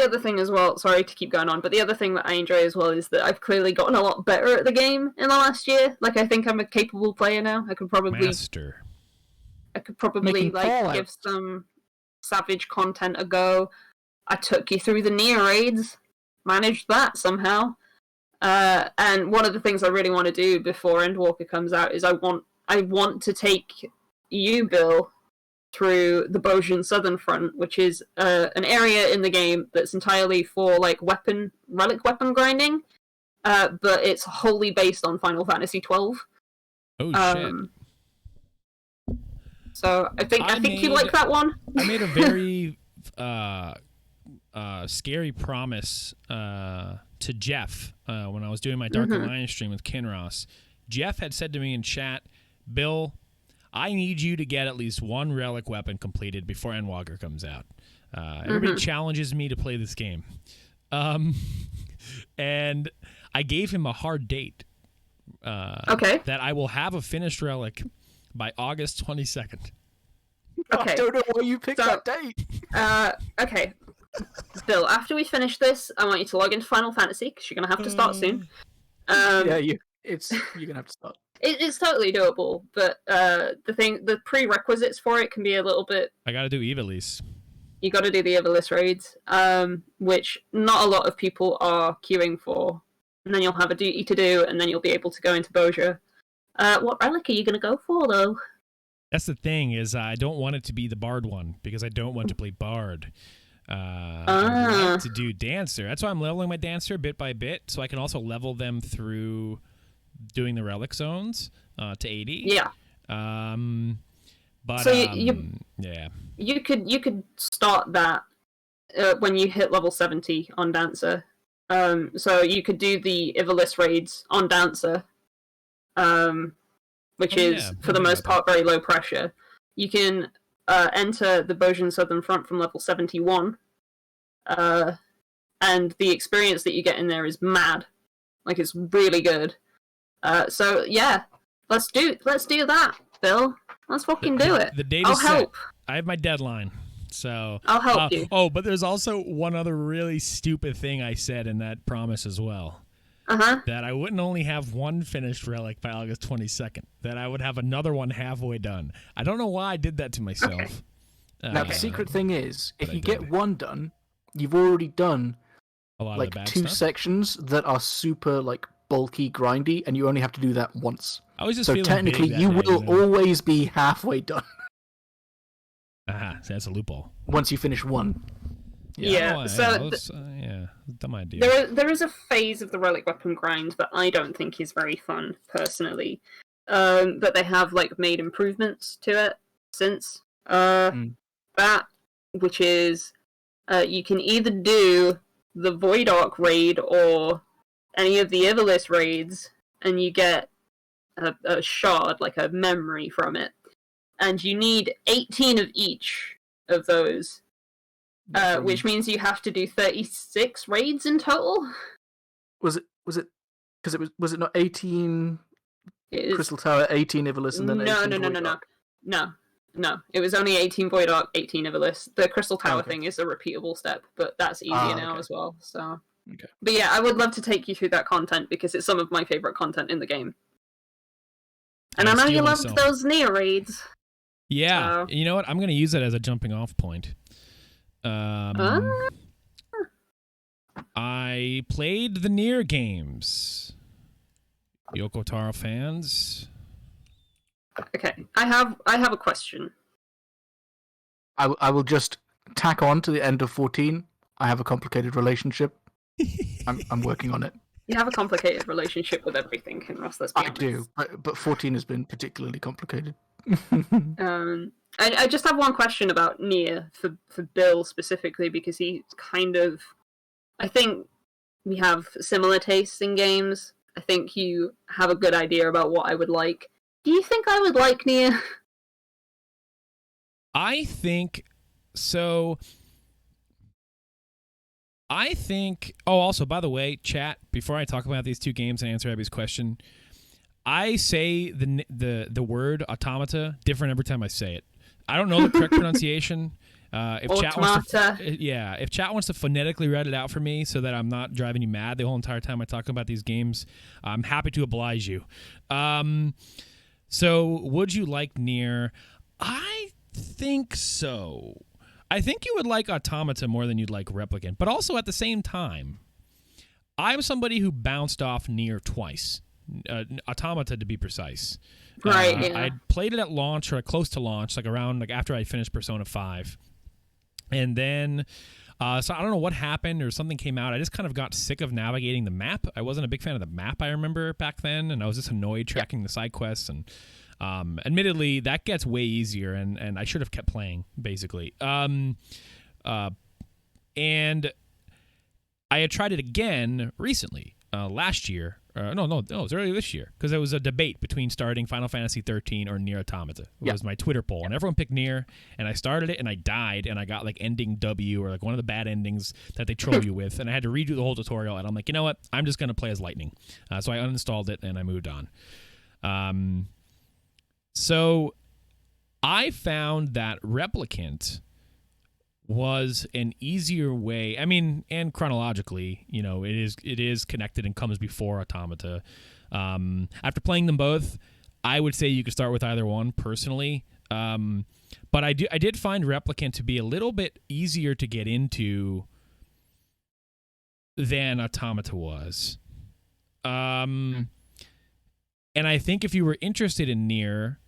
other thing as well. Sorry to keep going on, but the other thing that I enjoy as well is that I've clearly gotten a lot better at the game in the last year. I think I'm a capable player now. I could probably master. I could probably give some Savage content a go. I took you through the Nier raids, managed that somehow. And one of the things I really want to do before Endwalker comes out is I want to take you, Bill, through the Bojin Southern Front, which is an area in the game that's entirely for relic weapon grinding, but it's wholly based on Final Fantasy XII. Oh shit! So I think you like that one. I made a very scary promise to Jeff when I was doing my Dark Alliance stream with Kinross. Jeff had said to me in chat, Bill, I need you to get at least one relic weapon completed before Endwalker comes out. Everybody challenges me to play this game. And I gave him a hard date. That I will have a finished relic by August 22nd. Okay. I don't know why you picked that date. Okay. Bill, after we finish this, I want you to log into Final Fantasy, because you're going to have to start soon. You're going to have to start. It's totally doable, but the prerequisites for it can be a little bit. I gotta do Ivalice. You gotta do the Ivalice raids, which not a lot of people are queuing for. And then you'll have a duty to do, and then you'll be able to go into Boja. What relic are you gonna go for, though? That's the thing, is I don't want it to be the Bard one, because I don't want to play Bard. I like to do Dancer. That's why I'm leveling my Dancer bit by bit, so I can also level them through doing the relic zones to 80. Yeah. But so yeah. You could start that when you hit level 70 on Dancer. So you could do the Ivalice raids on Dancer, which is for the most part very low pressure. You can enter the Bojin Southern Front from level 71, and the experience that you get in there is mad. It's really good. So yeah, let's do that, Bill. Let's fucking do it. The date I'll is set. help. I have my deadline, so I'll help you. Oh, but there's also one other really stupid thing I said in that promise as well. That I wouldn't only have one finished relic by August 22nd. That I would have another one halfway done. I don't know why I did that to myself. Okay. Now the secret thing is, if you get one done, you've already done A lot of like the bad 2 stuff. sections that are super like bulky, grindy, and you only have to do that once. I was just So feeling technically, big that you day, will always be halfway done Aha, so that's a loophole. once you finish one. Yeah, so dumb idea. there is a phase of the relic weapon grind that I don't think is very fun personally, but they have like made improvements to it since that, which is you can either do the Void Arc raid or any of the Everless raids, and you get a shard, like a memory from it, and you need 18 of each of those. Which means you have to do 36 raids in total. Was it because was it not 18 Crystal Tower, 18 Everless, and then 18 Void Arc? No. It was only 18 Void Arc, 18 Everless. The Crystal Tower thing is a repeatable step, but that's easier now as well. So, but yeah, I would love to take you through that content because it's some of my favorite content in the game. And I know you loved those Nier raids. Yeah, you know what? I'm going to use it as a jumping off point. I played the Nier games. Yoko Taro fans. Okay, I have a question. I will just tack on to the end of 14. I have a complicated relationship. I'm working on it. You have a complicated relationship with everything, Ross. Let's be honest. I do, but 14 has been particularly complicated. I just have one question about Nier for Bill specifically, because he kind of... I think we have similar tastes in games. I think you have a good idea about what I would like. Do you think I would like Nier? I think so. I think... Oh, also, by the way, chat, before I talk about these two games and answer Abby's question, I say the word automata different every time I say it. I don't know the correct pronunciation. If chat wants to phonetically write it out for me so that I'm not driving you mad the whole entire time I talk about these games, I'm happy to oblige you. So, would you like Nier? I think so. I think you would like Automata more than you'd like Replicant, but also at the same time, I'm somebody who bounced off Nier twice. Automata, to be precise. Right. Yeah. I played it at launch or close to launch, around after I finished Persona 5, and then so I don't know what happened or something came out. I just kind of got sick of navigating the map. I wasn't a big fan of the map, I remember back then, and I was just annoyed tracking the side quests. And admittedly, that gets way easier, and I should have kept playing basically. And I had tried it again recently, last year. No, it was earlier this year, because there was a debate between starting Final Fantasy XIII or Nier Automata. It was my Twitter poll, and everyone picked Nier, and I started it, and I died, and I got ending W, or one of the bad endings that they troll you with, and I had to redo the whole tutorial, and I'm like, you know what? I'm just going to play as Lightning. So I uninstalled it, and I moved on. So I found that Replicant was an easier way. I mean, and chronologically, it is connected and comes before Automata. After playing them both, I would say you could start with either one personally. But I did find Replicant to be a little bit easier to get into than Automata was. And I think if you were interested in Nier,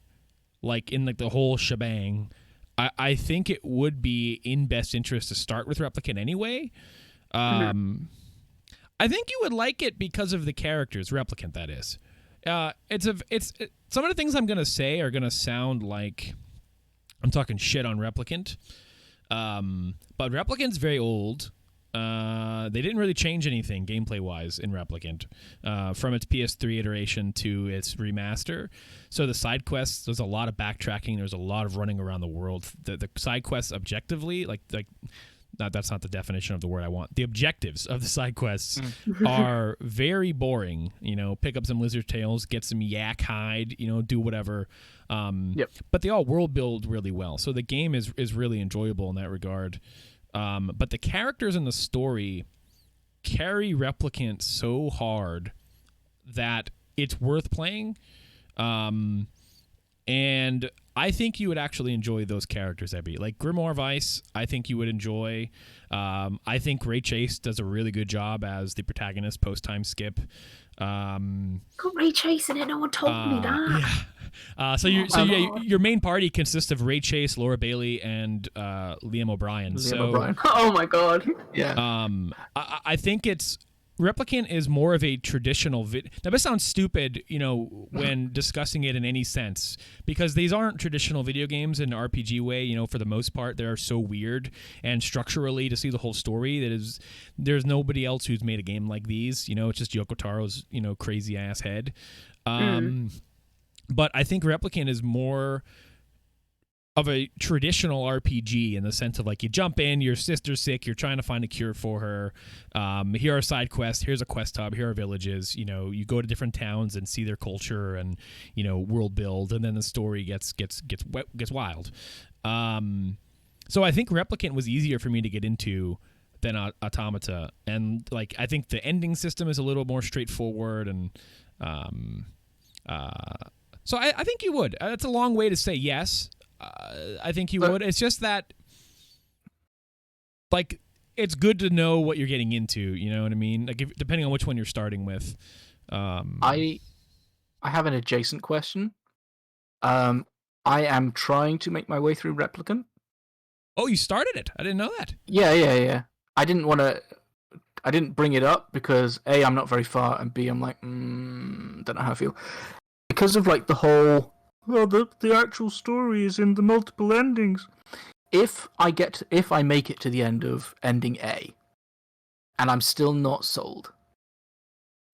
in the whole shebang, I think it would be in best interest to start with Replicant anyway. I think you would like it because of the characters, Replicant, that is. Some of the things I'm going to say are going to sound like I'm talking shit on Replicant. But Replicant's very old. They didn't really change anything gameplay-wise in Replicant from its PS3 iteration to its remaster. So the side quests, there's a lot of backtracking. There's a lot of running around the world. The side quests objectively, that's not the definition of the word I want. The objectives of the side quests are very boring. Pick up some lizard tails, get some yak hide, do whatever. But they all world build really well. So the game is really enjoyable in that regard. But the characters in the story carry Replicant so hard that it's worth playing. And I think you would actually enjoy those characters, Ebby. Like Grimoire of Ice, I think you would enjoy. I think Ray Chase does a really good job as the protagonist post-time skip. Got Ray Chase in it. No one told me that. Yeah. Your main party consists of Ray Chase, Laura Bailey, and Liam O'Brien. Oh my god. Yeah. I think it's Replicant is more of a traditional Now, this sounds stupid, when discussing it in any sense, because these aren't traditional video games in an RPG way. For the most part, they're so weird, and structurally, to see the whole story, there's nobody else who's made a game like these. It's just Yoko Taro's, crazy ass head. But I think Replicant is more of a traditional RPG in the sense of like you jump in, your sister's sick, you're trying to find a cure for her. Here are side quests. Here's a quest hub. Here are villages. You go to different towns and see their culture and world build, and then the story gets wild. So I think Replicant was easier for me to get into than Automata, and like I think the ending system is a little more straightforward, and so I think you would. That's a long way to say yes. I think you would. It's just that, like, it's good to know what you're getting into. You know what I mean? Like, depending on which one you're starting with. I have an adjacent question. I am trying to make my way through Replicant. Oh, you started it? I didn't know that. Yeah. I didn't bring it up because A, I'm not very far, and B, I'm like, don't know how I feel. Because of like the whole, the actual story is in the multiple endings. If I make it to the end of ending A, and I'm still not sold,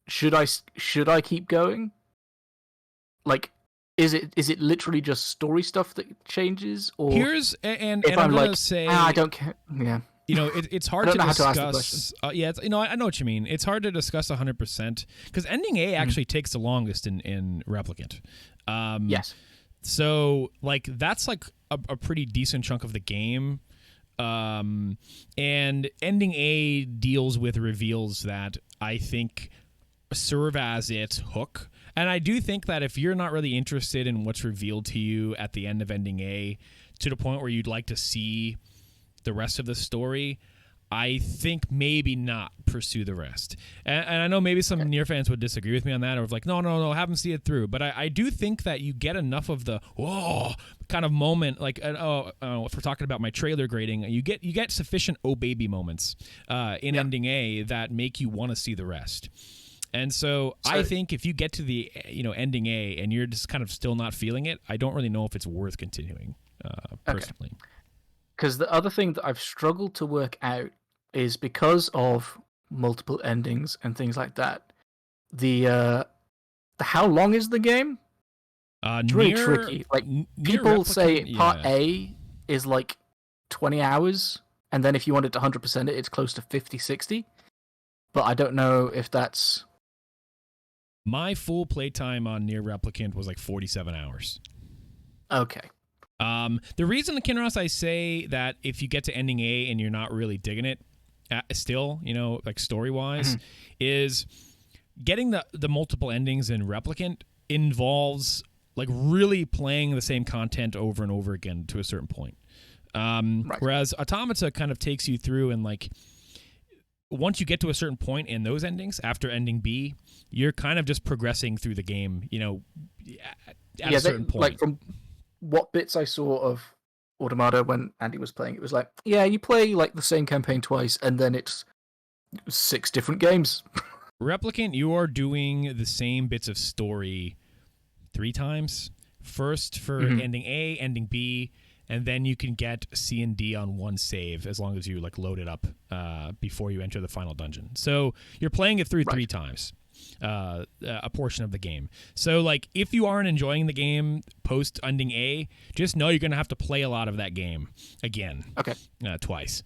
should I keep going? Like, is it literally just story stuff that changes, or here's and if I'm like, gonna say I don't care. Yeah. It's hard to discuss. I know what you mean. It's hard to discuss 100% because ending A actually takes the longest in Replicant. Yes. So like that's like a pretty decent chunk of the game. And ending A deals with reveals that I think serve as its hook. And I do think that if you're not really interested in what's revealed to you at the end of ending A, to the point where you'd like to see the rest of the story, I think maybe not pursue the rest. And I know maybe some Nier fans would disagree with me on that, or like, no, have them see it through. But I do think that you get enough of the whoa kind of moment, like if we're talking about my trailer grading, you get sufficient oh baby moments in ending A that make you want to see the rest. And so I think if you get to the ending A and you're just kind of still not feeling it, I don't really know if it's worth continuing personally. Because the other thing that I've struggled to work out is because of multiple endings and things like that. The how long is the game? It's really tricky. Like people say, Part A is like 20 hours, and then if you wanted to 100% it, it's close to 50, 60. But I don't know if that's. My full playtime on Nier Replicant was like 47 hours. Okay. The reason, Kinross, I say that if you get to ending A and you're not really digging it still, like story-wise, is getting the multiple endings in Replicant involves like really playing the same content over and over again to a certain point. Whereas Automata kind of takes you through and like once you get to a certain point in those endings, after ending B, you're kind of just progressing through the game, at a certain point. Like from what bits I saw of Automata when Andy was playing, it was like, yeah, you play like the same campaign twice, and then it's 6 different games. Replicant, you are doing the same bits of story 3 times. First for ending A, ending B, and then you can get C and D on one save as long as you like load it up before you enter the final dungeon. So you're playing it through 3 times. A portion of the game. So like if you aren't enjoying the game post ending A, just know you're gonna have to play a lot of that game again. Twice.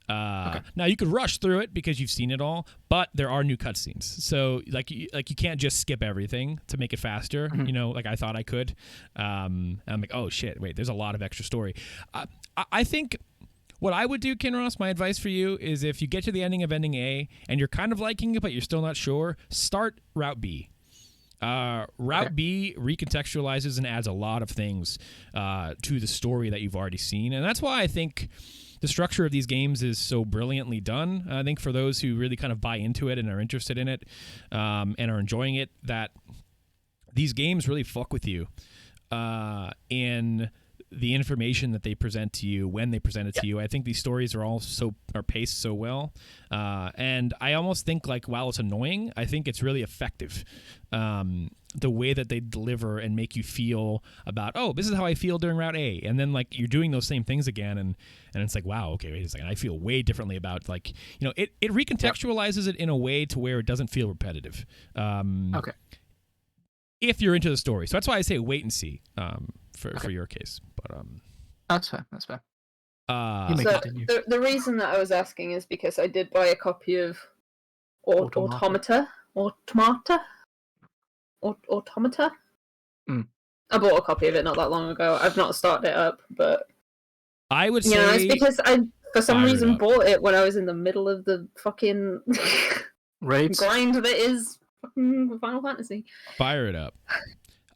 Now you could rush through it because you've seen it all, but there are new cutscenes. So like you can't just skip everything to make it faster. Like I thought I could. And I'm like, oh shit, wait, there's a lot of extra story. I think what I would do, Kinross, my advice for you is if you get to the ending of ending A and you're kind of liking it, but you're still not sure, start Route B. Route B recontextualizes and adds a lot of things to the story that you've already seen, and that's why I think the structure of these games is so brilliantly done. I think for those who really kind of buy into it and are interested in it and are enjoying it, that these games really fuck with you in the information that they present to you when they present it to you. I think these stories are paced so well, and I almost think, like, while it's annoying, I think it's really effective. The way that they deliver and make you feel about, oh, this is how I feel during Route A, and then, like, you're doing those same things again, and it's like, wow, okay, wait a second, I feel way differently about, like, you know, it recontextualizes it in a way to where it doesn't feel repetitive. Okay. If you're into the story, so that's why I say wait and see for your case. But that's fair. That's fair. So the reason that I was asking is because I did buy a copy of Automata. Mm. I bought a copy of it not that long ago. I've not started it up, but I would say, you know, it's because I, for some reason, bought it when I was in the middle of the fucking raids grind that is fucking Final Fantasy. Fire it up.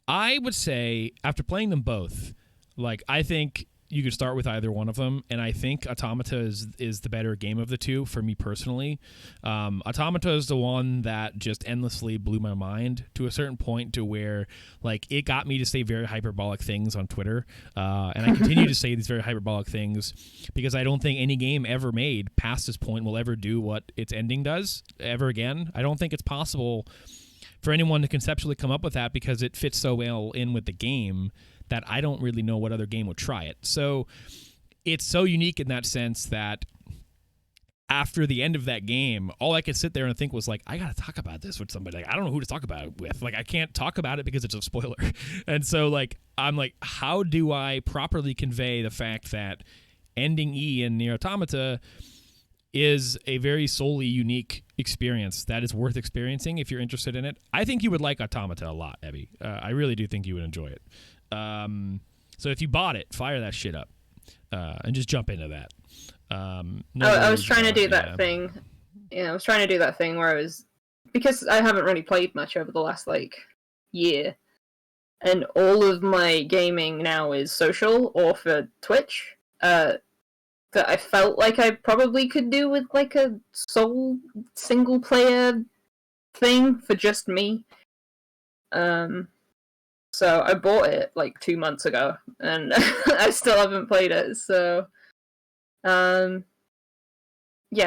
I would say, after playing them both, like, I think you could start with either one of them, and I think Automata is the better game of the two for me personally. Automata is the one that just endlessly blew my mind to a certain point, to where, like, it got me to say very hyperbolic things on Twitter, and I continue to say these very hyperbolic things because I don't think any game ever made past this point will ever do what its ending does ever again. I don't think it's possible for anyone to conceptually come up with that, because it fits so well in with the game that I don't really know what other game would try it. So it's so unique in that sense that after the end of that game, all I could sit there and think was, like, I gotta talk about this with somebody. Like, I don't know who to talk about it with. Like, I can't talk about it because it's a spoiler. And so, like, I'm like, how do I properly convey the fact that ending E in Nier Automata is a very solely unique experience that is worth experiencing if you're interested in it? I think you would like Automata a lot, Evie. I really do think you would enjoy it. So if you bought it, fire that shit up and just jump into that. I was trying to do that thing. Yeah, I was trying to do that thing where I was, because I haven't really played much over the last, like, year, and all of my gaming now is social or for Twitch. That I felt like I probably could do with, like, a sole single player thing for just me. So I bought it like 2 months ago, and I still haven't played it. So, yeah,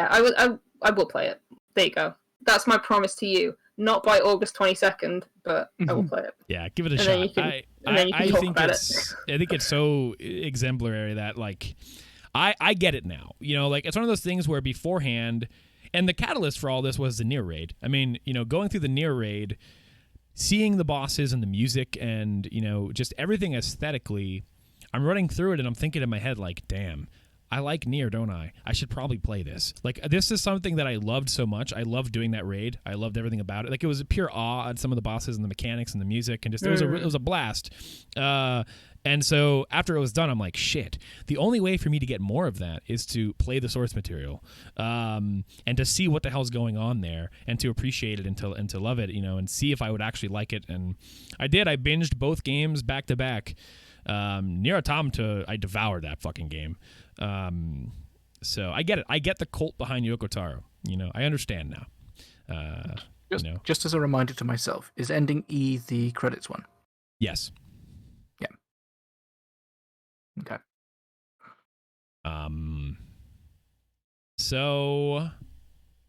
I will play it. There you go. That's my promise to you. Not by August 22nd, but I will play it. Yeah, give it a and shot. I think it's so exemplary that, like, I get it now. You know, like, it's one of those things where beforehand, and the catalyst for all this was the Nier raid. I mean, you know, going through the Nier raid, seeing the bosses and the music and, you know, just everything aesthetically, I'm running through it and I'm thinking in my head, like, damn, I like Nier, don't I? I should probably play this. Like, this is something that I loved so much. I loved doing that raid. I loved everything about it. Like, it was a pure awe at some of the bosses and the mechanics and the music, and just it was a blast. And so after it was done, I'm like, shit, the only way for me to get more of that is to play the source material, and to see what the hell's going on there, and to appreciate it and to love it, you know, and see if I would actually like it. And I did. I binged both games back to back. Nier Automata, I devoured that fucking game. So I get it. I get the cult behind Yoko Taro. You know, I understand now. Just as a reminder to myself, is ending E the credits one? Yes. Yeah. Okay. So,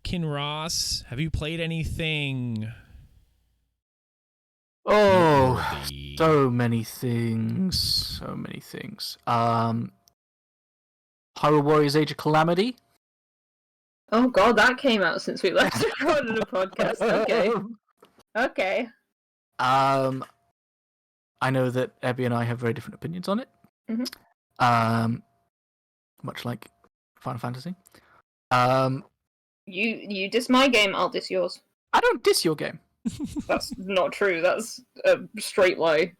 Kinross, have you played anything? Oh, so many things. So many things. Hyrule Warriors Age of Calamity. Oh god, that came out since we last recorded a podcast. Okay. Okay. I know that Abby and I have very different opinions on it. Mm-hmm. Much like Final Fantasy. You diss my game, I'll diss yours. I don't diss your game. That's not true. That's a straight lie.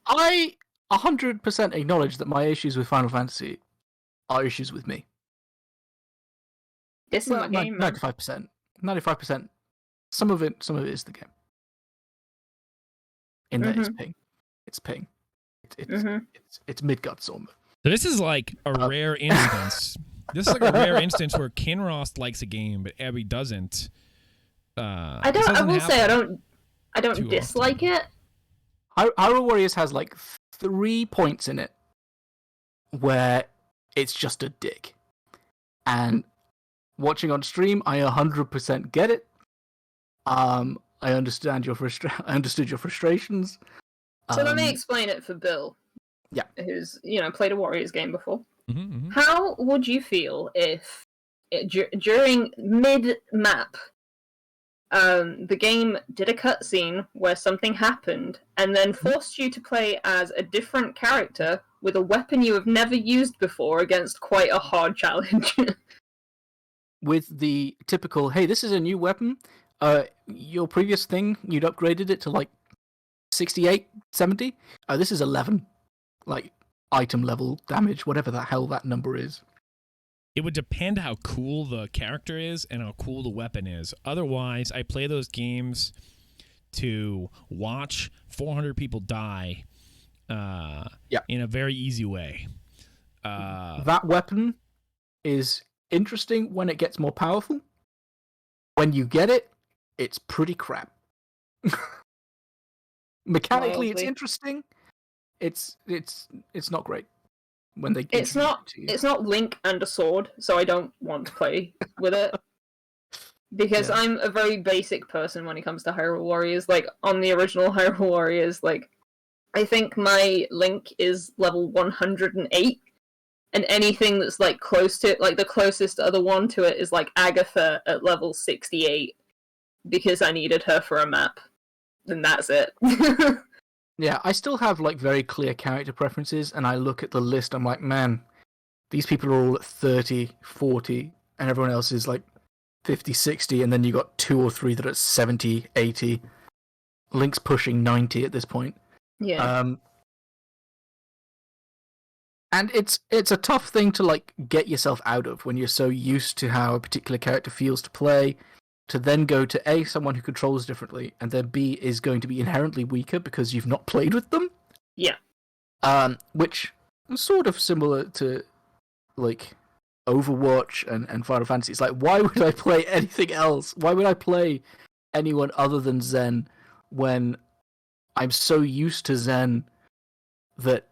I 100% acknowledge that my issues with Final Fantasy are issues with me. Dissing my game, man. 95%. 95%. Some of it is the game. in that it's Mhm. ping. It's ping. Mhm. It's Midgard Storm. So this is like a rare instance. This is like a rare instance where Kinross likes a game, but Abby doesn't. I this don't. I doesn't will say I happen don't too dislike often. it. Hyrule Warriors has like 3 points in it where it's just a dick. And watching on stream, I 100% get it. I understand I understood your frustrations. So let me explain it for Bill. Yeah. Who's played a Warriors game before. Mm-hmm. How would you feel if during mid map, the game did a cutscene where something happened and then forced you to play as a different character with a weapon you have never used before against quite a hard challenge? With the typical, hey, this is a new weapon. Your previous thing, you'd upgraded it to like 68, 70. This is 11. Like, item level damage, whatever the hell that number is. It would depend how cool the character is and how cool the weapon is. Otherwise, I play those games to watch 400 people die in a very easy way. That weapon is interesting when it gets more powerful. When you get it, it's pretty crap. Mechanically, it's interesting. It's not great. When they it's not Link and a sword, so I don't want to play with it because I'm a very basic person when it comes to Hyrule Warriors. Like on the original Hyrule Warriors, like I think my Link is level 108, and anything that's like close to it, like the closest other one to it is like Agatha at level 68 because I needed her for a map, and that's it. Yeah, I still have like very clear character preferences, and I look at the list, I'm like, man, these people are all at 30, 40, and everyone else is like 50, 60, and then you got 2 or 3 that are 70, 80. Link's pushing 90 at this point. Yeah. And it's a tough thing to like get yourself out of when you're so used to how a particular character feels to play, to then go to A, someone who controls differently, and then B is going to be inherently weaker because you've not played with them. Yeah. Which is sort of similar to like Overwatch and Final Fantasy. It's like, why would I play anything else? Why would I play anyone other than Zen when I'm so used to Zen that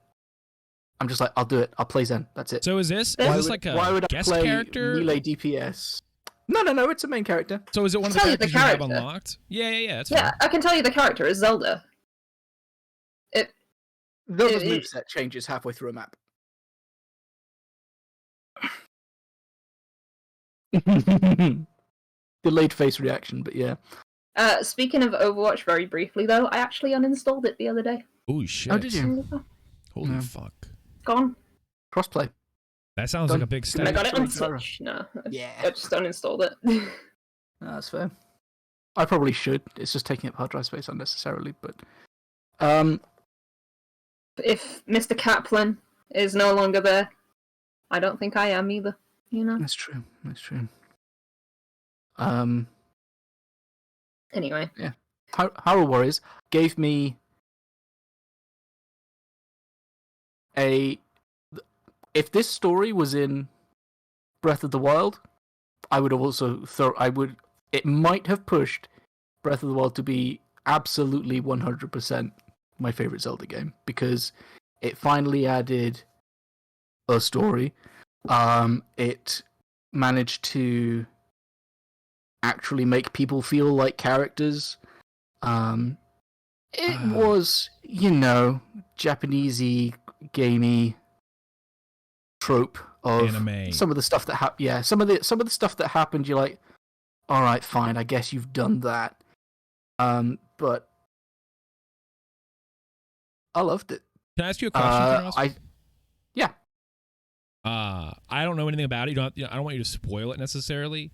I'm just like, I'll do it. I'll play Zen. That's it. So is this like a why would guest I play character? melee DPS? No, it's a main character. So is it one of the characters you have unlocked? Yeah, that's fine. I can tell you the character is Zelda. Zelda's moveset changes halfway through a map. Delayed face reaction, but yeah. Speaking of Overwatch, very briefly though, I actually uninstalled it the other day. Oh shit! Oh, did you? Holy fuck! Gone. Crossplay. That sounds like a big step. I got it on Switch. No, I just uninstalled it. No, that's fair. I probably should. It's just taking up hard drive space unnecessarily, but if Mr. Kaplan is no longer there, I don't think I am either. You know. That's true. Anyway. Yeah. Hyrule Warriors gave me if this story was in Breath of the Wild, I would have also it might have pushed Breath of the Wild to be absolutely 100% my favorite Zelda game, because it finally added a story. It managed to actually make people feel like characters. It was, Japanesey, gamey trope of anime. Some of the stuff that happened. Some of the stuff that happened. You're like, all right, fine. I guess you've done that. But I loved it. Can I ask you a question? Yeah. I don't know anything about it. I don't want you to spoil it necessarily.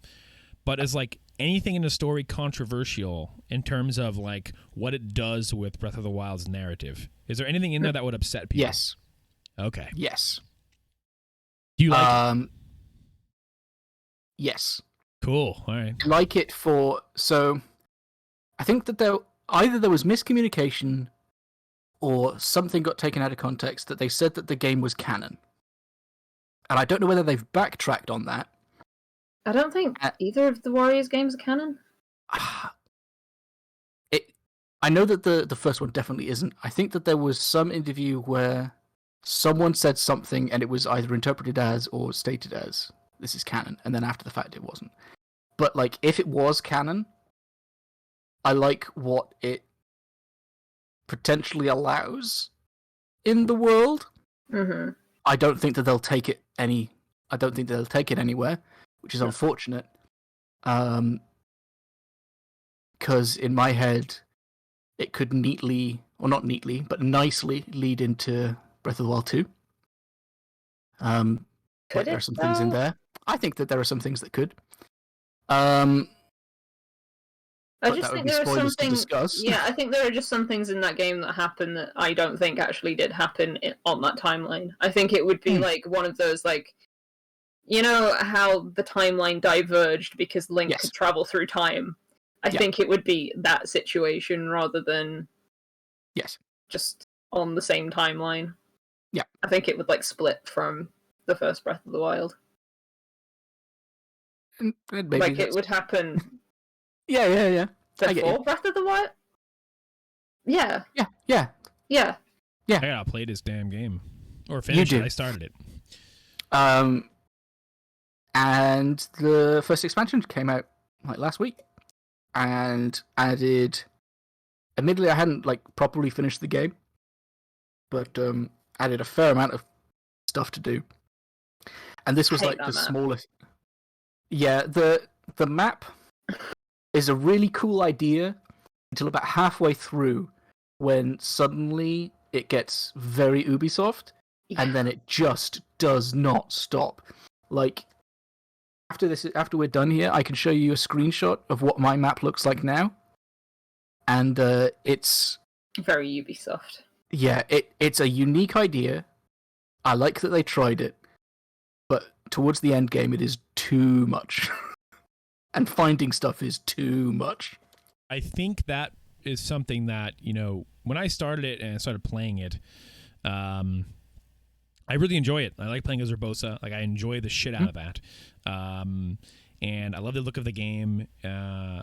But is like anything in the story controversial in terms of like what it does with Breath of the Wild's narrative? Is there anything in there that would upset people? Yes. Okay. Yes. Do you like it? Yes. Cool. All right. Like it so I think that there was miscommunication or something got taken out of context that they said that the game was canon. And I don't know whether they've backtracked on that. I don't think either of the Warriors games are canon. I know that the first one definitely isn't. I think that there was some interview where someone said something and it was either interpreted as or stated as this is canon, and then after the fact it wasn't. But like, if it was canon, I like what it potentially allows in the world. Mm-hmm. I don't think that they'll take it anywhere, which is unfortunate. Because in my head, it could neatly, or not neatly, but nicely lead into Breath of the Wild 2. Like there are some things in there. I think that there are some things that could. I just think there are some things. Discuss. Yeah, I think there are just some things in that game that happen that I don't think actually did happen on that timeline. I think it would be like one of those, like, you know how the timeline diverged because Link could travel through time. I think it would be that situation rather than just on the same timeline. Yeah, I think it would like split from the first Breath of the Wild. Like it would happen. Yeah. Before Breath of the Wild? Yeah. Yeah. I gotta play this damn game. Or finish it. I started it. And the first expansion came out like last week. And added... Admittedly, I hadn't like properly finished the game. But added a fair amount of stuff to do. And this was like the smallest... Yeah, the map is a really cool idea until about halfway through, when suddenly it gets very Ubisoft, and then it just does not stop. Like, after we're done here, I can show you a screenshot of what my map looks like now, and it's very Ubisoft. Yeah, it's a unique idea. I like that they tried it, but towards the end game, it is too much. And finding stuff is too much. I think that is something that, you know, when I started it and I started playing it, I really enjoy it. I like playing as Urbosa. Like, I enjoy the shit out of that. And I love the look of the game. I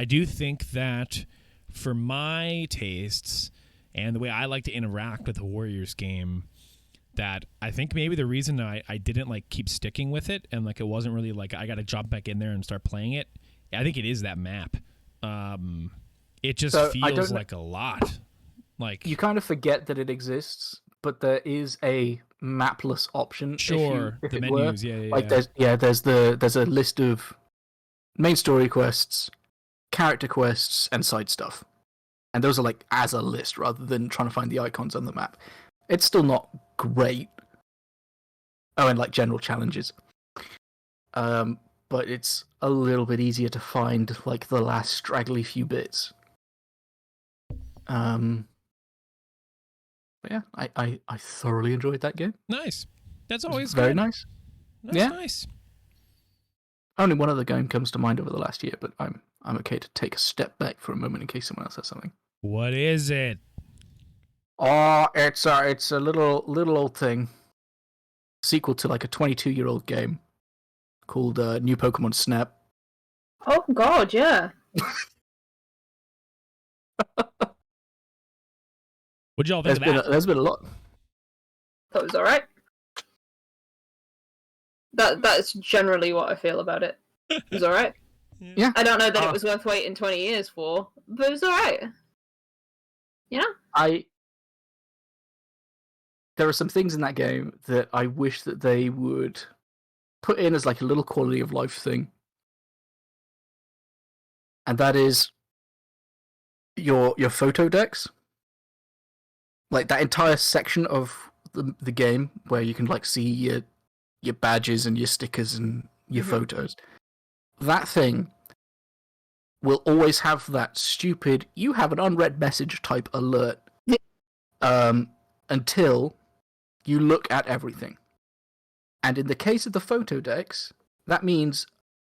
do think that for my tastes and the way I like to interact with the Warriors game, that I think maybe the reason I didn't like keep sticking with it and like it wasn't really like I got to jump back in there and start playing it. I think it is that map. It just feels like a lot. Like, you kind of forget that it exists, but there is a mapless option. Sure, if the menus, there's a list of main story quests, character quests, and side stuff, and those are like as a list rather than trying to find the icons on the map. It's still not great. Oh, and like general challenges. But it's a little bit easier to find like the last straggly few bits. But yeah, I thoroughly enjoyed that game. Nice. That's always very good. Nice. That's nice. Only one other game comes to mind over the last year, but I'm okay to take a step back for a moment in case someone else has something. What is it? Oh, it's a little old thing. Sequel to like a 22-year-old game called New Pokemon Snap. Oh God, yeah. What'd y'all think of that? There's been a lot. Thought it was alright. That's generally what I feel about it. It was alright. Yeah. I don't know that it was worth waiting 20 years for, but it was alright. Yeah. There are some things in that game that I wish that they would put in as like a little quality of life thing. And that is your photo decks. Like that entire section of the game where you can like see your badges and your stickers and your photos. That thing will always have that stupid "you have an unread message" type alert until you look at everything. And in the case of the photo decks, that means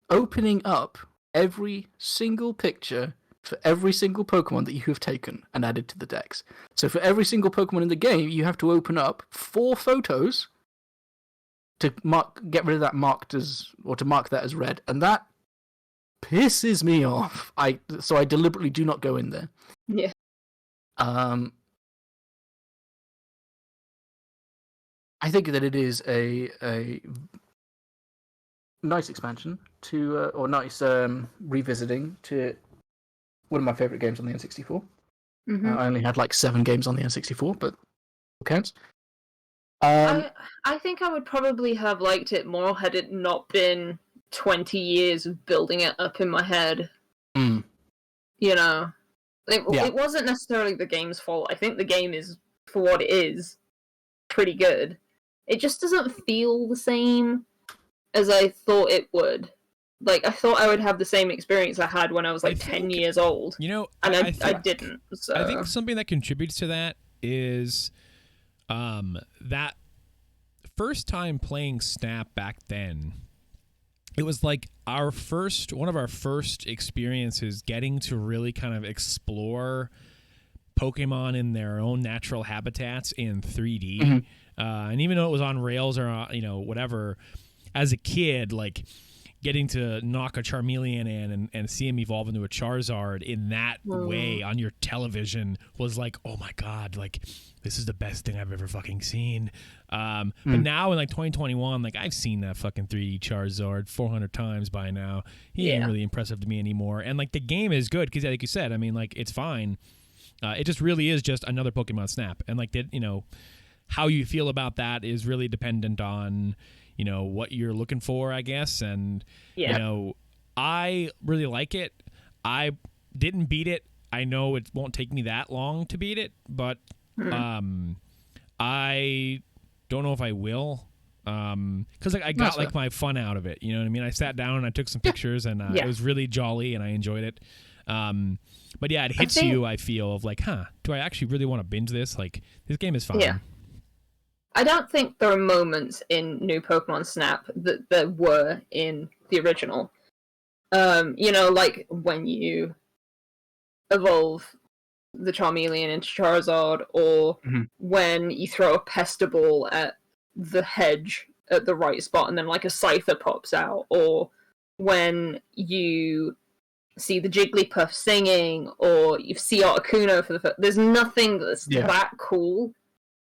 opening up every single picture for every single Pokemon that you have taken and added to the dex. So for every single Pokemon in the game, you have to open up 4 photos to get rid of that to mark that as red, and that pisses me off. So I deliberately do not go in there. Yeah. I think that it is a nice expansion to or nice revisiting to one of my favorite games on the N64. Mm-hmm. I only had like 7 games on the N64, but it counts. I think I would probably have liked it more had it not been 20 years of building it up in my head. Mm. You know, it wasn't necessarily the game's fault. I think the game is, for what it is, pretty good. It just doesn't feel the same as I thought it would. Like, I thought I would have the same experience I had when I was 10 years old. You know, and I didn't. So. I think something that contributes to that is that first time playing Snap back then, it was like one of our first experiences getting to really kind of explore Pokemon in their own natural habitats in 3D. Mm-hmm. And even though it was on rails or whatever, as a kid, like getting to knock a Charmeleon in and see him evolve into a Charizard in that way on your television was like, oh my god, like this is the best thing I've ever fucking seen. But now in like 2021, like I've seen that fucking 3D Charizard 400 times by now. He ain't really impressive to me anymore. And like the game is good because, like you said, I mean, like it's fine. It just really is just another Pokemon Snap, and like how you feel about that is really dependent on what you're looking for, I guess. And I really like it. I didn't beat it. I know it won't take me that long to beat it, but I don't know if I will, because I got like my fun out of it. You know what I mean? I sat down and I took some pictures, and it was really jolly, and I enjoyed it. But yeah, it hits you, I feel, of like, do I actually really want to binge this? Like, this game is fun. Yeah. I don't think there are moments in New Pokemon Snap that there were in the original. Like when you evolve the Charmeleon into Charizard, or when you throw a Pestiball at the hedge at the right spot and then like a Scyther pops out, or when you see the Jigglypuff singing, or you see Articuno for the first. There's nothing that's that cool.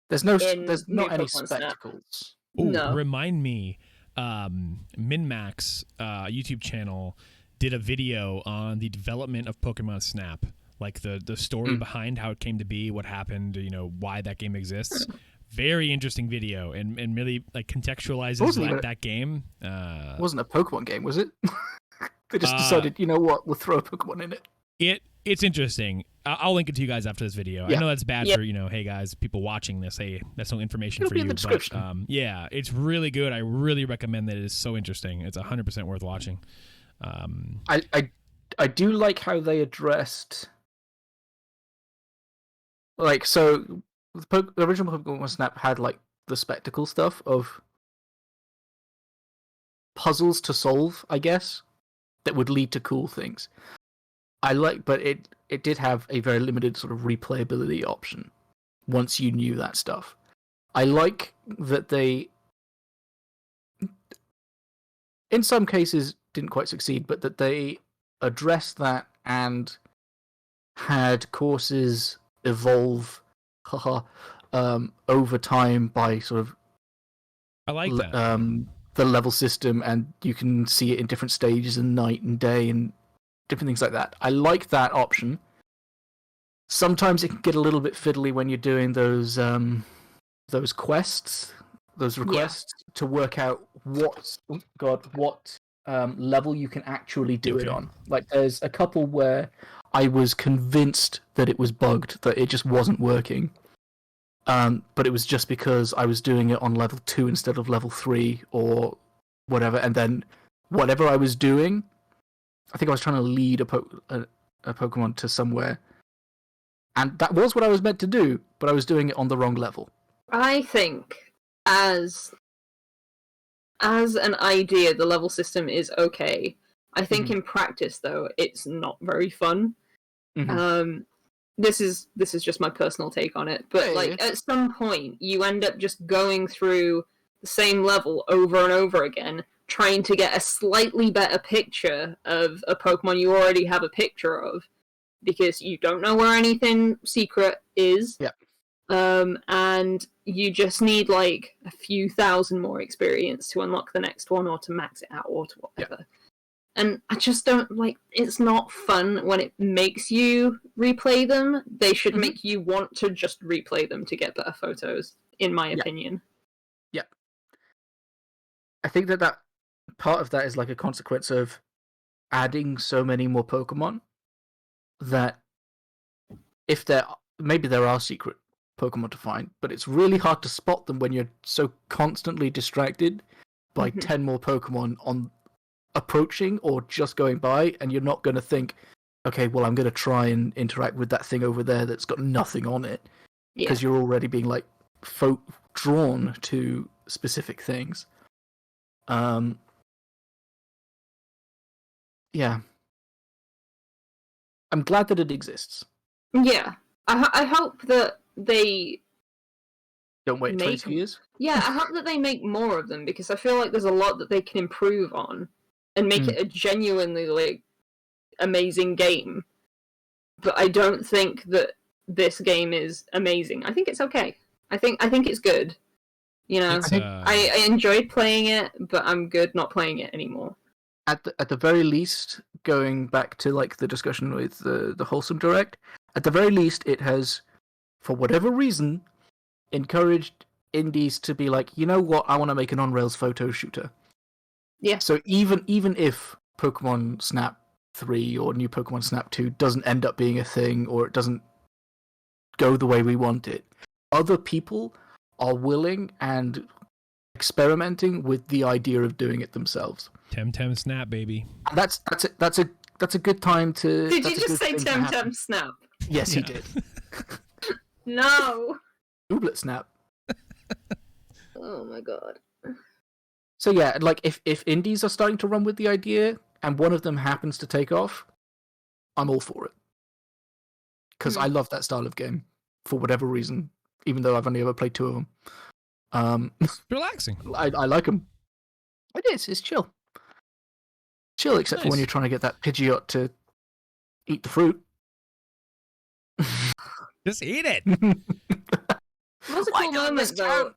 There's not any spectacles. Ooh, no. Remind me, MinMax YouTube channel did a video on the development of Pokemon Snap, like the story behind how it came to be, what happened, why that game exists. Very interesting video, and really like contextualizes that game. It wasn't a Pokemon game, was it? They just decided, you know what, we'll throw a Pokemon in it. It's interesting. I'll link it to you guys after this video. Yeah. I know that's bad for, hey guys, people watching this. Hey, that's no information It'll for be you. in the description. But it's really good. I really recommend that. It is so interesting. It's 100% worth watching. I do like how they addressed, like, so the original Pokemon Snap had like the spectacle stuff of puzzles to solve, I guess, that would lead to cool things. But it did have a very limited sort of replayability option once you knew that stuff. I like that they, in some cases, didn't quite succeed, but that they addressed that and had courses evolve over time by sort of I like that. The level system, and you can see it in different stages and night and day and different things like that. I like that option. Sometimes it can get a little bit fiddly when you're doing those quests, those requests to work out what level you can actually do it on. Like there's a couple where I was convinced that it was bugged, that it just wasn't working. But it was just because I was doing it on level 2 instead of level 3 or whatever, and then whatever I was doing, I think I was trying to lead a Pokemon to somewhere, and that was what I was meant to do, but I was doing it on the wrong level. I think as an idea, the level system is okay. I think in practice, though, it's not very fun. Mhm. This is just my personal take on it, but like at some point you end up just going through the same level over and over again, trying to get a slightly better picture of a Pokemon you already have a picture of, because you don't know where anything secret is. Yeah. And you just need like a few thousand more experience to unlock the next one or to max it out or to whatever. Yeah. And I just don't like, it's not fun when it makes you replay them. They should make you want to just replay them to get better photos, in my opinion. Yeah. I think that part of that is like a consequence of adding so many more Pokemon that if maybe there are secret Pokemon to find, but it's really hard to spot them when you're so constantly distracted by 10 more Pokemon on approaching or just going by, and you're not going to think, okay, well, I'm going to try and interact with that thing over there that's got nothing on it, because you're already being like drawn to specific things. Yeah. I'm glad that it exists. Yeah. I hope that they don't wait 20 years. Yeah, I hope that they make more of them, because I feel like there's a lot that they can improve on and make it a genuinely like amazing game. But I don't think that this game is amazing. I think it's okay. I think it's good. You know, I enjoyed playing it, but I'm good not playing it anymore. At the very least, going back to like the discussion with the Wholesome Direct, at the very least, it has, for whatever reason, encouraged indies to be like, you know what, I want to make an on-rails photo shooter. Yeah. So even if Pokemon Snap 3 or New Pokemon Snap 2 doesn't end up being a thing, or it doesn't go the way we want it, other people are willing and experimenting with the idea of doing it themselves. Temtem Snap, baby. And that's a good time to. Did you just say Temtem Snap? Yes, he did. No. Ooblet Snap. Oh my god. So yeah, like if indies are starting to run with the idea and one of them happens to take off, I'm all for it. Because I love that style of game for whatever reason, even though I've only ever played 2 of them. Relaxing. I like them. It is. It's chill. Chill, except for when you're trying to get that Pidgeot to eat the fruit. Just eat it. It was a cool moment though,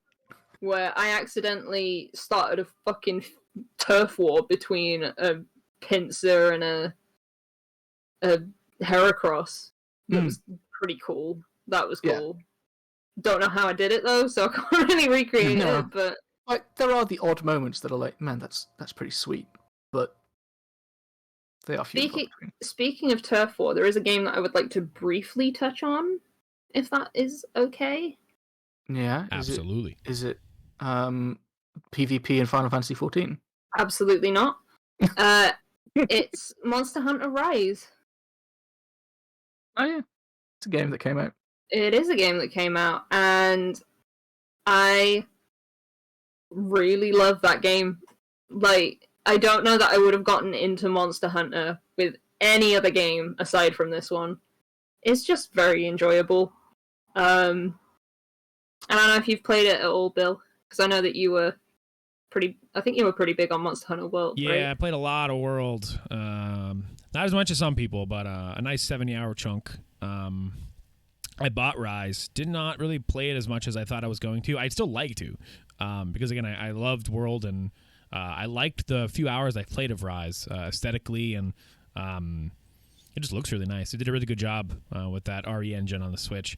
where I accidentally started a fucking turf war between a Pinsir and a Heracross. That was pretty cool. That was cool. Yeah. Don't know how I did it though, so I can't really recreate it. But like, there are the odd moments that are like, man, that's pretty sweet. But they are few. Speaking of turf war, there is a game that I would like to briefly touch on, if that is okay. Yeah, absolutely. Is it PvP in Final Fantasy XIV? Absolutely not. It's Monster Hunter Rise. Oh yeah, it's a game that came out. It is a game that came out, and I really love that game. Like, I don't know that I would have gotten into Monster Hunter with any other game aside from this one. It's just very enjoyable. I don't know if you've played it at all, Bill, because I know that you were pretty big on Monster Hunter World. Yeah, right? I played a lot of World. Not as much as some people, but a nice 70-hour chunk. I bought Rise. Did not really play it as much as I thought I was going to. I'd still like to, because again, I loved World, and I liked the few hours I played of Rise aesthetically, and it just looks really nice. They did a really good job with that RE engine on the Switch.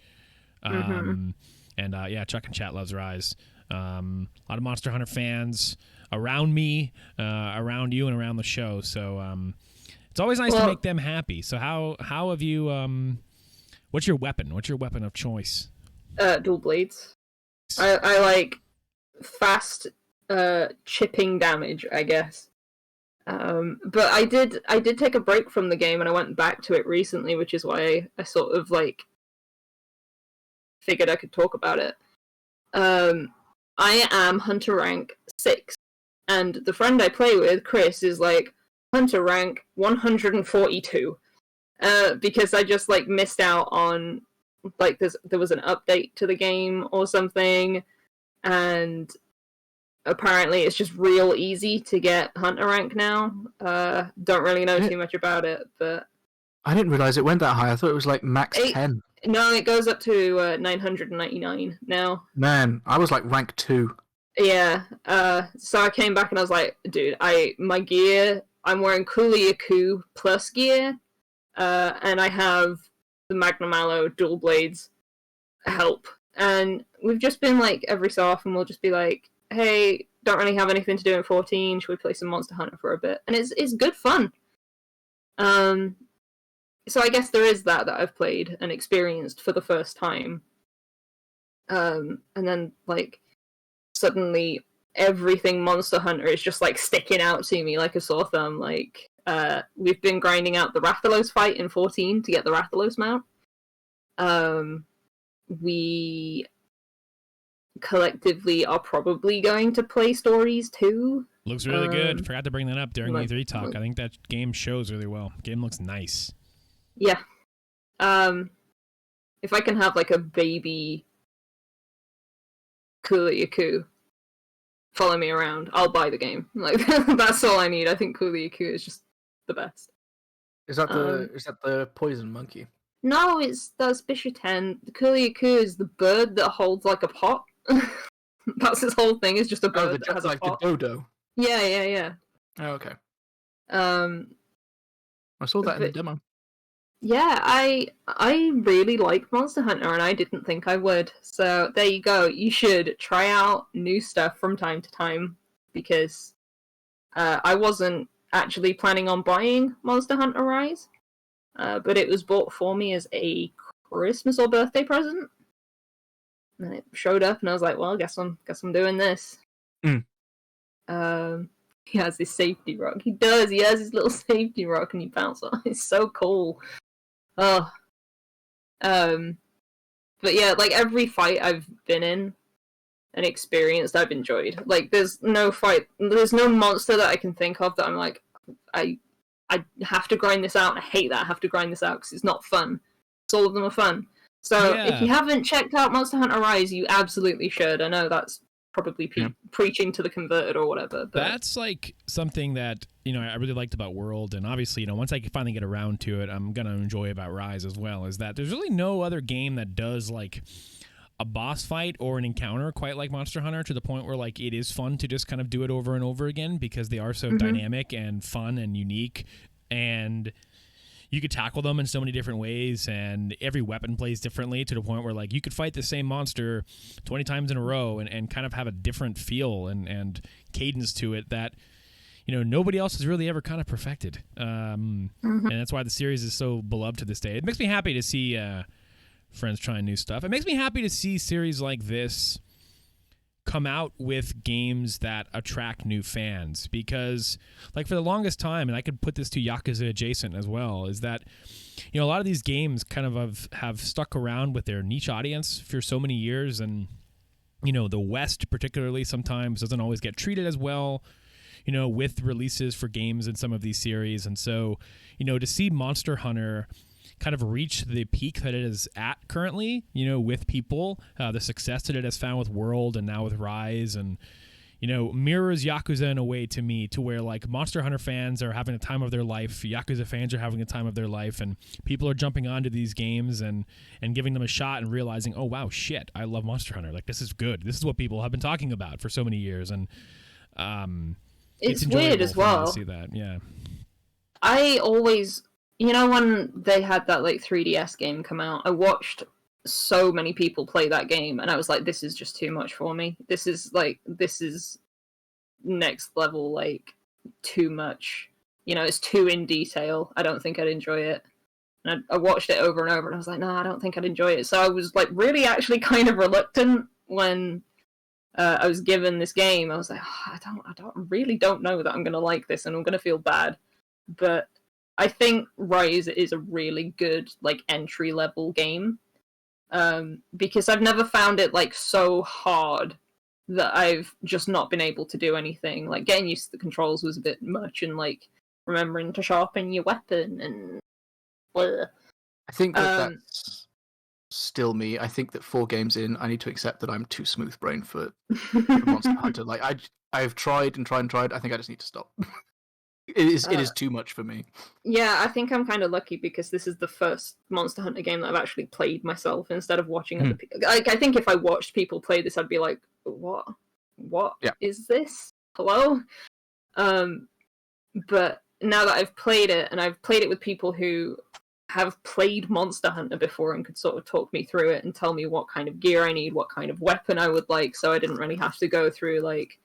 And yeah, Chuck and Chat loves Rise. A lot of Monster Hunter fans around me, around you, and around the show. So it's always nice to make them happy. So how have you? What's your weapon? What's your weapon of choice? Dual blades. I like fast chipping damage, I guess. But I did take a break from the game, and I went back to it recently, which is why I sort of like figured I could talk about it. I am Hunter rank 6, and the friend I play with, Chris, is like Hunter rank 142. because I just like missed out on like there was an update to the game or something, and apparently it's just real easy to get Hunter rank now. Don't really know too much about it, but I didn't realize it went that high. I thought it was like max 10. No, it goes up to 999 now. Man, I was like rank 2. Yeah. So I came back and I was like, dude, my gear, I'm wearing Kuliaku plus gear, and I have the Magnum Aloe dual blades help. And we've just been like, every so often we'll just be like, hey, don't really have anything to do in 14, should we play some Monster Hunter for a bit? And it's good fun. So I guess there is that I've played and experienced for the first time. And then like suddenly everything Monster Hunter is just like sticking out to me like a sore thumb. Like we've been grinding out the Rathalos fight in 14 to get the Rathalos mount. We collectively are probably going to play Stories too. Looks really good. Forgot to bring that up during E3 talk. I think that game shows really well. Game looks nice. Yeah. If I can have like a baby Kuliaku follow me around, I'll buy the game. Like that's all I need. I think Kuliaku is just the best. Is that the poison monkey? No, that's Bishaten. The Kuliaku is the bird that holds like a pot. That's his whole thing. Is just a bird that has like a pot. the dodo. Yeah. Oh, okay. I saw that in the demo. Yeah, I really like Monster Hunter, and I didn't think I would. So there you go. You should try out new stuff from time to time, because I wasn't actually planning on buying Monster Hunter Rise, but it was bought for me as a Christmas or birthday present. And it showed up, and I was like, "Well, guess I'm doing this." He has his safety rock. He does. He has his little safety rock, and he bounces on. It's so cool. Oh. But yeah, like every fight I've been in and experienced, I've enjoyed. Like, there's no monster that I can think of that I'm like, I have to grind this out, and I hate that I have to grind this out because it's not fun. All of them are fun. So if you haven't checked out Monster Hunter Rise, you absolutely should. I know that's probably preaching to the converted or whatever. But that's like something that, I really liked about World, and obviously, once I finally get around to it, I'm going to enjoy about Rise as well, is that there's really no other game that does like a boss fight or an encounter quite like Monster Hunter, to the point where like it is fun to just kind of do it over and over again, because they are so dynamic and fun and unique, and you could tackle them in so many different ways, and every weapon plays differently, to the point where like you could fight the same monster 20 times in a row and kind of have a different feel and cadence to it that nobody else has really ever kind of perfected. And that's why the series is so beloved to this day. It makes me happy to see friends trying new stuff. It makes me happy to see series like this come out with games that attract new fans, because like for the longest time, and I could put this to Yakuza adjacent as well, is that a lot of these games kind of have stuck around with their niche audience for so many years, and the West particularly sometimes doesn't always get treated as well with releases for games in some of these series. And so to see Monster Hunter kind of reach the peak that it is at currently, with people, the success that it has found with World and now with Rise, and mirrors Yakuza in a way to me, to where like Monster Hunter fans are having a time of their life, Yakuza fans are having a time of their life, and people are jumping onto these games and giving them a shot and realizing, oh wow, shit, I love Monster Hunter, like this is good, this is what people have been talking about for so many years. And it's weird as well to see that. Yeah, I always, when they had that like 3DS game come out, I watched so many people play that game, and I was like, this is just too much for me. This is next level, like too much. It's too in detail. I don't think I'd enjoy it. And I watched it over and over, and I was like, no, I don't think I'd enjoy it. So I was like really actually kind of reluctant when I was given this game. I was like, I really don't know that I'm going to like this, and I'm going to feel bad. But I think Rise is a really good like entry level game, because I've never found it like so hard that I've just not been able to do anything. Like getting used to the controls was a bit much, and like remembering to sharpen your weapon and Bleh. I think that's still me. I think that 4 games in, I need to accept that I'm too smooth brain for Monster Hunter. Like I've tried and tried. I think I just need to stop. It is too much for me. Yeah, I think I'm kind of lucky because this is the first Monster Hunter game that I've actually played myself instead of watching other people. Like, I think if I watched people play this, I'd be like, "What? What is this? Hello?" But now that I've played it, and I've played it with people who have played Monster Hunter before and could sort of talk me through it and tell me what kind of gear I need, what kind of weapon I would like, so I didn't really have to go through like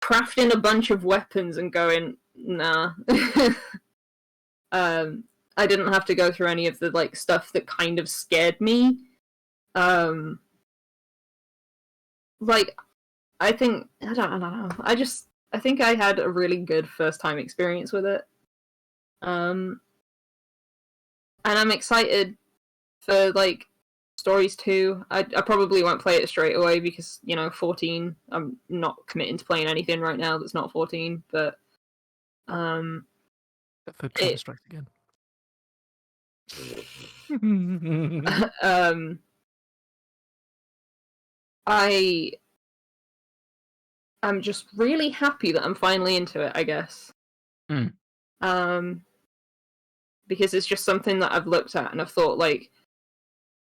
crafting a bunch of weapons and going, nah. I didn't have to go through any of the like stuff that kind of scared me. Like, I think I don't know. I think I had a really good first time experience with it. And I'm excited for like Stories 2. I probably won't play it straight away because, 14. I'm not committing to playing anything right now that's not 14. But for Counter Strike again. I'm just really happy that I'm finally into it, I guess. Because it's just something that I've looked at and I've thought, like,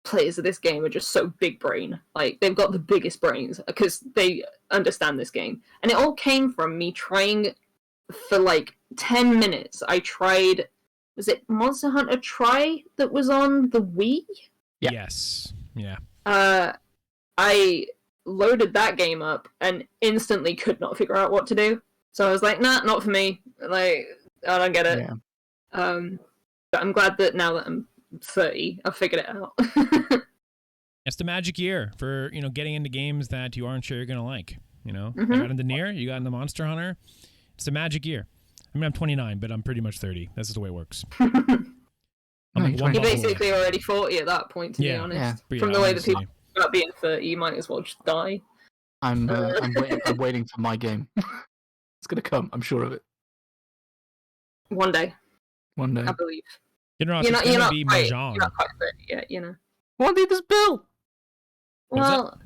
players of this game are just so big brain. Like, they've got the biggest brains because they understand this game. And it all came from me trying for like 10 minutes. I tried, was it Monster Hunter Tri that was on the Wii? Yeah. Yes. Yeah. I loaded that game up and instantly could not figure out what to do. So I was like, nah, not for me. Like, I don't get it. Yeah. But I'm glad that now that I'm 30, I've figured it out. It's the magic year for, getting into games that you aren't sure you're going to like, I got into Nier, you got into Monster Hunter. It's the magic year. I mean, I'm 29, but I'm pretty much 30. This is the way it works. I'm like You're basically already 40 at that point, to be honest. Yeah. From the way that people about being 30, you might as well just die. I'm waiting for my game. It's gonna come. I'm sure of it. One day, I believe. You're not quite 30 yet, What did this bill? Well,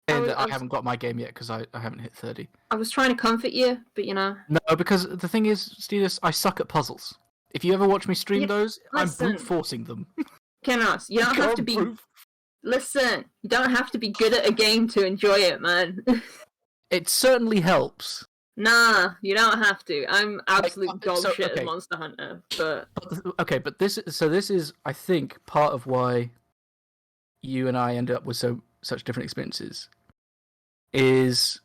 I haven't got my game yet because I haven't hit 30. I was trying to comfort you, but No, because the thing is, Steelers, I suck at puzzles. If you ever watch me stream those, I'm brute forcing them. Kenos, you don't have to be. Listen, you don't have to be good at a game to enjoy it, man. It certainly helps. Nah, you don't have to. I'm absolute dog shit at Monster Hunter, but but this is, I think, part of why you and I ended up with such different experiences. This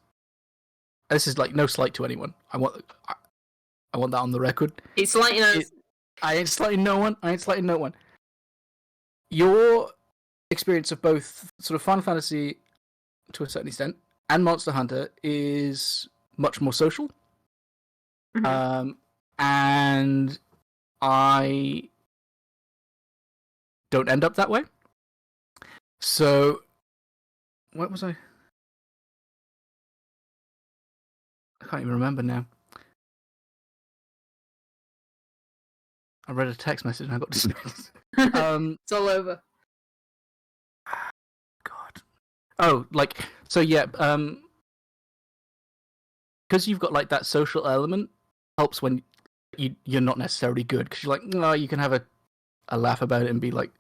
is like no slight to anyone. I want that on the record. He's slighting us. I ain't slighting no one. Your experience of both sort of Final Fantasy, to a certain extent, and Monster Hunter is much more social. And I don't end up that way. So, what was I? I can't even remember now. I read a text message and I got distracted. It's all over. God. Oh, because you've got like that social element, helps when you're not necessarily good, because you're like, no, you can have a laugh about it and be like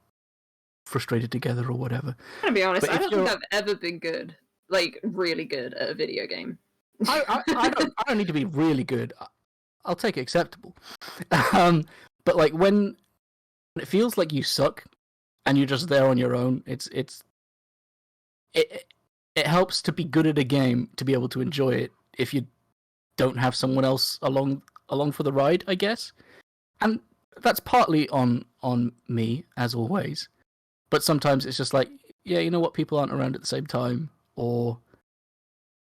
frustrated together or whatever. I'm gonna be honest, I don't think I've ever been good, like really good at a video game. I don't need to be really good. I'll take acceptable. But like when it feels like you suck and you're just there on your own, it helps to be good at a game to be able to enjoy it if you don't have someone else along for the ride, I guess. And that's partly on me, as always. But sometimes it's just like, yeah, you know what, people aren't around at the same time, or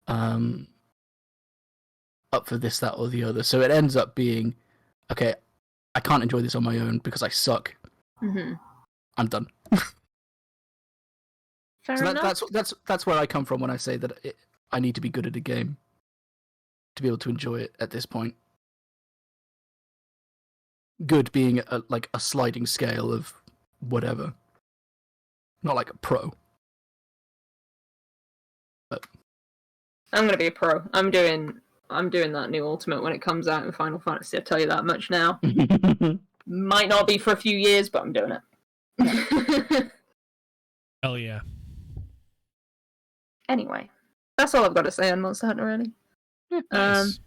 up for this, that, or the other. So it ends up being, okay, I can't enjoy this on my own because I suck. Mm-hmm. I'm done. Fair enough. That's where I come from when I say that I need to be good at a game to be able to enjoy it at this point. good being like a sliding scale of whatever, not like a pro. But I'm gonna be a pro. I'm doing that new Ultimate when it comes out in Final Fantasy. I'll tell you that much now. Might not be for a few years, but I'm doing it. Hell yeah. Anyway, that's all I've got to say on Monster Hunter, really. Nice.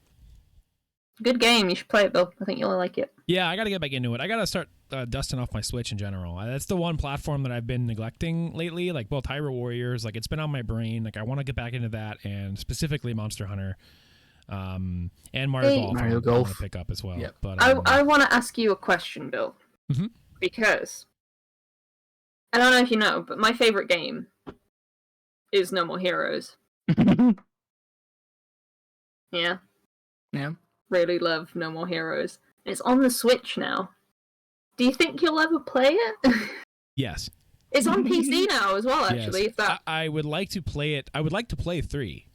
Good game. You should play it, Bill. I think you'll like it. Yeah, I got to get back into it. I got to start dusting off my Switch in general. That's the one platform that I've been neglecting lately, like both Hyrule Warriors. Like, it's been on my brain. Like, I want to get back into that, and specifically Monster Hunter. And Mario Golf. Mario I Golf. want to pick up as well. Yep. But I want to ask you a question, Bill. Mhm. Because I don't know if you know, but my favorite game is No More Heroes. Yeah. Yeah. Really love No More Heroes. It's on the Switch now. Do you think you'll ever play it? yes. It's on PC now as well, actually. Yes. If that... I would like to play it. I would like to play 3.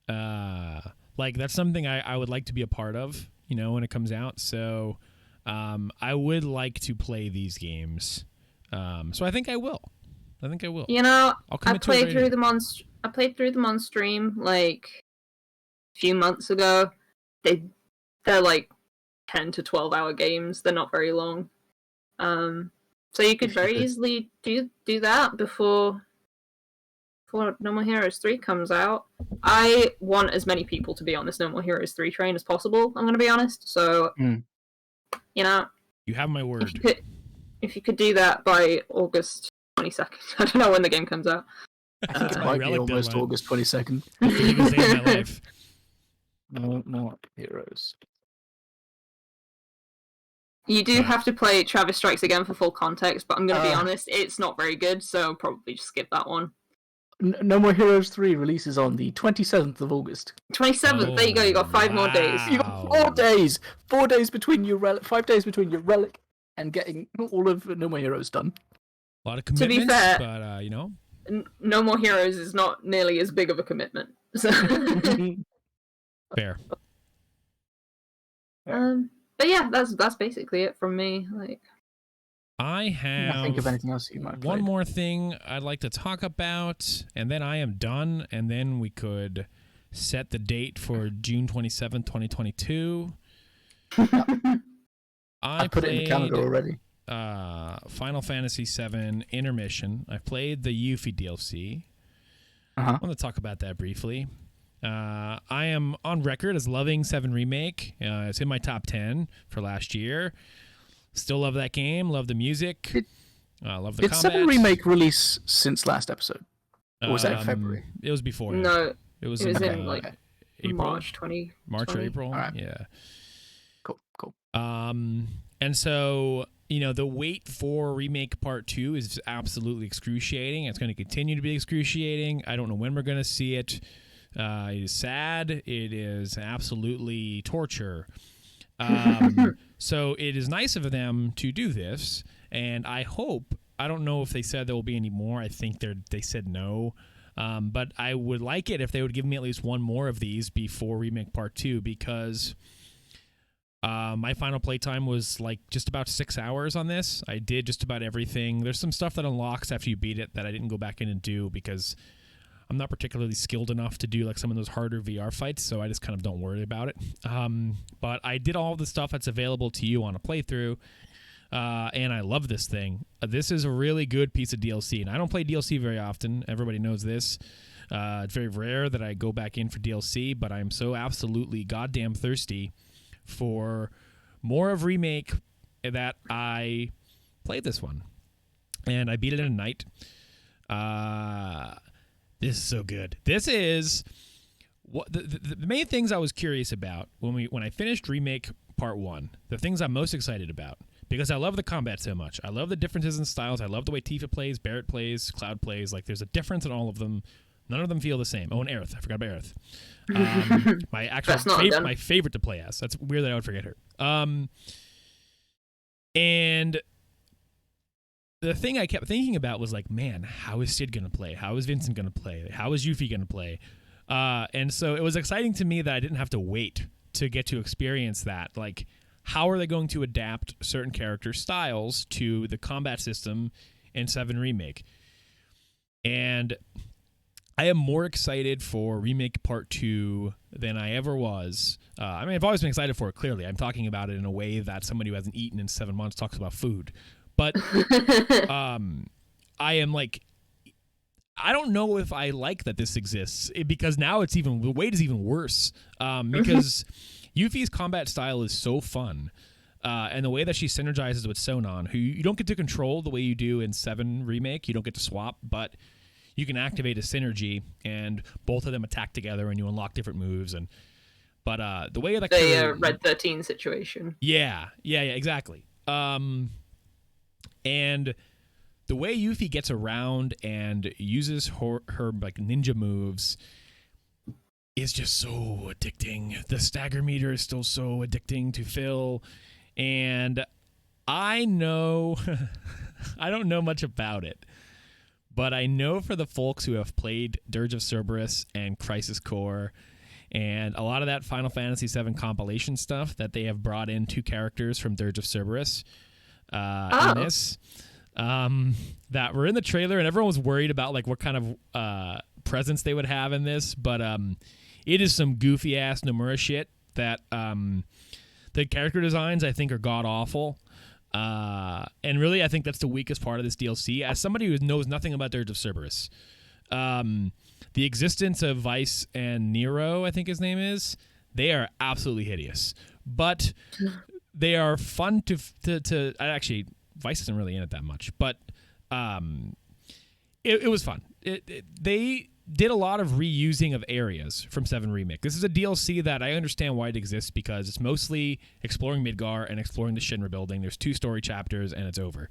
Like, that's something I would like to be a part of, you know, when it comes out. So I would like to play these games. So I think I will. You know, I played through them on stream like a few months ago. They're like 10 to 12-hour games. They're not very long. So you could very easily do that before No More Heroes 3 comes out. I want as many people to be on this No More Heroes 3 train as possible, I'm going to be honest. So, you know... You have my word. If you could do that by August 22nd. I don't know when the game comes out. I think it might be almost deadline. August 22nd. You can save my life. No More Heroes. You do have to play Travis Strikes Again for full context, but I'm going to be honest, it's not very good, so probably just skip that one. No More Heroes 3 releases on the 27th of August. 27th, there you go, you got 5 more days. You got 4 days! 4 days between your relic, 5 days between your relic and getting all of No More Heroes done. A lot of commitments, to be fair, but, you know. No More Heroes is not nearly as big of a commitment. So. Fair. But yeah, that's basically it from me. Like, I have I think of anything else you might play. one more thing I'd like to talk about, and then I am done, and then we could set the date for June 27th, 2022. I put it in the calendar already. Final Fantasy VII Intermission. I played the Yuffie DLC. I want to talk about that briefly. I am on record as loving 7 Remake. It's in my top 10 for last year. Still love that game. Love the music. Love the combat. Did 7 Remake release since last episode? Or was that in February? It was before. No, it was in like April? March 20. March or April. Right. Yeah. Cool. And so, you know, the wait for Remake Part 2 is absolutely excruciating. It's going to continue to be excruciating. I don't know when we're going to see it. It is sad. It is absolutely torture. So it is nice of them to do this, and I hope, I don't know if they said there will be any more. I think they said no. But I would like it if they would give me at least one more of these before Remake Part 2, because my final playtime was like just about 6 hours on this. I did just about everything. There's some stuff that unlocks after you beat it that I didn't go back in and do because I'm not particularly skilled enough to do like some of those harder VR fights, so I just kind of don't worry about it. But I did all the stuff that's available to you on a playthrough, and I love this thing. This is a really good piece of DLC, and I don't play DLC very often. Everybody knows this. It's very rare that I go back in for DLC, but I'm so absolutely goddamn thirsty for more of Remake that I played this one. And I beat it in a night. This is so good. This is what the main things I was curious about when I finished Remake Part 1. The things I'm most excited about, because I love the combat so much. I love the differences in styles. I love the way Tifa plays, Barrett plays, Cloud plays. Like, there's a difference in all of them. None of them feel the same. Oh, and Aerith. I forgot about Aerith. My actual my favorite to play as. That's weird that I would forget her. And the thing I kept thinking about was like, man, how is Sid going to play? How is Vincent going to play? How is Yuffie going to play? And so it was exciting to me that I didn't have to wait to get to experience that. Like, how are they going to adapt certain character styles to the combat system in 7 Remake? And I am more excited for Remake Part 2 than I ever was. I mean, I've always been excited for it, clearly. I'm talking about it in a way that somebody who hasn't eaten in 7 months talks about food. But I am like, I don't know if I like that this exists, because now it's even, the weight is even worse. Because Yuffie's combat style is so fun. And the way that she synergizes with Sonon, who you don't get to control the way you do in 7 Remake. You don't get to swap, but you can activate a synergy, and both of them attack together, and you unlock different moves. But the way that the Red 13 situation. Yeah, exactly. And the way Yuffie gets around and uses her like ninja moves is just so addicting. The stagger meter is still so addicting to Phil, and I know I don't know much about it. But I know for the folks who have played Dirge of Cerberus and Crisis Core and a lot of that Final Fantasy VII compilation stuff, that they have brought in 2 characters from Dirge of Cerberus in this that were in the trailer, and everyone was worried about like what kind of presence they would have in this. But it is some goofy ass Nomura shit that the character designs I think are god awful. And really, I think that's the weakest part of this DLC. As somebody who knows nothing about Dirge of Cerberus, the existence of Vice and Nero, I think his name is, they are absolutely hideous. But they are fun to actually, Vice isn't really in it that much, but it was fun. They did a lot of reusing of areas from 7 Remake. This is a DLC that I understand why it exists, because it's mostly exploring Midgar and exploring the Shinra building. There's 2 story chapters and it's over.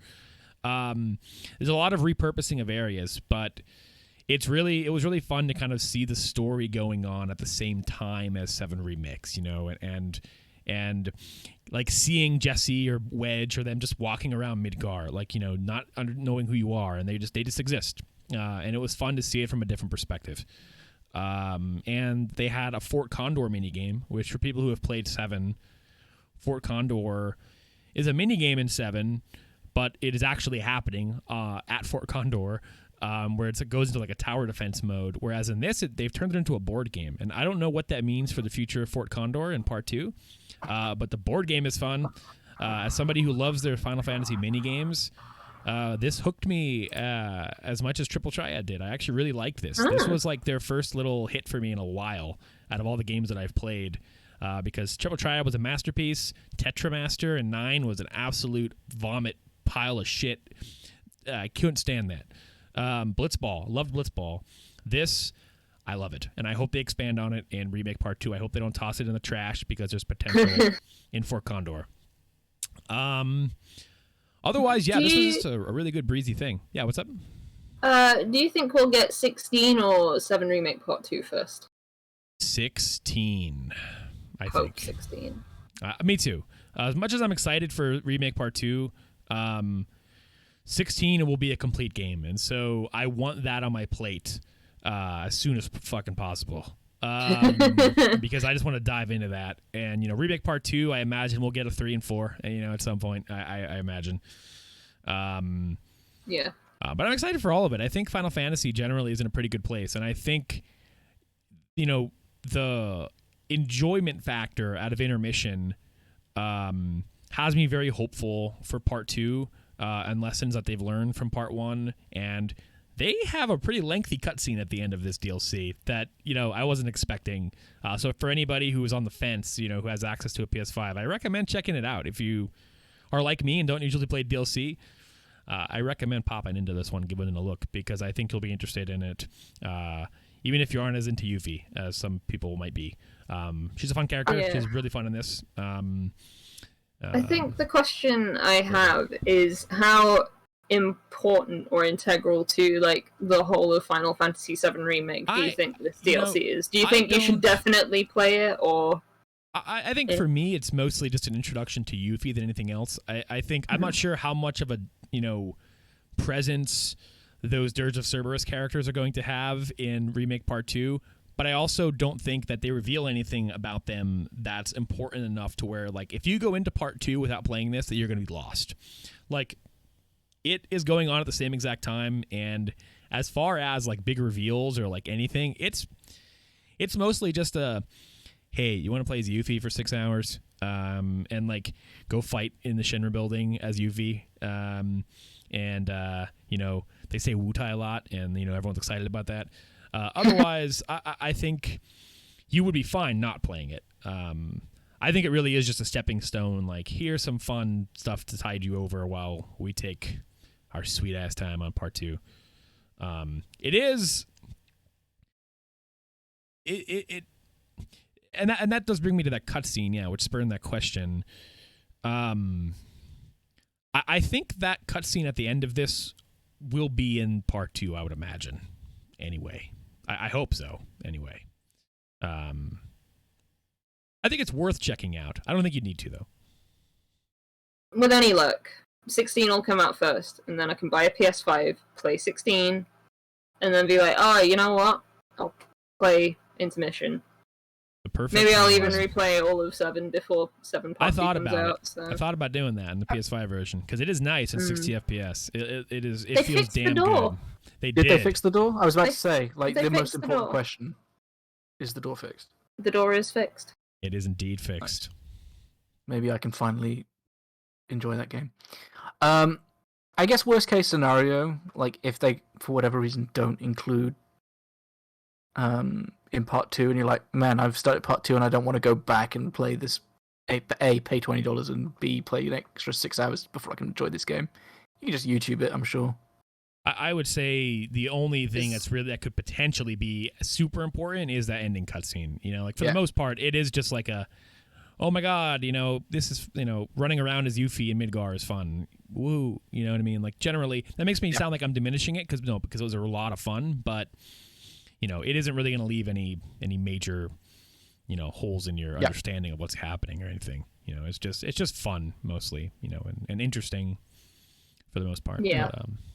There's a lot of repurposing of areas, but it was really fun to kind of see the story going on at the same time as 7 Remakes, you know, and like seeing Jesse or Wedge or them just walking around Midgar, like, you know, not knowing who you are, and they just exist. And it was fun to see it from a different perspective. And they had a Fort Condor minigame, which for people who have played 7, Fort Condor is a minigame in 7, but it is actually happening at Fort Condor, where it goes into like a tower defense mode. Whereas in this, they've turned it into a board game. And I don't know what that means for the future of Fort Condor in Part 2, but the board game is fun. As somebody who loves their Final Fantasy minigames, this hooked me as much as Triple Triad did. I actually really liked this. This was like their first little hit for me in a while out of all the games that I've played, because Triple Triad was a masterpiece, Tetramaster and 9 was an absolute vomit pile of shit. I couldn't stand that. Blitzball, loved Blitzball. This, I love it, and I hope they expand on it in Remake Part 2. I hope they don't toss it in the trash, because there's potential in Fort Condor. Otherwise, yeah, this was just a really good breezy thing. Yeah, what's up? Do you think we'll get 16 or 7 Remake Part 2 first? 16, I Hope think. 16. Me too. As much as I'm excited for Remake Part 2, 16 will be a complete game, and so I want that on my plate as soon as fucking possible. Because I just want to dive into that. And, you know, Remake Part 2, I imagine we'll get a 3 and 4, you know, at some point, I imagine. Yeah. But I'm excited for all of it. I think Final Fantasy generally is in a pretty good place, and I think, you know, the enjoyment factor out of Intermission has me very hopeful for Part 2 and lessons that they've learned from Part 1, and they have a pretty lengthy cutscene at the end of this DLC that, you know, I wasn't expecting. So for anybody who is on the fence, you know, who has access to a PS5, I recommend checking it out. If you are like me and don't usually play DLC, I recommend popping into this one, giving it a look, because I think you'll be interested in it, even if you aren't as into Yuffie as some people might be. She's a fun character. Yeah. She's really fun in this. I think the question I have is how important or integral to like the whole of Final Fantasy VII Remake do you think this DLC is? Do you think you should definitely play it, or? I think for me it's mostly just an introduction to Yuffie than anything else. I think I'm not sure how much of a, you know, presence those Dirge of Cerberus characters are going to have in Remake Part 2, but I also don't think that they reveal anything about them that's important enough to where, like, if you go into part 2 without playing this, that you're going to be lost. Like, it is going on at the same exact time, and as far as like big reveals or like anything, it's mostly just a, hey, you want to play as Yuffie for 6 hours, and like go fight in the Shinra building as Yuffie, and you know, they say Wutai a lot, and you know, everyone's excited about that. Otherwise, I think you would be fine not playing it. I think it really is just a stepping stone. Like, here's some fun stuff to tide you over while we take our sweet ass time on part 2. It is. And that does bring me to that cutscene, yeah, which spurred that question. I think that cutscene at the end of this will be in part 2, I would imagine. Anyway, I hope so. Anyway, I think it's worth checking out. I don't think you need to, though. With any luck, 16 will come out first, and then I can buy a PS5, play 16, and then be like, oh, you know what? I'll play Intermission. The perfect. Maybe I'll even replay all of 7 before 7 I Part thought comes about out. it. So. I thought about doing that in the PS5 version because it is nice in 60 FPS. It is. It They feels fixed the damn door. good. They Did they fix the door? I was about They- to say, like, they the most fixed the important door. question is the door fixed? The door is fixed. It is indeed fixed. Maybe I can finally enjoy that game. I guess worst case scenario, like if they for whatever reason don't include in part 2, and you're like, man, I've started part 2 and I don't want to go back and play this. A, pay $20 and B, play an extra 6 hours before I can enjoy this game. You can just YouTube it, I'm sure. I would say the only thing that could potentially be super important is that ending cutscene. You know, like for the most part, it is just like a, oh my god, you know, this is, you know, running around as Yuffie in Midgar is fun. Woo, you know what I mean? Like generally, that makes me sound like I'm diminishing it because it was a lot of fun, but you know, it isn't really going to leave any major, you know, holes in your understanding of what's happening or anything. You know, it's just fun mostly, you know, and interesting for the most part. Yeah.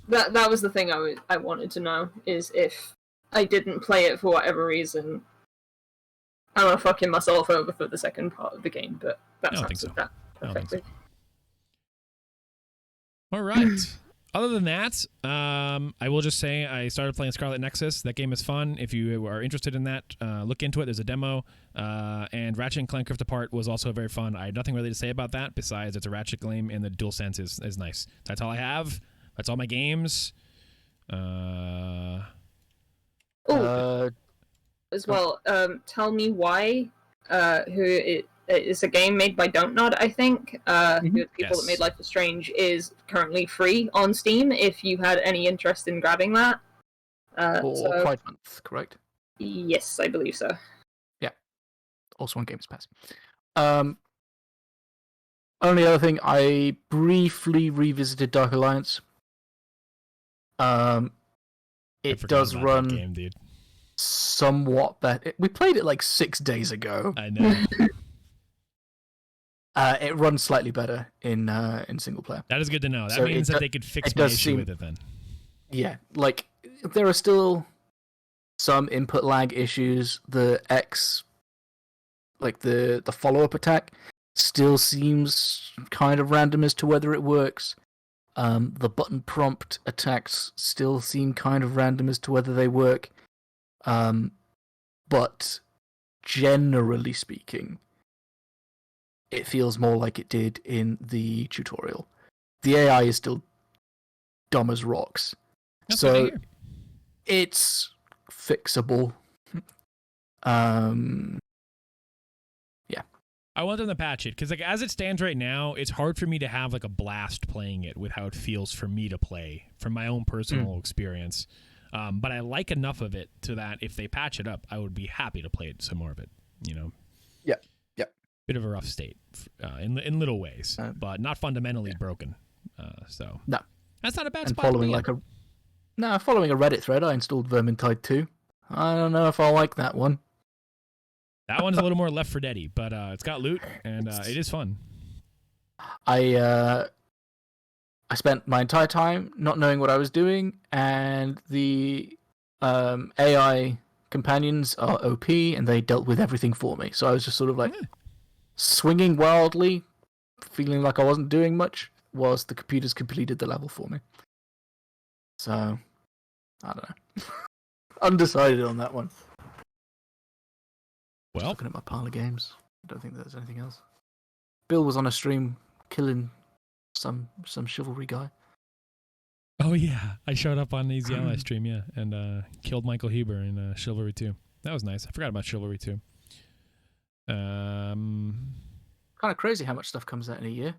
But, That was the thing I wanted to know, is if I didn't play it for whatever reason, I'm gonna fucking myself over for the second part of the game, but that's don't think so. that I don't think perfectly. All right. Other than that, I will just say I started playing Scarlet Nexus. That game is fun. If you are interested in that, look into it. There's a demo. And Ratchet and Clank Rift Apart was also very fun. I have nothing really to say about that besides it's a Ratchet game and the DualSense is nice. That's all I have. That's all my games. As well, tell me why. It's a game made by Don't Nod, I think. Who are the people that made Life is Strange, is currently free on Steam. If you had any interest in grabbing that, For Pride Month, correct? Yes, I believe so. Yeah. Also on Games Pass. Only other thing, I briefly revisited Dark Alliance. It does run game, dude. somewhat better. We played it like 6 days ago. I know. It runs slightly better in single player. That is good to know. That So means that they could fix my issue with it then. Yeah, like there are still some input lag issues. The the follow-up attack still seems kind of random as to whether it works. The button prompt attacks still seem kind of random as to whether they work. But generally speaking, it feels more like it did in the tutorial. The AI is still dumb as rocks. That's So it's fixable. I want them to patch it because, like, as it stands right now, it's hard for me to have like a blast playing it with how it feels for me to play from my own personal experience. But I like enough of it to that if they patch it up, I would be happy to play some more of it. You know. Yeah. Bit of a rough state in little ways, but not fundamentally broken. So No. That's not a bad And spot. following following a Reddit thread, I installed Vermintide 2. I don't know if I'll like that one. That one's a little more Left 4 Dead-y, but it's got loot and it is fun. I spent my entire time not knowing what I was doing, and the AI companions are OP, and they dealt with everything for me. So I was just sort of like swinging wildly, feeling like I wasn't doing much, whilst the computers completed the level for me. So, I don't know. Undecided on that one. Well, just looking at my pile of games. I don't think there's anything else. Bill was on a stream killing some chivalry guy. oh yeah, I showed up on the Easy Ally stream, yeah, and killed Michael Huber in Chivalry 2. That was nice. I forgot about Chivalry 2. Kind of crazy how much stuff comes out in a year.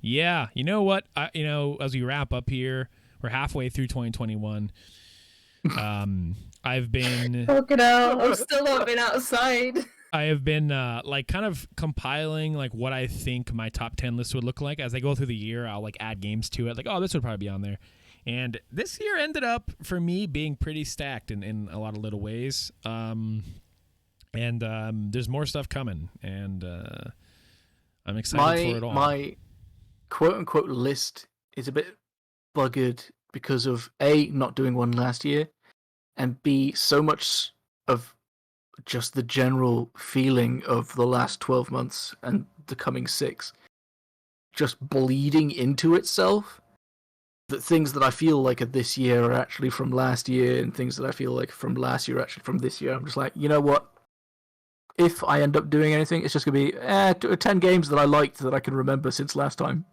Yeah, you know what? As we wrap up here, we're halfway through 2021. I've been Fuck it out. I've still not been outside. I have been like kind of compiling like what I think my top 10 list would look like. As I go through the year, I'll like add games to it. Like, oh, this would probably be on there. And this year ended up for me being pretty stacked in a lot of little ways. And there's more stuff coming, and I'm excited for it all. My quote unquote list is a bit buggered because of A, not doing one last year, and B, so much of just the general feeling of the last 12 months and the coming 6 just bleeding into itself, that things that I feel like are this year are actually from last year, and things that I feel like from last year are actually from this year. I'm just like, you know what? If I end up doing anything, it's just going to be 10 games that I liked that I can remember since last time.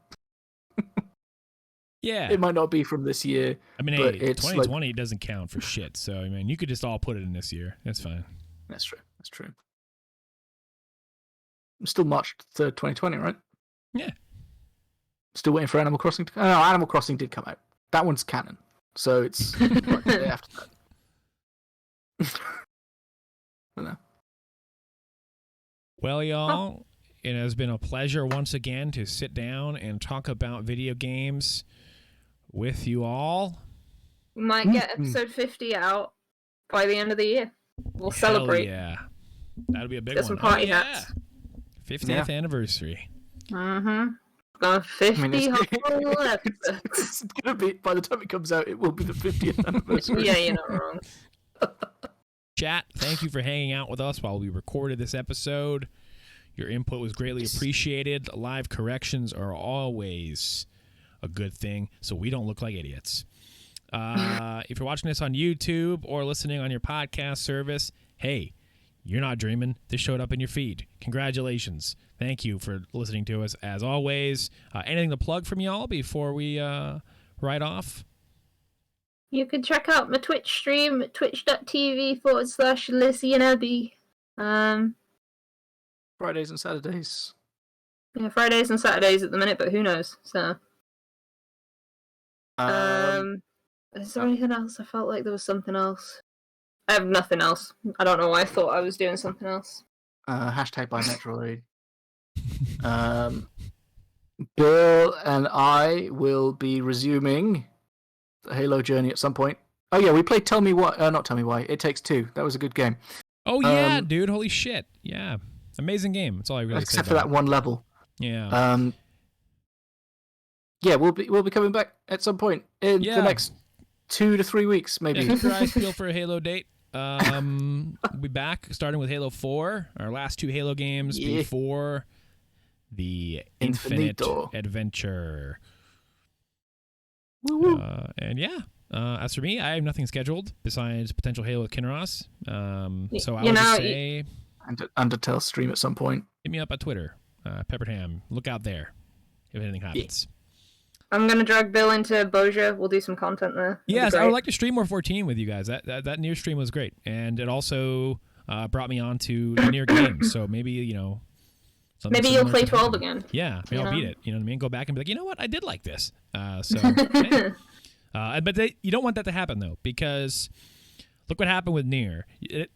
Yeah. It might not be from this year. I mean, but hey, it's 2020 like... doesn't count for shit. So, I mean, you could just all put it in this year. That's fine. That's true. That's true. I'm still March 3rd, 2020, right? Yeah. Still waiting for Animal Crossing to come out. No, Animal Crossing did come out. That one's canon. So it's like the day after that. I don't know. Well, y'all, it has been a pleasure once again to sit down and talk about video games with you all. We might get episode 50 out by the end of the year. We'll celebrate. Yeah. That'll be a big Get one. some party hats. 50th anniversary. Mm-hmm. Got 50 whole episodes. It's gonna be, by the time it comes out, it will be the 50th anniversary. Yeah, you're not wrong. Chat, thank you for hanging out with us while we recorded this episode. Your input was greatly appreciated. Live corrections are always a good thing, so we don't look like idiots. If you're watching this on YouTube or listening on your podcast service, hey, you're not dreaming. This showed up in your feed. Congratulations. Thank you for listening to us, as always. Anything to plug from y'all before we write off? You can check out my Twitch stream at twitch.tv/Lizzie and Abby. Fridays and Saturdays. Yeah, Fridays and Saturdays at the minute, but who knows? So, is there anything else? I felt like there was something else. I have nothing else. I don't know why I thought I was doing something else. Hashtag by Metroid. Bill and I will be resuming the Halo journey at some point. Oh yeah, we played Tell Me Why. Not Tell Me Why. It Takes Two. That was a good game. Oh yeah, dude! Holy shit! Yeah, amazing game. That's all I really. Except for that one level. Yeah. Yeah, we'll be coming back at some point in the next 2 to 3 weeks, maybe. Yeah, keep your eyes peeled for a Halo date. We'll be back starting with Halo 4, our last 2 Halo games before the Infinite Adventure. And yeah, as for me, I have nothing scheduled besides potential Halo with Kinross. So I would just say... And Undertale stream at some point. Hit me up on Twitter, Pepperham. Look out there if anything happens. Yeah. I'm gonna drag Bill into Boja. We'll do some content there. Yes, I would like to stream more 14 with you guys. That Nier stream was great, and it also brought me on to the Nier game. So maybe maybe you'll play 12 again. Yeah, maybe I'll beat it. You know what I mean? Go back and be like, you know what? I did like this. But you don't want that to happen though, because look what happened with Nier.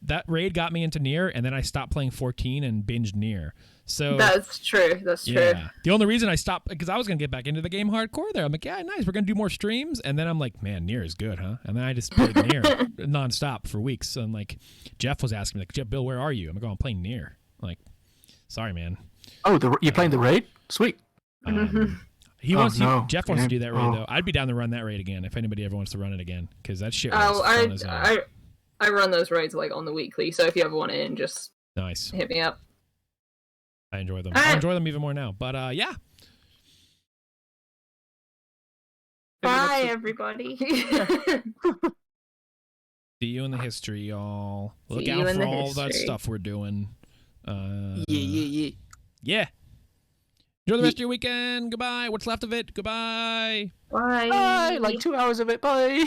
That raid got me into Nier, and then I stopped playing 14 and binged Nier. So that's true. That's true. Yeah. The only reason I stopped, because I was gonna get back into the game hardcore there. I'm like, yeah, nice. We're gonna do more streams, and then I'm like, man, Nier is good, huh? And then I just played Nier nonstop for weeks. And like, Jeff was asking me, like, Bill, where are you? I'm like, oh, I'm playing Nier. I'm like, sorry, man. Oh, you're playing the raid? Sweet. He wants Jeff wants to do that raid though. I'd be down to run that raid again if anybody ever wants to run it again, because that shit was fun as hell. I run those raids like on the weekly, so if you ever want in, just Nice. hit me up. I enjoy them. All I right. enjoy them even more now. But yeah. Bye, everybody. See you in the history, y'all. Look See out you in for the all that history. stuff we're doing. Yeah. Yeah. Enjoy the rest of your weekend. Goodbye. What's left of it? Goodbye. Bye. Bye. Like 2 hours of it. Bye.